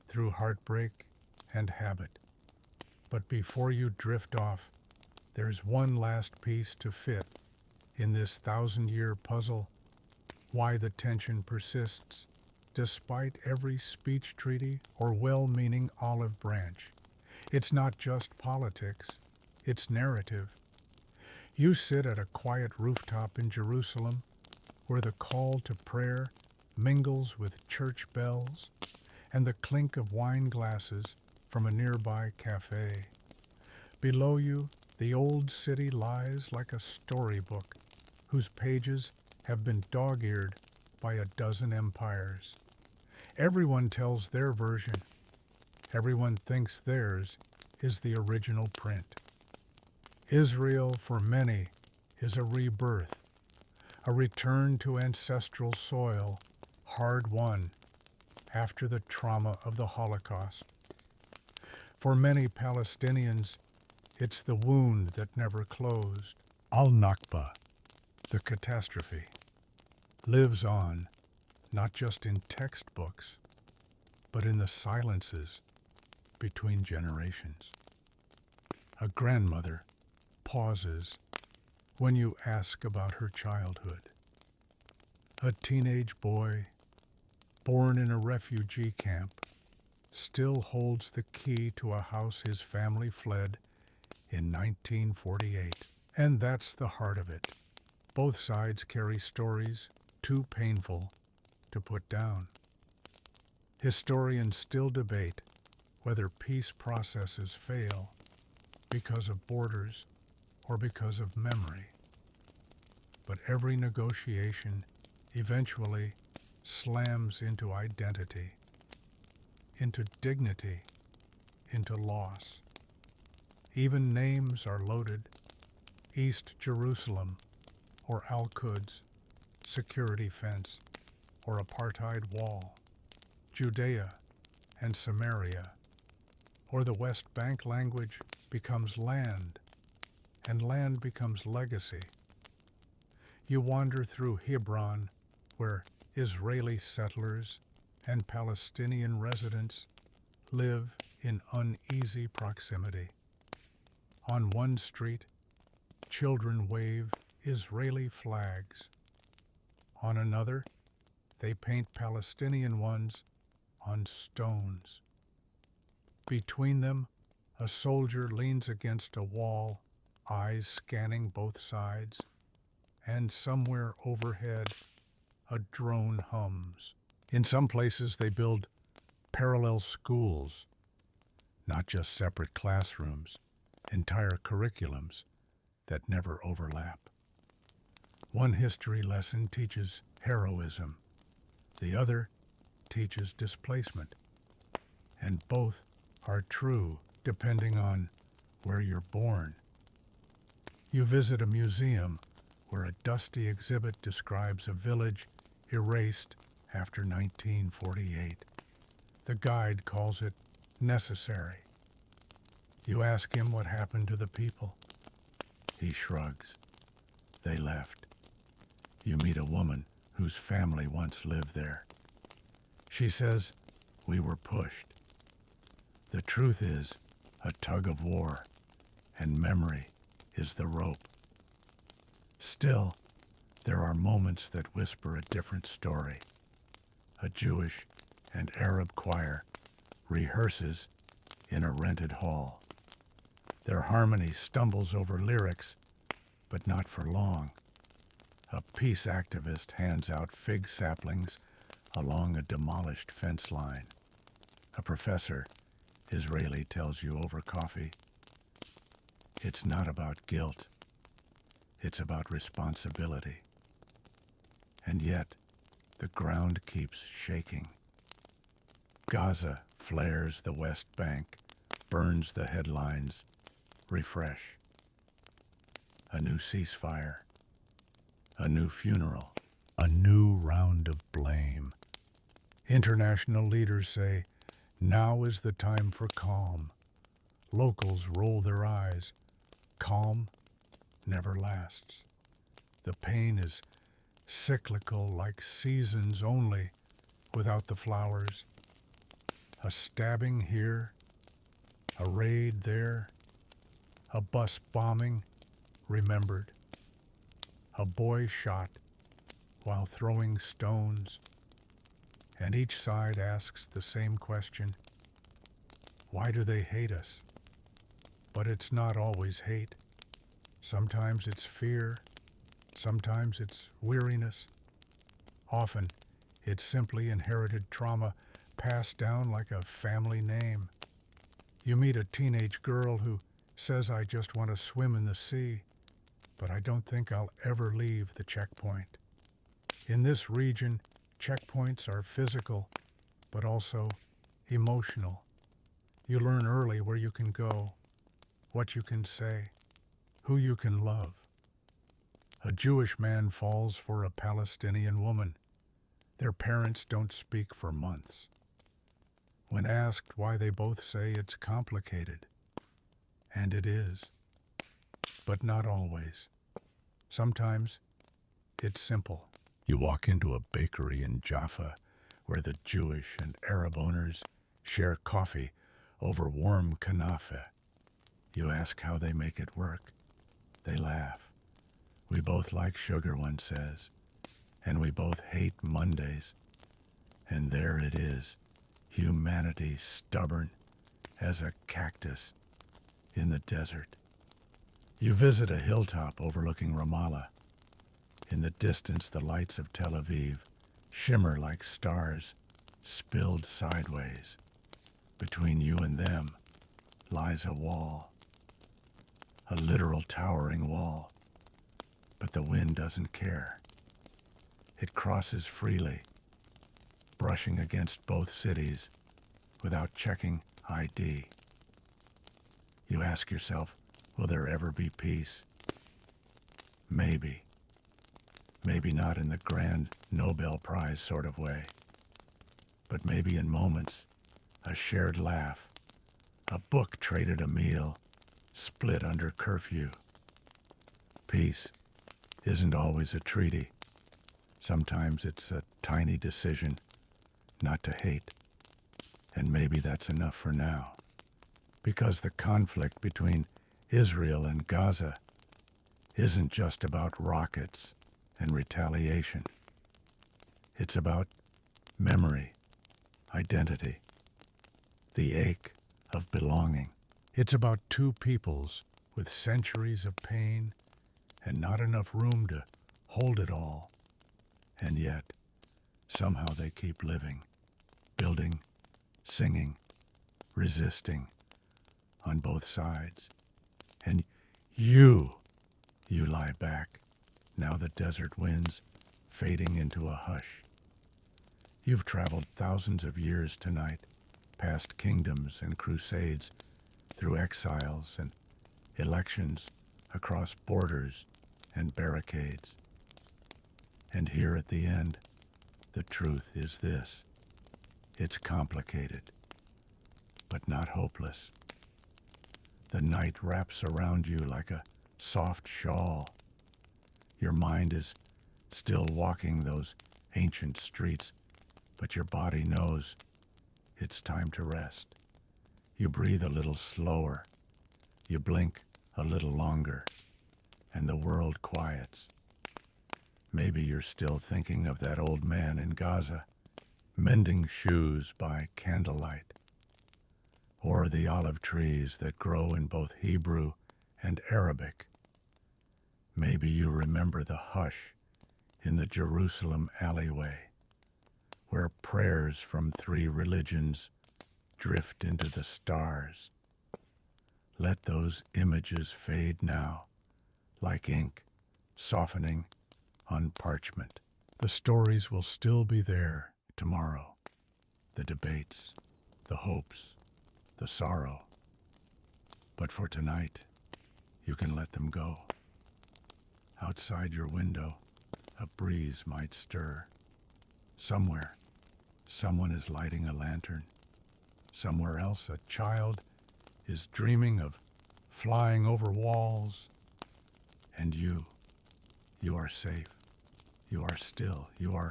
through heartbreak and habit. But before you drift off, there's one last piece to fit in this 1,000-year puzzle. Why the tension persists, despite every speech treaty or well-meaning olive branch. It's not just politics, it's narrative. You sit at a quiet rooftop in Jerusalem, where the call to prayer mingles with church bells and the clink of wine glasses from a nearby cafe. Below you, the old city lies like a storybook whose pages have been dog-eared by a dozen empires. Everyone tells their version. Everyone thinks theirs is the original print. Israel, for many, is a rebirth, a return to ancestral soil, hard-won after the trauma of the Holocaust. For many Palestinians, it's the wound that never closed. Al-Nakba, the catastrophe, lives on, not just in textbooks, but in the silences between generations. A grandmother pauses when you ask about her childhood. A teenage boy, born in a refugee camp, still holds the key to a house his family fled in 1948. And that's the heart of it. Both sides carry stories too painful to put down. Historians still debate whether peace processes fail because of borders or because of memory. But every negotiation eventually slams into identity, into dignity, into loss. Even names are loaded: East Jerusalem, or Al-Quds, security fence, or apartheid wall, Judea and Samaria, or the West Bank language becomes land, and land becomes legacy. You wander through Hebron, where Israeli settlers and Palestinian residents live in uneasy proximity. On one street, children wave Israeli flags. On another, they paint Palestinian ones on stones. Between them, a soldier leans against a wall, eyes scanning both sides, and somewhere overhead, a drone hums. In some places, they build parallel schools, not just separate classrooms, entire curriculums that never overlap. One history lesson teaches heroism, the other teaches displacement, and both are true depending on where you're born. You visit a museum where a dusty exhibit describes a village erased after 1948. The guide calls it necessary. You ask him what happened to the people. He shrugs. They left. You meet a woman whose family once lived there. She says, "We were pushed." The truth is a tug of war, and memory is the rope. Still, there are moments that whisper a different story. A Jewish and Arab choir rehearses in a rented hall. Their harmony stumbles over lyrics, but not for long. A peace activist hands out fig saplings along a demolished fence line. A professor, Israeli, tells you over coffee, it's not about guilt, it's about responsibility. And yet, the ground keeps shaking. Gaza flares the West Bank, burns the headlines. Refresh. A new ceasefire. A new funeral. A new round of blame. International leaders say, now is the time for calm. Locals roll their eyes. Calm never lasts. The pain is cyclical, like seasons only, without the flowers. A stabbing here, a raid there, a bus bombing remembered, a boy shot while throwing stones, and each side asks the same question: why do they hate us? But it's not always hate. Sometimes it's fear, sometimes it's weariness. Often it's simply inherited trauma passed down like a family name. You meet a teenage girl who says, "I just want to swim in the sea, but I don't think I'll ever leave the checkpoint." In this region, checkpoints are physical, but also emotional. You learn early where you can go, what you can say, who you can love. A Jewish man falls for a Palestinian woman. Their parents don't speak for months. When asked why, they both say it's complicated. And it is. But not always. Sometimes it's simple. You walk into a bakery in Jaffa where the Jewish and Arab owners share coffee over warm kanafe. You ask how they make it work. They laugh. We both like sugar, one says, and we both hate Mondays. And there it is, humanity stubborn as a cactus in the desert. You visit a hilltop overlooking Ramallah. In the distance, the lights of Tel Aviv shimmer like stars spilled sideways. Between you and them lies a wall, a literal towering wall. But the wind doesn't care. It crosses freely, brushing against both cities without checking ID. You ask yourself, will there ever be peace? Maybe. Maybe not in the grand Nobel Prize sort of way, but maybe in moments, a shared laugh, a book traded a meal, split under curfew. Peace isn't always a treaty. Sometimes it's a tiny decision not to hate. And maybe that's enough for now. Because the conflict between Israel and Gaza isn't just about rockets and retaliation. It's about memory, identity, the ache of belonging. It's about two peoples with centuries of pain and not enough room to hold it all. And yet, somehow they keep living, building, singing, resisting on both sides. And you lie back, now the desert winds fading into a hush. You've traveled thousands of years tonight, past kingdoms and crusades, through exiles and elections, across borders and barricades. And here at the end, the truth is this. It's complicated, but not hopeless. The night wraps around you like a soft shawl. Your mind is still walking those ancient streets, but your body knows it's time to rest. You breathe a little slower. You blink a little longer, and the world quiets. Maybe you're still thinking of that old man in Gaza, mending shoes by candlelight, or the olive trees that grow in both Hebrew and Arabic. Maybe you remember the hush in the Jerusalem alleyway, where prayers from 3 religions drift into the stars. Let those images fade now, like ink softening on parchment. The stories will still be there tomorrow. The debates, the hopes, the sorrow. But for tonight, you can let them go. Outside your window, a breeze might stir. Somewhere, someone is lighting a lantern. Somewhere else, a child is dreaming of flying over walls. And you are safe. You are still. You are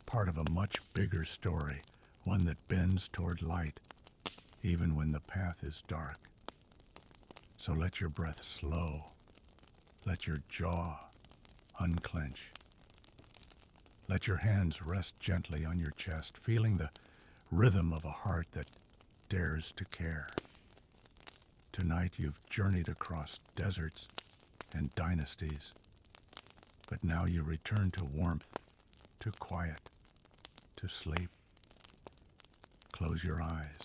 part of a much bigger story, one that bends toward light, even when the path is dark. So let your breath slow. Let your jaw unclench. Let your hands rest gently on your chest, feeling the rhythm of a heart that dares to care. Tonight you've journeyed across deserts and dynasties, but now you return to warmth, to quiet, to sleep. Close your eyes.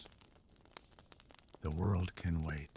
The world can wait.